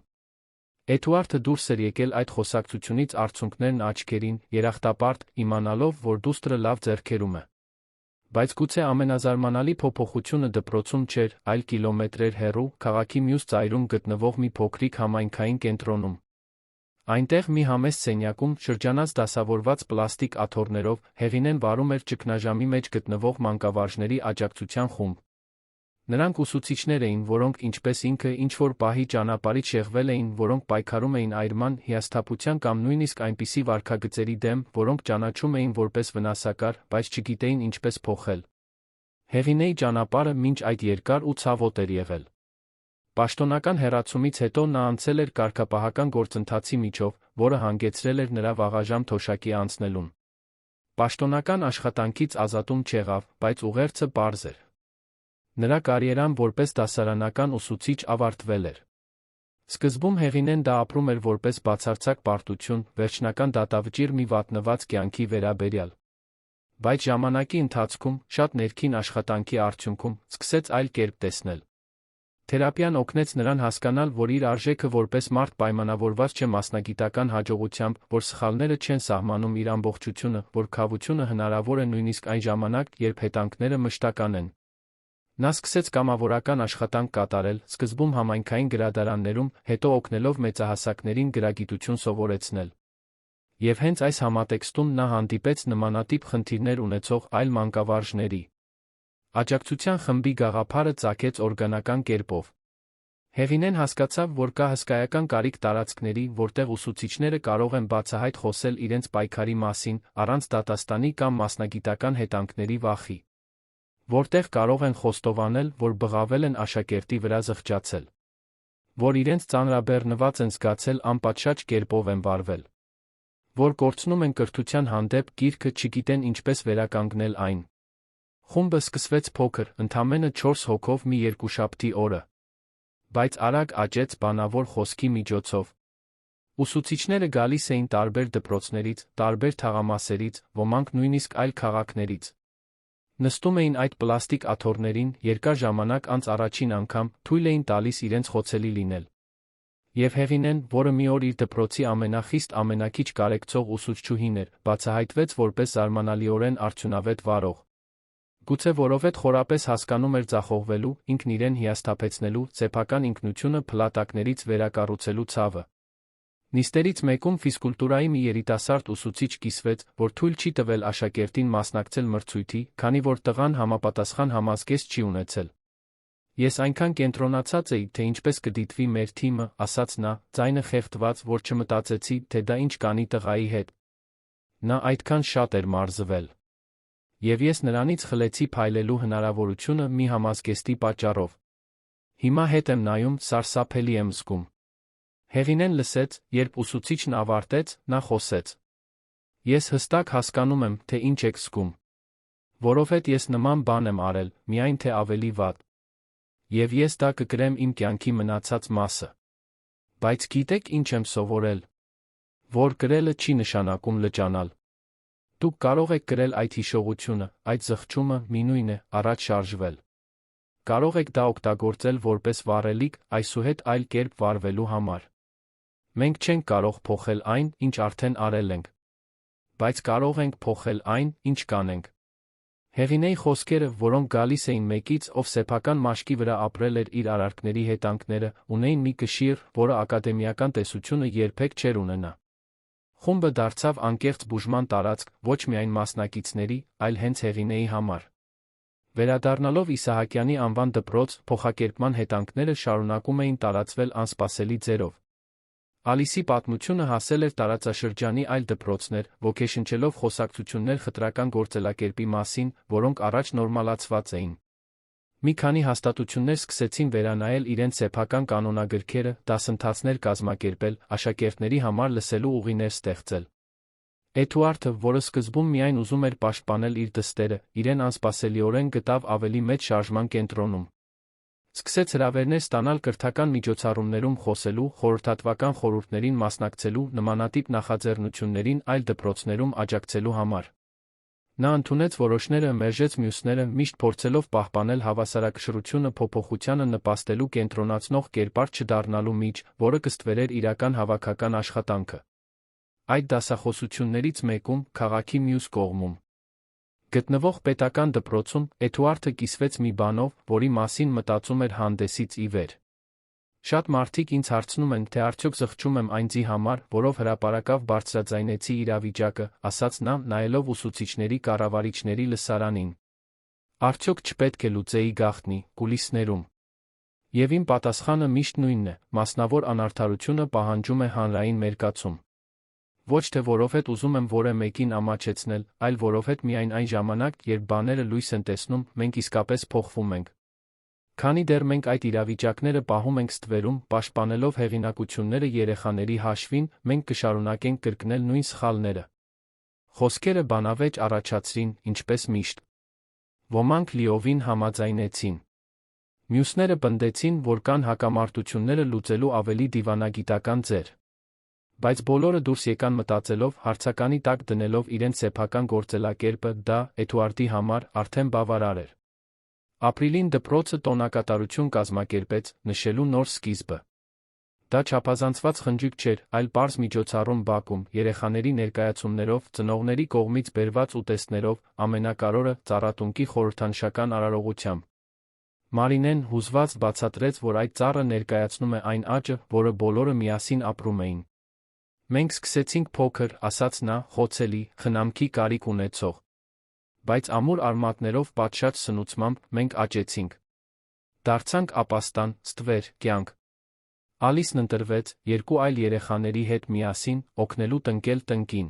Էդուարդը դուրս էր եկել այդ խոսակցությունից արցունքներն աչքերին, երախտապարտ, իմանալով, որ դուստրը լավ ձեռքերում է։ Բայց գուցե ամենազարմանալի փոփոխությունը դպրոցում չէր, այլ կիլոմետրեր հեռու, քաղաքի մյուս ծայրում գտնվող մի փոքրիկ համայնքային կենտրոնում։ Այնտեղ մի համեստ սենյակում, շրջանած դասավորված պլաստիկ աթոռներով, Հեղինեն վարում էր ճգնաժամի մեջ գտնվող մանկավարժների աջակցության խումբ։ Նրանք ուսուցիչներ էին, որոնք, ինչպես ինքը, ինչ-որ պահի ճանապարհից շեղվել էին, որոնք պայքարում էին այրման, հիասթափության կամ նույնիսկ այնպիսի վարքագծերի դեմ, որոնք ճանաչում էին որպես վնասակար, բայց չգիտեին ինչպես փոխել։ Հեղինեի ճանապարհը մինչ այդ երկար ու ցավոտ էր եղել։ Պաշտոնական հեռացումից հետո նա անցել էր կարգապահական գործընթացի միջով, որը հանգեցրել էր նրա վաղաժամ թոշակի անցնելուն։ Պաշտոնական աշխատանքից ազատում չեղավ, բայց ուղերձը պարզ էր։ Նրա կարիերան որպես դասարանական ուսուցիչ ավարտվել էր։ Սկզբում Հեղինեն դա ապրում էր որպես բացարձակ պարտություն, վերջնական դատավճիռ մի վատնված կյանքի վերաբերյալ։ Բայց ժամանակի ընթացքում, շատ ներքին աշխատանքի արդյունքում, սկսեց այլ կերպ տեսնել։ Թերապիան օգնեց նրան հասկանալ, որ իր արժեքը որպես մարդ պայմանավորված չէ մասնագիտական հաջողությամբ, որ սխալները չեն սահմանում իր ամբողջությունը, որ քավությունը հնարավոր է նույնիսկ այն ժամանակ, երբ հետանքները մշտական են։ Նա սկսեց կամավորական աշխատանք կատարել, սկզբում համայնքային գրադարաններում, հետո օգնելով մեծահասակներին գրագիտություն սովորեցնել։ Եվ հենց այս համատեքստում նա հանդիպեց նմանատիպ խնդիրներ ունեցող այլ մանկավարժների։ Աջակցության խմբի գաղափարը ծագեց օրգանական կերպով։ Հեղինեն հասկացավ, որ կա հսկայական կարիք տարածքների, որտեղ ուսուցիչները կարող են բացահայտ խոսել իրենց պայքարի մասին, առանց դատաստանի կամ մասնագիտական հետանքների վախի։ Որտեղ կարող են խոստովանել, որ բղավել են աշակերտի վրա զղջացել։ Որ իրենց ծանրաբեռնված են զգացել անպատշաճ կերպով են վարվել։ Որ կորցնում են կրթության հանդեպ գիրքը չգիտեն ինչպես վերականգնել այն։ Խումբը սկսվեց փոքր, ընդամենը 4 հոգով մի երկուշաբթի օրը։ Բայց արագ աճեց բանավոր խոսքի միջոցով։ Ուսուցիչները գալիս էին տարբեր դպրոցներից, տարբեր թաղամասերից, ոմանք նույնիսկ այլ քաղաքներից։ Նստում էին այդ պլաստիկ աթոռներին, երկար ժամանակ անց առաջին անգամ թույլ էին տալիս իրենց խոցելի լինել։ Եվ Հեղինեն, որը մի օր իր դպրոցի ամենախիստ ամենաքիչ կարեկցող ուսուցչուհին էր, բացահայտվեց որպես զարմանալիորեն արդյունավետ վարող։ Գուցե որովհետև խորապես հասկանում էր ձախողվելու, ինքն իրեն հիասթափեցնելու, սեփական ինքնությունը փլատակներից վերակառուցելու ցավը։ Նիստերից մեկում ֆիզկուլտուրայի մի երիտասարդ ուսուցիչ կիսվեց, որ թույլ չի տվել աշակերտին մասնակցել մրցույթի, քանի որ տղան համապատասխան համազգեստ չի ունեցել։ Ես այնքան կենտրոնացած էի, թե ինչպես կդիտվի մեր թիմը, ասաց նա, ձայնը խեղդված, որ չմտածեցի, թե դա ինչ կանի տղայի հետ։ Նա այդքան շատ էր մարզվել։ Եվ ես նրանից խլեցի փայլելու հնարավորությունը մի համազգեստի պատճառով։ Հիմա հետ եմ նայում, սարսափելի եմ զգում։ Հեղինեն լսեց, երբ ուսուցիչն ավարտեց, նա խոսեց. Ես հստակ հասկանում եմ, թե ինչ եք զգում։ Որովհետև ես նման բան եմ արել, միայն թե ավելի վատ։ Եվ ես դա կկրեմ իմ կյանքի մնացած մասը։ Բայց գիտեք ինչ եմ սովորել։ Որ կրելը չի նշանակում լճանալ։ Դուք կարող եք կրել այդ հիշողությունը, այդ զղջումը, մինույն է, առաջ շարժվել։ Կարող եք դա օգտագործել որպես վառելիք, այսուհետ այլ կերպ վարվելու համար։ Մենք չենք կարող փոխել այն, ինչ արդեն արել ենք։ Բայց կարող ենք փոխել այն, ինչ կանենք։ Հեղինեի խոսքերը, որոնք գալիս էին մեկից, ով սեփական մաշկի վրա ապրել էր իր արարքների հետանքները, ունեին մի կշիռ, որը ակադեմիական տեսությունը երբեք չէր ունենա։ Խումբը դարձավ անկեղծ բուժման տարածք ոչ միայն մասնակիցների, այլ հենց Հեղինեի համար։ Վերադառնալով Իսահակյանի անվան դպրոց, փոխակերպման հետանքները շարունակում էին տարածվել անսպասելի ձևով։ Ալիսի պատմությունը հասել էր տարածաշրջանի այլ դպրոցներ, ոգեշնչելով խոսակցություններ խտրական գործելակերպի մասին, որոնք առաջ նորմալացված էին։ Մի քանի հաստատություններ սկսեցին վերանայել իրենց սեփական կանոնագրքերը, դասընթացներ կազմակերպել, աշակերտների համար լսելու ուղիներ ստեղծել։ Էդուարդը, որը սկզբում միայն ուզում էր պաշտպանել իր դստերը, իրեն անսպասելիորեն գտավ ավելի մեծ շարժման կենտրոնում։ Սկսեց հրավերներ ստանալ կրթական միջոցառումներում խոսելու, խորհրդատվական խորհուրդներին մասնակցելու, նմանատիպ նախաձեռնություններին այլ դպրոցներում աջակցելու համար։ Նա ընդունեց որոշները, մերժեց մյուսները, միշտ փորձելով պահպանել հավասարակշռությունը փոփոխությանը նպաստելու կենտրոնացնող կերպար չդառնալու միջ, որը կստվերեր իրական հավաքական աշխատանքը։ Այդ դասախոսություններից մեկում, քաղաքի մյուս կողմում գտնվող պետական դպրոցում, Էդուարդը կիսվեց մի բանով, որի մասին մտածում էր հանդեսից ի վեր։ Շատ մարդիկ ինձ հարցնում են, թե արդյոք զղջում եմ այն ձի համար, որով հրապարակավ բարձրաձայնեցի իրավիճակը, ասաց նա, նայելով ուսուցիչների կառավարիչների լսարանին։ Արդյոք չպետք է լուծեի գաղտնի, կուլիսներում։ Եվ իմ պատասխանը միշտ նույնն է, մասնավոր անարդարությունը պահանջում է հանրային մերկացում։ Ոչ թե որովհետև ուզում եմ որևէ մեկին ամաչեցնել, այլ որովհետև միայն այն ժամանակ, երբ բաները լույս են տեսնում, մենք իսկապես փոխվում ենք։ Քանի դեռ մենք այդ իրավիճակները պահում ենք ստվերում, պաշտպանելով հեղինակությունները երեխաների հաշվին, մենք կշարունակենք կրկնել նույն սխալները։ Խոսքերը բանավեճ առաջացրին, ինչպես միշտ։ Ոմանք լիովին համաձայնեցին։ Մյուսները պնդեցին, որ կան հակամարտությունները լուծելու ավելի դիվանագիտական ձեր։ Բայց բոլորը դուրս եկան մտածելով, հարցականի տակ դնելով իրենց սեփական գործելակերպը, դա, Էդուարդի համար, արդեն բավարար էր։ Ապրիլին դպրոցը տոնակատարություն կազմակերպեց, նշելու նոր սկիզբը։ Դա չափազանցված խնջույք չէր, այլ պարզ միջոցառում բակում, երեխաների ներկայացումներով, ծնողների կողմից բերված ուտեստներով, ամենակարևորը՝ ծառատունկի խորհրդանշական արարողությամբ։ Մարինեն հուզված բացատրեց, որ այդ ծառը ներկայացնում է այն աճը, որը բոլորը միասին ապրում էին։ Մենք սկսեցինք փոքր, ասաց նա, խոցելի, խնամքի կարիք ունեցող։ Բայց ամուր արմատներով պատշաճ սնուցմամբ մենք աճեցինք։ Դարձանք ապաստան, ստվեր, կյանք։ Ալիսն ընտրվեց երկու այլ երեխաների հետ միասին օգնելու տնկել տնկին։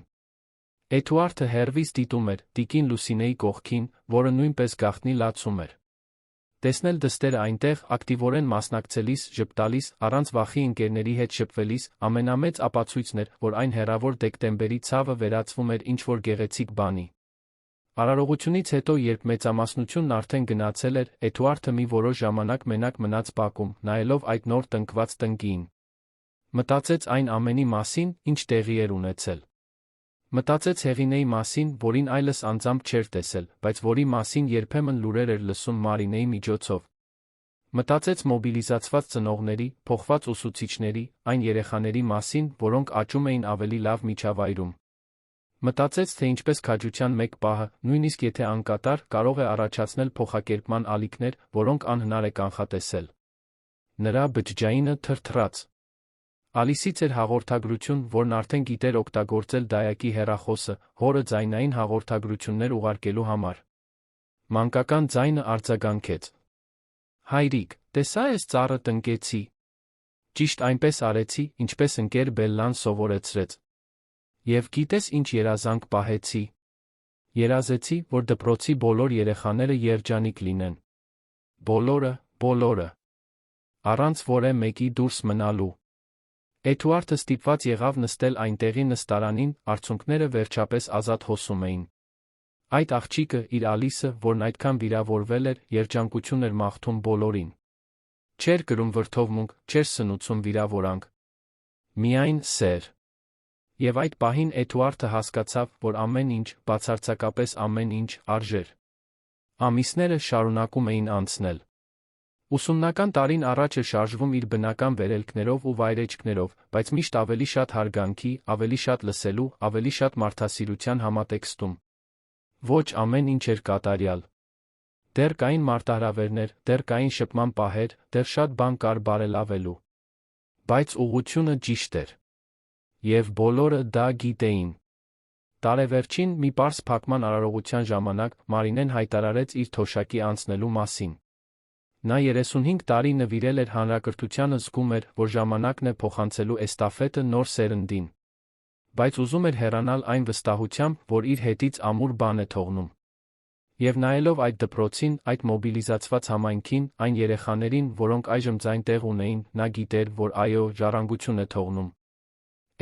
Էդուարդը հեռվից դիտում էր տիկին Լուսինեի կողքին, որը նույնպես գաղտնի լացում էր։ Տեսնել դստերը այնտեղ ակտիվորեն մասնակցելիս, ժպտալիս, առանց վախի ընկերների հետ շփվելիս, ամենամեծ ապացույցն էր, որ այն հեռավոր դեկտեմբերի ցավը վերածվում էր ինչ-որ գեղեցիկ բանի։ Արարողությունից հետո, երբ մեծամասնությունն արդեն գնացել էր, Էդուարդը մի որոշ ժամանակ մենակ մնաց բակում, նայելով այդ նոր տնկված տնկիին։ Մտածեց այն ամենի մասին, ինչ տեղի էր ունեցել։ Մտածեց Հեղինեի մասին, որին այլս անձամբ չէր տեսել, բայց որի մասին երբեմն լուրեր էր լսում Մարինեի միջոցով։ Մտածեց մոբիլիզացված ծնողների, փոխված ուսուցիչների, այն երեխաների մասին, որոնք աճում էին ավելի լավ միջավայրում։ Մտածեց, թե ինչպես քաջության մեկ պահը, նույնիսկ եթե անկատար, կարող է առաջացնել փոխակերպման ալիքներ, որոնք անհնար է կանխատեսել։ Նրա բջջայինը թրթռաց։ Ալիսից էր հաղորդագրություն, որն արդեն գիտեր օգտագործել դայակի հեռախոսը, հորը ձայնային հաղորդագրություններ ուղարկելու համար։ Մանկական ձայնը արձագանքեց. «Հայրիկ, տեսա՞ էս ծառը տնկեցի։ Ճիշտ այնպես արեցի, ինչպես ընկեր Բելլան սովորեցրեց։ Եվ գիտես ինչ երազանք պահեցի։ Երազեցի, որ դպրոցի բոլոր երեխաները երջանիկ լինեն։ Բոլորը։ Առանց որե մեկի դուրս մնալու»։ Էդուարդը ստիպված եղավ նստել այնտեղի նստարանին, արցունքները վերջապես ազատ հոսում էին։ Այդ աղջիկը, իր Ալիսը, որն այդքան վիրավորվել էր, երջանկություն էր մաղթում բոլորին։ Չէր կրում վրդովմունք, չէր սնուցում վիրավորանք։ Միայն սեր։ Եվ այդ պահին Էդուարդը հասկացավ, որ ամեն ինչ, բացարձակապես ամեն ինչ, արժեր։ Ամիսները շարունակում էին անցնել։ Ուսումնական տարին առաջ էր շարժվում իր բնական վերելքներով ու վայրեջքներով, բայց միշտ ավելի շատ հարգանքի, ավելի շատ լսելու, ավելի շատ մարդասիրության համատեքստում։ Ոչ ամեն ինչ էր կատարյալ։ Դեռ կային մարտահրավերներ, դեռ կային շփման պահեր, դեռ շատ բան կար բարելավելու։ Բայց ուղղությունը ճիշտ էր։ Եվ բոլորը դա գիտեին։ Տարեվերջին, մի պարզ փակման արարողության ժամանակ, Մարինեն հայտարարեց իր թոշակի անցնելու մասին։ Նա 35 տարի նվիրել էր հանրակրթությանը, զգում էր, որ ժամանակն է փոխանցելու էստաֆետը նոր սերնդին։ Բայց ուզում էր հեռանալ այն վստահությամբ, որ իր հետից ամուր բան է թողնում։ Եվ նայելով այդ դպրոցին, այդ մոբիլիզացված համայնքին, այն երեխաներին, որոնք այժմ ձայն տեղ ունեին, նա գիտեր, որ այո, ժառանգություն է թողնում։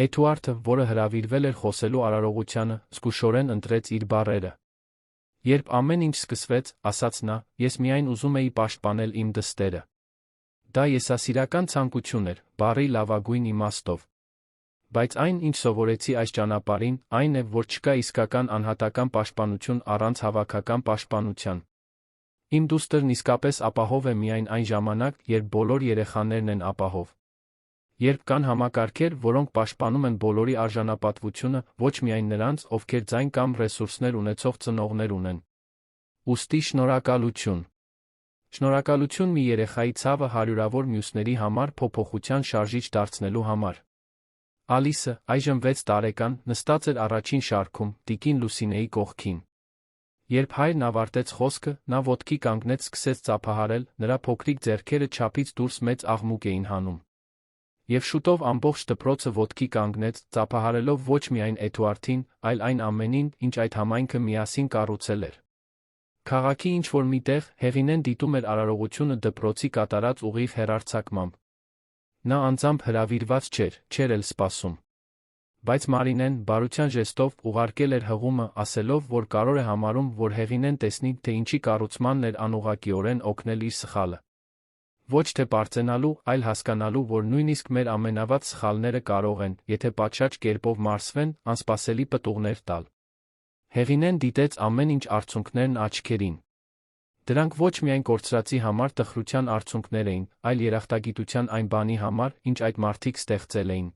Էդուարդը, որը հրավիրվել էր խոսելու արարողությանը, զգուշորեն ընտրեց իր բառերը։ Երբ ամեն ինչ սկսվեց, ասաց նա, ես միայն ուզում էի պաշտպանել իմ դստերը։ Դա եսասիրական ցանկություն էր, բառի լավագույն իմաստով։ Բայց այն, ինչ սովորեցի այս ճանապարհին, այն է, որ չկա իսկական անհատական պաշտպանություն առանց հավաքական պաշտպանության։ Իմ դուստրն իսկապես ապահով է միայն այն ժամանակ, երբ բոլոր երեխաներն են ապահով։ Երբ կան համակարգեր, որոնք պաշտպանում են բոլորի արժանապատվությունը, ոչ միայն նրանց, ովքեր ձայն կամ ռեսուրսներ ունեցող ծնողներ ունեն։ Ուստի շնորհակալություն։ Շնորհակալություն մի երեխայի ցավը հարյուրավոր մյուսների համար փոփոխության շարժիչ դարձնելու համար։ Ալիսը, այժմ 6 տարեկան, նստած էր առաջին շարքում, տիկին Լուսինեի կողքին։ Երբ հայրն ավարտեց խոսքը, նա ոտքի կանգնեց, սկսեց ծափահարել, նրա փոքրիկ ձեռքերը չափից դուրս մեծ աղմուկ էին հանում։ Եվ շուտով ամբողջ դպրոցը ոտքի կանգնեց, ծափահարելով ոչ միայն Էդուարդին, այլ այն ամենին, ինչ այդ համայնքը միասին կառուցել էր։ Քաղաքի ինչ-որ մի տեղ Հեղինեն դիտում էր արարողությունը դպրոցի կատարած ուղիղ հեռարձակմամբ։ Նա անձամբ հրավիրված չէր էլ սպասում։ Բայց Մարինեն, բարության ժեստով, ուղարկել էր հղումը, ասելով, որ կարող է համարում, որ Հեղինեն տեսնի, թե ինչի կառուցմանն էր անուղղակիորեն օգնել իր սխալը։ Ոչ թե պարծենալու, այլ հասկանալու, որ նույնիսկ մեր ամենավատ սխալները կարող են, եթե պատշաճ կերպով մարսվեն, անսպասելի պտուղներ տալ։ Հեղինեն դիտեց ամեն ինչ արցունքներն աչքերին։ Դրանք ոչ միայն կորցրածի համար տխրության արցունքներ էին, այլ երախտագիտության այն բանի համար, ինչ այդ մարդիկ ստեղծել էին։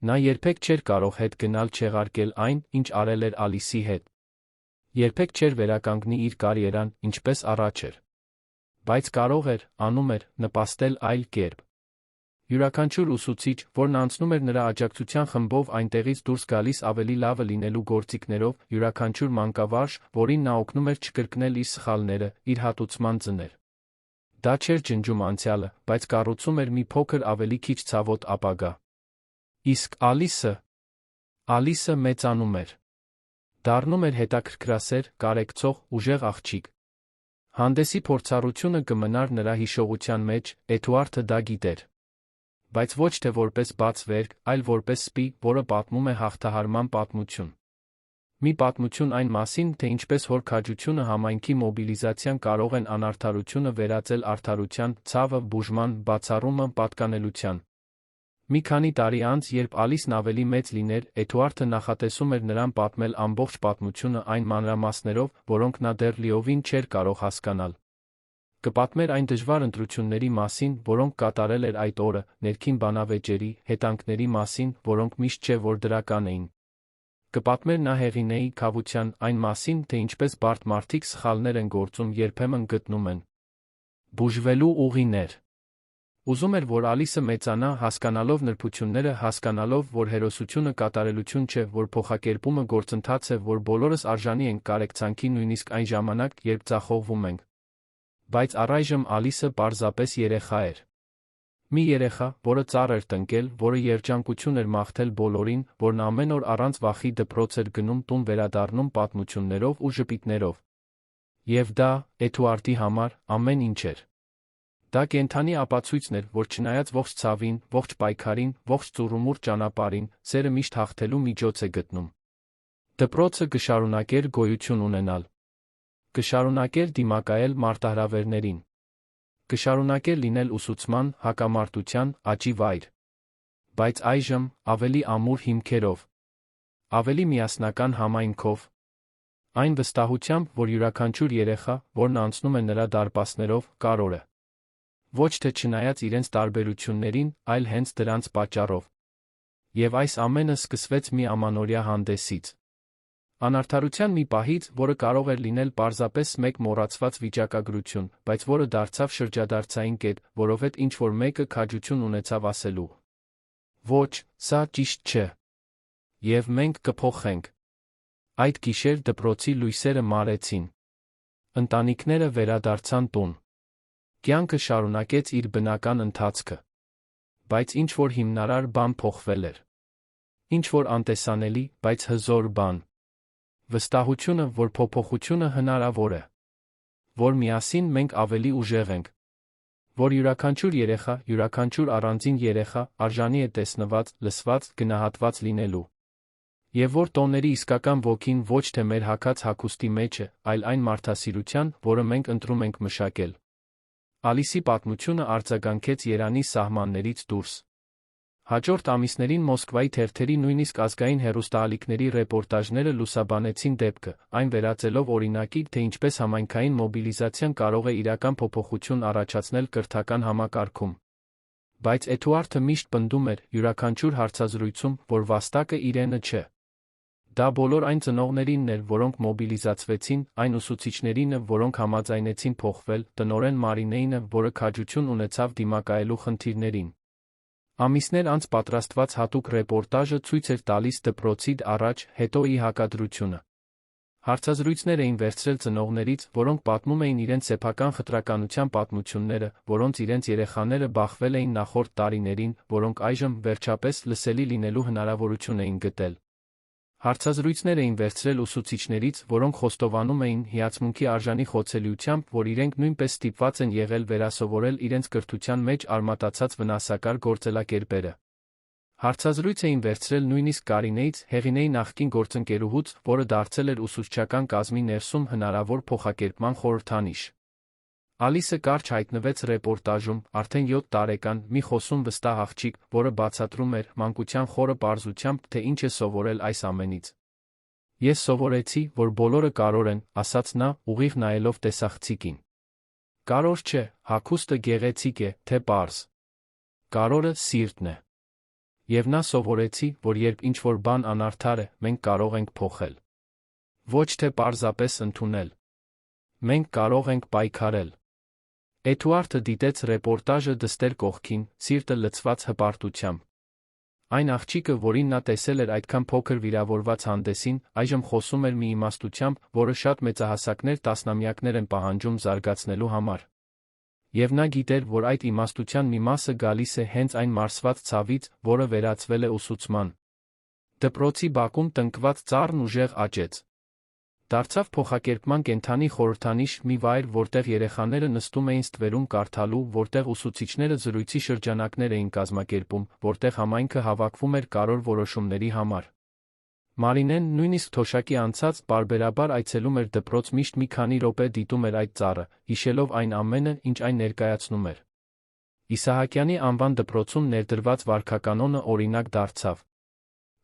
Նա երբեք չէր կարող հետ գնալ չեղարկել այն, ինչ արել էր Ալիսի հետ։ Երբեք չէր վերականգնի իր կարիերան, ինչպես առաջ էր։ Բայց կարող էր, անում էր, նպաստել այլ կերպ։ Յուրաքանչյուր ուսուցիչ, որն անցնում էր նրա աջակցության խմբով այնտեղից դուրս գալիս ավելի լավը լինելու գործիքներով, յուրաքանչյուր մանկավարժ, որին նա օգնում էր չկրկնել իր սխալները, իր հատուցման ձներ։ Դա չէր ջնջում անցյալը, բայց կառուցում էր մի փոքր ավելի քիչ ցավոտ ապագա։ Իսկ Ալիսը մեծանում էր։ Դառնում էր հետաքրքրասեր, կարեկցող, ուժեղ աղջիկ։ Հանդեսի փորձառությունը կմնար նրա հիշողության մեջ, Էդուարդը դա գիտեր։ Բայց ոչ թե որպես բաց վերք, այլ որպես սպի, որը պատմում է հաղթահարման պատմություն։ Մի պատմություն այն մասին, թե ինչպես հոր քաջությունը համայնքի մոբիլիզացիան կարող են անարդարությունը վերածել արդարության, ցավը, բուժման, բացառումը, պատկանելության։ Մի քանի տարի անց, երբ Ալիսն ավելի մեծ լիներ, Էդուարդը նախատեսում էր նրան պատմել ամբողջ պատմությունը այն մանրամասներով, որոնք նա դեռ լիովին չէր կարող հասկանալ։ Կպատմեր այն դժվար ընտրությունների մասին, որոնք կատարել էր այդ օրը, ներքին բանավեճերի, հետանքների մասին, որոնք միշտ չէ որ դրական էին։ Կպատմեր նա Հեղինեի քավության այն մասին, թե ինչպես բարդ մարդիկ սխալներ են գործում, երբեմն գտնում են բուժվելու ուղիներ։ Ուզում էր, որ Ալիսը մեծանա, հասկանալով նրբությունները, հասկանալով, որ հերոսությունը կատարելություն չէ, որ փոխակերպումը գործընթաց է, որ բոլորս արժանի ենք կարեկցանքի նույնիսկ այն ժամանակ, երբ ձախողվում ենք։ Բայց առայժմ Ալիսը պարզապես երեխա էր։ Մի երեխա, որը ծառ էր տնկել, որը երջանկություն էր մաղթել բոլորին, որն ամեն օր առանց վախի դպրոց էր գնում, տուն վերադառնում պատմություններով ու ժպիտներով։ Եվ դա, Էդուարդի համար, ամեն ինչ էր։ Դա կենդանի ապացույցն էր, որ չնայած ողջ ցավին, ողջ պայքարին, ողջ ծուռումուռ ճանապարհին, սերը միշտ հաղթելու միջոց է գտնում։ Դպրոցը կշարունակեր գոյություն ունենալ։ Կշարունակեր դիմակայել մարտահրավերներին։ Կշարունակեր լինել ուսուցման, հակամարտության, աճի վայր։ Բայց այժմ, ավելի ամուր հիմքերով։ Ավելի միասնական համայնքով։ Այն վստահությամբ, որ յուրաքանչյուր երեխա, որն անցնում է նրա դարպասներով, կարոր է։ Ոչ թե չնայած իրենց տարբերություններին, այլ հենց դրանց պատճառով։ Եվ այս ամենը սկսվեց մի ամանորյա հանդեսից։ Անարդարության մի պահից, որը կարող էր լինել պարզապես մեկ մոռացված վիճակագրություն, բայց որը դարձավ շրջադարձային կետ, որովհետև ինչ-որ մեկը քաջություն ունեցավ ասելու. ոչ, սա ճիշտ չէ։ Եվ մենք կփոխենք։ Այդ գիշեր դպրոցի լույսերը մարեցին։ Ընտանիքները վերադարձան տուն։ Կյանքը շարունակեց իր բնական ընթացքը։ Բայց ինչ-որ հիմնարար բան փոխվել էր։ Ինչ-որ անտեսանելի, բայց հզոր բան։ Վստահությունը, որ փոփոխությունը հնարավոր է։ Որ միասին մենք ավելի ուժեղ ենք։ Որ յուրաքանչյուր երեխա, յուրաքանչյուր առանձին երեխա, արժանի է տեսնված, լսված, գնահատված լինելու։ Եվ որ տոների իսկական ոգին ոչ թե մեր հագած հագուստի մեջ է, այլ այն մարդասիրության, որը մենք ընտրում ենք մշակել։ Ալիսի պատմությունը արձագանքեց Երանի սահմաններից դուրս։ Հաջորդ ամիսներին Մոսկվայի թերթերի նույնիսկ ազգային հեռուստաալիքների ռեպորտաժները լուսաբանեցին դեպքը, այն վերածելով օրինակի, թե ինչպես համայնքային մոբիլիզացիան կարող է իրական փոփոխություն առաջացնել կրթական համակարգում։ Բայց Էդուարդը միշտ պնդում էր, յուրաքանչյուր հարցազրույցում, որ վաստակը իրենը չէ։ Դա բոլոր այն ծնողներինն էր, որոնք մոբիլիզացվեցին, այն ուսուցիչներինը, որոնք համաձայնեցին փոխվել, տնօրեն Մարինեինը, որը քաջություն ունեցավ դիմակայելու խնդիրներին։ Ամիսներ անց պատրաստված հատուկ ռեպորտաժը ցույց էր տալիս դպրոցի առաջ, հետո ի հակադրությունը։ Հարցազրույցներ էին վերցրել ծնողներից, որոնք պատմում էին իրենց սեփական խտրականության պատմությունները, որոնց իրենց երեխաները բախվել էին նախորդ տարիներին, որոնք այժմ, վերջապես, լսելի լինելու հնարավորություն էին գտել։ Հարցազրույցներ էին վերցրել ուսուցիչներից, որոնք խոստովանում էին հիացմունքի արժանի խոցելիությամբ, որ իրենք նույնպես ստիպված են եղել վերասովորել իրենց կրթության մեջ արմատացած վնասակար գործելակերպերը։ Հարցազրույց էին վերցրել նույնիսկ Կարինեից, Հեղինեի նախկին գործընկերուհուց, որը դարձել էր ուսուցչական կազմի ներսում հնարավոր փոխակերպման խորհրդանիշ։ Ալիսը կարճ հայտնվեց ռեպորտաժում, արդեն 7 տարեկան, մի խոսուն վստահ աղջիկ, որը բացատրում էր մանկության խորը պարզությամբ, թե ինչ է սովորել այս ամենից։ Ես սովորեցի, որ բոլորը կարոր են, ասաց նա, ուղիղ նայելով տեսախցիկին։ Կարոր չէ, հագուստը գեղեցիկ է, թե պարզ։ Կարորը սիրտն է։ Եվ նա սովորեցի, որ երբ ինչ-որ բան անարդար է, մենք կարող ենք փոխել։ Ոչ թե պարզապես ընդունել։ Մենք կարող ենք պայքարել։ Էդուարդը դիտեց ռեպորտաժը դստեր կողքին, սիրտը լցված հպարտությամբ։ Այն աղջիկը, որին նա տեսել էր այդքան փոքր վիրավորված հանդեսին, այժմ խոսում էր մի իմաստությամբ, որը շատ մեծահասակներ տասնամյակներ են պահանջում զարգացնելու համար։ Եվ նա գիտեր, որ այդ իմաստության մի մասը գալիս է հենց այն մարսված ցավից, որը վերածվել է ուսուցման։ Դպրոցի բակում տնկված ծառն ուժեղ աճեց։ Դարձավ փոխակերպման կենդանի խորհրդանիշ, մի վայր, որտեղ երեխաները նստում էին ստվերում կարդալու, որտեղ ուսուցիչները զրույցի շրջանակներ էին կազմակերպում, որտեղ համայնքը հավաքվում էր կարևոր որոշումների համար։ Մարինեն, նույնիսկ թոշակի անցած, պարբերաբար այցելում էր դպրոց, միշտ մի քանի րոպե դիտում էր այդ ծառը, հիշելով այն ամենը, ինչ այն ներկայացնում էր։ Իսահակյանի անվան դպրոցում ներդրված վարքականոնը օրինակ դարձավ։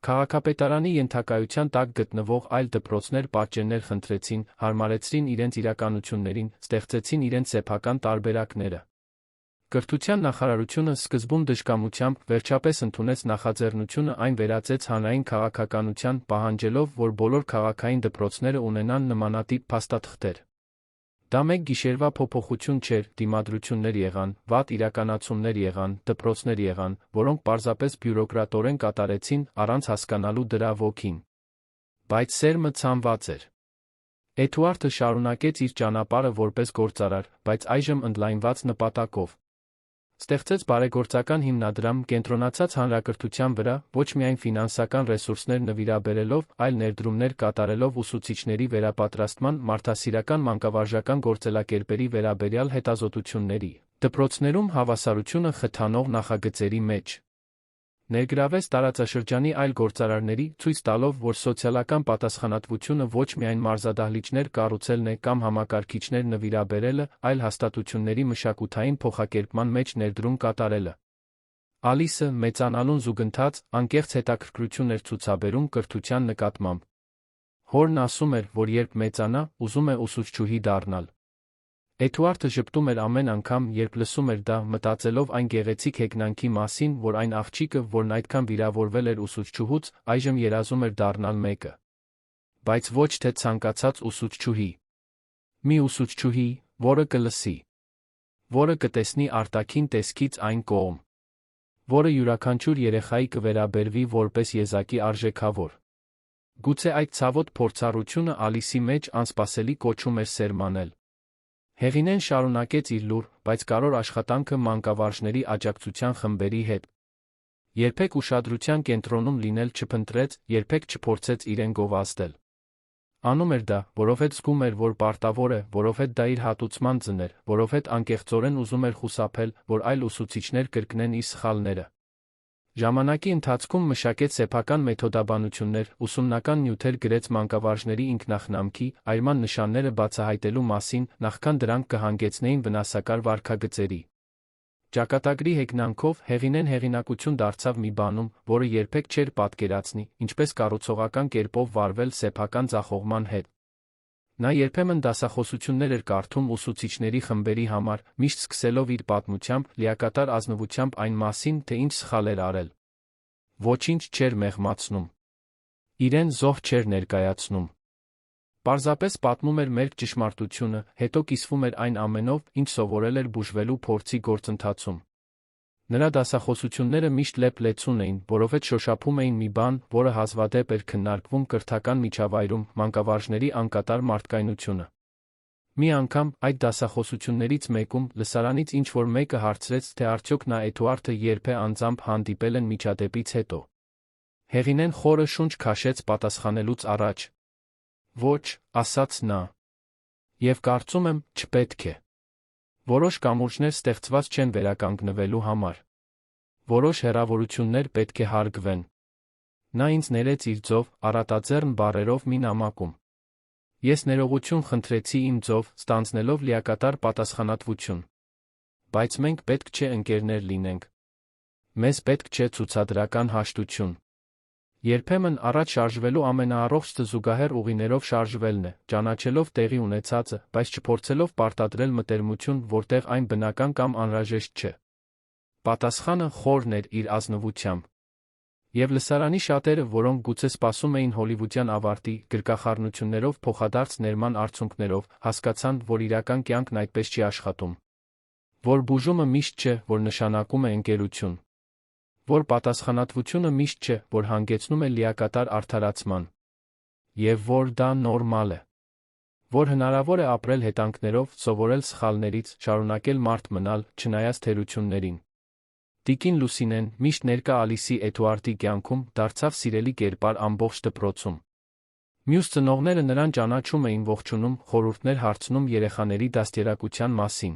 Քաղաքապետարանի ենթակայության տակ գտնվող այլ դպրոցներ պատճեններ խնդրեցին, հարմարեցրին իրենց իրականություններին, ստեղծեցին իրենց սեփական տարբերակները։ Կրթության նախարարությունը սկզբում դժկամությամբ, վերջապես ընդունեց նախաձեռնությունը, այն վերածեց հանրային քաղաքականության, պահանջելով, որ բոլոր քաղաքային դպրոցները ունենան նմանատիպ փաստաթղթեր։ Դա մեկ գիշերվա փոփոխություն չէր, դիմադրություններ եղան, վատ իրականացումներ եղան, դպրոցներ եղան, որոնք պարզապես բյուրոկրատորեն կատարեցին, առանց հասկանալու դրա ոգին։ Բայց սերմը ցանված էր։ Էդուարդը շարունակեց իր ճանապարհը որպես գործարար, բայց այժմ ընդլայնված նպատակով։ Ստեղծեց բարեգործական հիմնադրամ, կենտրոնացած հանրակրթության վրա, ոչ միայն ֆինանսական ռեսուրսներ նվիրաբերելով, այլ ներդրումներ կատարելով ուսուցիչների վերապատրաստման, մարդասիրական մանկավարժական գործելակերպերի վերաբերյալ հետազոտությունների, դպրոցներում հավասարությունը խթանող նախագծերի մեջ։ Ներգրավեց տարածաշրջանի այլ գործարարների, ցույց տալով, որ սոցիալական պատասխանատվությունը ոչ միայն մարզադահլիճներ կառուցելն է կամ համակարգիչներ նվիրաբերելը, այլ հաստատությունների մշակութային փոխակերպման մեջ ներդրում կատարելը։ Ալիսը, մեծանալուն զուգընթաց, անկեղծ հետաքրքրություն էր ցուցաբերում կրթության նկատմամբ։ Հորն ասում էր, որ երբ մեծանա, ուզում է ուսուցչուհի դառնալ։ Էդուարդը ժպտում էր ամեն անգամ, երբ լսում էր դա, մտածելով այն գեղեցիկ հեգնանքի մասին, որ այն աղջիկը, որն այդքան վիրավորվել էր ուսուցչուհուց, այժմ երազում էր դառնալ մեկը։ Բայց ոչ թե ցանկացած ուսուցչուհի։ Մի ուսուցչուհի, որը կլսի, որը կտեսնի արտաքին տեսքից այն կողմ, որը յուրաքանչյուր երեխայի կվերաբերվի որպես եզակի արժեքավոր։ Գուցե այդ ցավոտ փորձառությունը Ալիսի մեջ անսպասելի կոչում էր սերմանել։ Հեղինեն շարունակեց իր լուռ, բայց կարճ աշխատանքը մանկավարժների աջակցության խմբերի հետ։ Երբեք ուշադրության կենտրոնում լինել չփնտրեց, երբեք չփորձեց իրեն գովազդել։ Անում էր դա, որովհետև զգում էր, որ պարտավոր է, որովհետև դա իր հատուցման ձն էր, որովհետև անկեղծորեն ուզում էր խուսափել, որ այլ ուսուցիչներ կրկնեն իր սխալները։ Ժամանակի ընթացքում մշակեց սեփական մեթոդաբանություններ, ուսումնական նյութեր գրեց մանկավարժների ինքնախնամքի, այրման նշանները բացահայտելու մասին, նախքան դրանք կհանգեցնեին վնասակար վարքագծերի։ Ճակատագրի հեգնանքով Հեղինեն հեղինակություն դարձավ մի բանում, որը երբեք չէր պատկերացնի, ինչպես կառուցողական կերպով վարվել սեփական ձախողման հետ։ Նա երբեմն դասախոսություններ էր կարդում ուսուցիչների խմբերի համար, միշտ սկսելով իր պատմությամբ, լիակատար ազնվությամբ այն մասին, թե ինչ սխալ էր արել։ Ոչինչ չէր մեղմացնում։ Իրեն զոհ չէր ներկայացնում։ Պարզապես պատմում էր մերկ ճշմարտությունը, հետո կիսվում էր այն ամենով, ինչ սովորել էր բուժվելու փորձի գործընթացում։ Նրա դասախոսությունները միշտ լեփ-լեցուն էին, որովհետև շոշափում էին մի բան, որը հազվադեպ էր քննարկվում կրթական միջավայրում՝ մանկավարժների անկատար մարդկայնությունը։ Մի անգամ, այդ դասախոսություններից մեկում, լսարանից ինչ-որ մեկը հարցրեց, թե արդյոք նա Էդուարդը երբ է անձամբ հանդիպել են միջադեպից հետո։ Հեղինեն խորը շունչ քաշեց պատասխանելուց առաջ։ Ոչ, ասաց նա։ Եվ կարծում եմ, չպետք է։ Որոշ կամուրջներ ստեղծված չեն վերականգնվելու համար։ Որոշ հեռավորություններ պետք է հարգվեն։ Նա ինձ ներեց իր ձով, առատաձեռն բառերով մի նամակում։ Ես ներողություն խնդրեցի իմ ձով, ստանձնելով լիակատար պատասխանատվություն։ Բայց մենք պետք չէ ընկերներ լինենք։ Մեզ պետք չէ ցուցադրական հաշտություն։ Երբեմն առաջ շարժվելու ամենաառողջը զուգահեռ ուղիներով շարժվելն է, ճանաչելով տեղի ունեցածը, բայց չփորձելով պարտադրել մտերմություն, որտեղ այն բնական կամ անհրաժեշտ չէ։ Պատասխանը խորն էր իր ազնվությամբ։ Եվ լսարանի շատերը, որոնք գուցե սպասում էին հոլիվուդյան ավարտի, գրկախառնություններով փոխադարձ ներման արդյունքներով, հասկացան, որ իրական կյանքն այդպես չի աշխատում։ Որ բուժումը միշտ չէ, որ նշանակում է ընկերություն։ Որ պատասխանատվությունը միշտ չէ, որ հանգեցնում է լիակատար արդարացման։ Եվ որ դա նորմալ է։ որ հնարավոր է ապրել հետանքներով, սովորել սխալներից, շարունակել մարդ մնալ, չնայած թերություններին։ Տիկին Լուսինեն, միշտ ներկա Ալիսի Էդուարդի կյանքում, դարձավ սիրելի կերպար ամբողջ դպրոցում։ Մյուս ծնողները նրան ճանաչում էին, ողջունում, խորհուրդներ հարցնում երեխաների դաստիարակության մասին։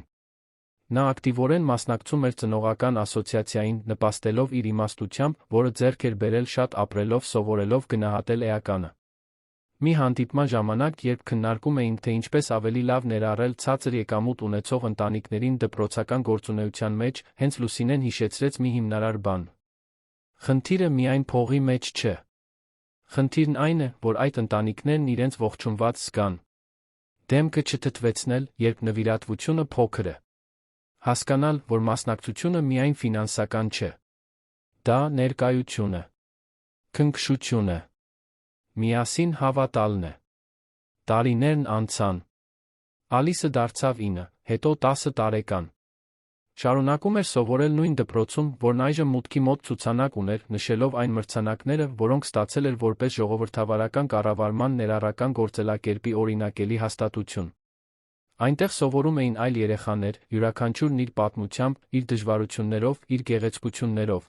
Նա ակտիվորեն մասնակցում էր ծնողական ասոցիացիային, նպաստելով իր իմաստությամբ, որը ձեռք էր բերել շատ ապրելով, սովորելով գնահատել էականը։ Մի հանդիպման ժամանակ, երբ քննարկում էին, թե ինչպես ավելի լավ ներառել ցածր եկամուտ ունեցող ընտանիքներին դպրոցական գործունեության մեջ, հենց Լուսինեն հիշեցրեց մի հիմնարար բան. խնդիրը միայն փողի մեջ չէ։ Խնդիրն այն է, որ այդ ընտանիքներն իրենց ողջունված զգան։ Դեմքը չթթվեցնել, երբ նվիրատվությունը փոքր է։ Հասկանալ, որ մասնակցությունը միայն ֆինանսական չէ։ Դա ներկայություն է։ Քնքշություն է։ Միասին հավատալն է։ Տարիներն անցան։ Ալիսը դարձավ 9, հետո 10 տարեկան։ Շարունակում էր սովորել նույն դպրոցում, որն այժմ մուտքի մոտ ցուցանակ ուներ, նշելով այն մրցանակները, որոնք ստացել էր որպես ժողովրդավարական կառավարման ներառական գործելակերպի օրինակելի հաստատություն։ Այնտեղ սովորում էին այլ երեխաներ, յուրաքանչյուրն իր պատմությամբ, իր դժվարություններով, իր գեղեցկություններով։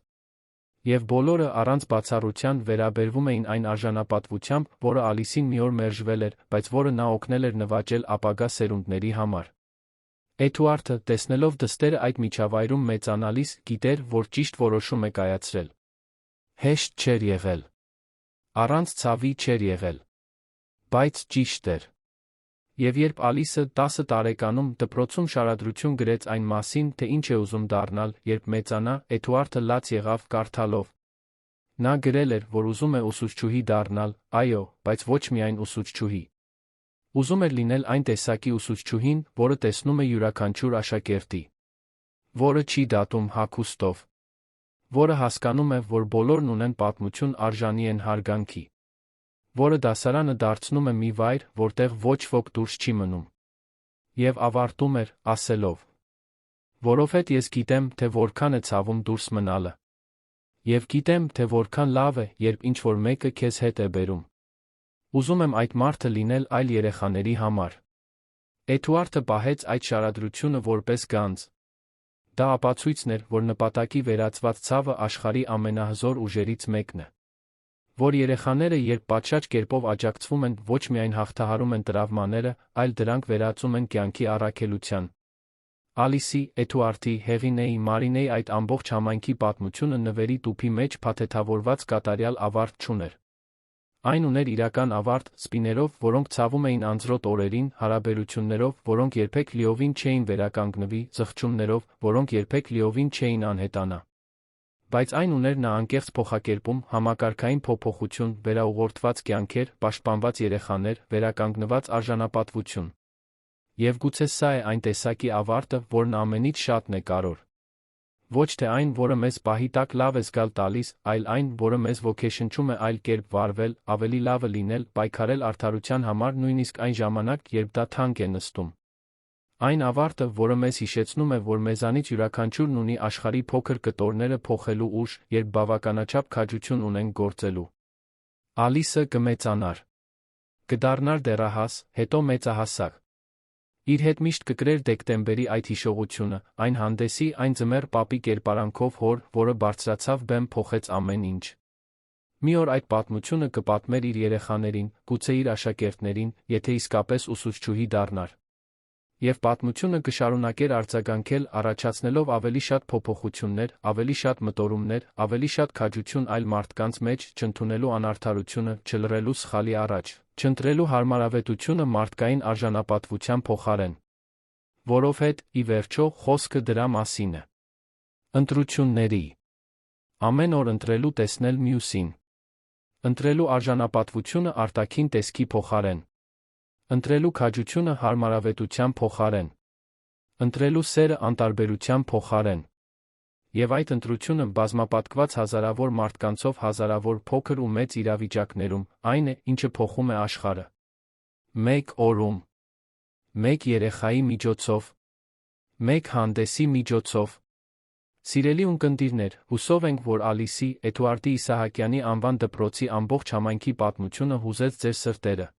Եվ բոլորը առանց բացառության վերաբերվում էին այն արժանապատվությամբ, որը Ալիսին մի օր մերժվել էր, բայց որը նա օգնել էր նվաճել ապագա սերունդների համար։ Էդուարդը, տեսնելով դստերը այդ միջավայրում մեծանալիս, գիտեր, որ ճիշտ որոշում է կայացրել։ Հեշտ չէր եղել։ Առանց ցավի չէր եղել։ Բայց ճիշտ էր։ Եվ երբ Ալիսը 10 տարեկանում դպրոցում շարադրություն գրեց այն մասին, թե ինչ է ուզում դառնալ, երբ մեծանա, Էդուարդը լաց եղավ կարդալով։ Նա գրել էր, որ ուզում է ուսուցչուհի դառնալ, այո, բայց ոչ միայն ուսուցչուհի։ Ուզում էր լինել այն տեսակի ուսուցչուհին, որը տեսնում է յուրաքանչյուր աշակերտի, որը չի դատում հագուստով, որը հասկանում է, որ բոլորն ունեն պատմություն, արժանի են հարգանքի, որը դասարանը դարձնում է մի վայր, որտեղ ոչ ոք դուրս չի մնում։ Եվ ավարտում էր, ասելով. որովհետև ես գիտեմ, թե որքան է ցավում դուրս մնալը։ Եվ գիտեմ, թե որքան լավ է, երբ ինչ-որ մեկը քեզ հետ է բերում։ Ուզում եմ այդ մարդը լինել այլ երեխաների համար։ Էդուարդը պահեց այդ շարադրությունը որպես գանձ։ Դա ապացույցն էր, որ նպատակի վերածված ցավը աշխարհի ամենահզոր ուժերից մեկն է։ Որ երեխաները, երբ պատշաճ կերպով աջակցվում են, ոչ միայն հաղթահարում են տրավմաները, այլ դրանք վերածում են կյանքի առաքելության։ Ալիսի, Էդուարդի, Հեղինեի, Մարինեի այդ ամբողջ համայնքի պատմությունը նվերի տուփի մեջ փաթեթավորված կատարյալ ավարտ չուներ։ Այն ուներ իրական ավարտ, սպիներով, որոնք ցավում էին անձրոտ օրերին, հարաբերություններով, որոնք երբեք լիովին չէին վերականգնվի, զղջումներով, որոնք երբեք լիովին չէին անհետանա։ Բայց այն ուներ նա անկեղծ փոխակերպում, համակարգային փոփոխություն, վերաուղղորդված կյանքեր, պաշտպանված երեխաներ, վերականգնված արժանապատվություն։ Եվ գուցե սա է այն տեսակի ավարտը, որն ամենից շատն է կարևոր։ Ոչ թե այն, որը մեզ պահի տակ լավ է զգալ տալիս, այլ այն, որը մեզ ոգեշնչում է այլ կերպ վարվել, ավելի լավը լինել, պայքարել արդարության համար նույնիսկ այն ժամանակ, երբ դա թանկ է նստում։ Այն ավարտը, որը մեզ հիշեցնում է, որ մեզանից յուրաքանչյուրն ունի աշխարհի փոքր կտորները փոխելու ուժ, երբ բավականաչափ քաջություն ունենք գործելու։ Ալիսը կմեծանար։ Կդառնար դեռահաս, հետո մեծահասակ։ Իր հետ միշտ կկրեր դեկտեմբերի այդ հիշողությունը, այն հանդեսի, այն ձմեռ պապի կերպարանքով հոր, որը բարձրացավ բեմ, փոխեց ամեն ինչ։ Մի օր այդ պատմությունը կպատմեր իր երեխաներին, գուցե իր աշակերտներին, եթե իսկապես ուսուցչուհի դառնար։ Եվ պատմությունը կշարունակեր արձագանքել, առաջացնելով ավելի շատ փոփոխություններ, ավելի շատ մտորումներ, ավելի շատ քաջություն այլ մարդկանց մեջ, չընդունելու անարդարությունը, չլռելու սխալի առաջ, չընտրելու հարմարավետությունը մարդկային արժանապատվության փոխարեն։ Որովհետև, ի վերջո, խոսքը դրա մասին է։ Ընտրությունների։ Ամեն օր ընտրելու տեսնել մյուսին։ Ընտրելու արժանապատվությունը արտաքին տեսքի փոխարեն։ Ընտրելու քաջությունը հարմարավետության փոխարեն։ Ընտրելու սերը անտարբերության փոխարեն։ Եվ այդ ընտրությունը բազմապատկված հազարավոր մարդկանցով հազարավոր փոքր ու մեծ իրավիճակներում, այն է, ինչը փոխում է աշխարհը։ Մեկ օրում։ Մեկ երեխայի միջոցով։ Մեկ հանդեսի միջոցով։ Սիրելի ունկնդիրներ, հուսով ենք, որ Ալիսի, Էդուարդի Իսահակյանի անվան դպրոցի ամբողջ համայնքի պատմությունը հուզեց ձեր սրտերը։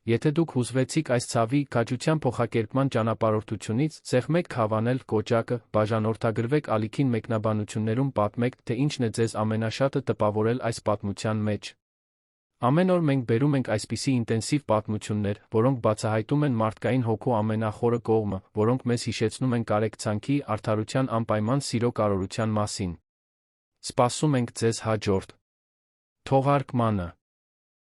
Եթե դուք հուզվեցիք այս ցավի քաջության փոխակերպման ճանապարհորդությունից, սեղմեք հավանել կոճակը, բաժանորդագրվեք ալիքին մեկնաբանություններում պատմեք, թե ինչն է ձեզ ամենաշատը տպավորել այս պատմության մեջ։ Ամեն օր մենք բերում ենք այսպիսի ինտենսիվ պատմություններ, որոնք բացահայտում են մարդկային հոգու ամենախորը կողմը, որոնք մեզ հիշեցնում են կարեկցանքի, արդարության անպայման սիրո կարողության մասին։ Սպասում ենք ձեզ հաջորդ թողարկմանը։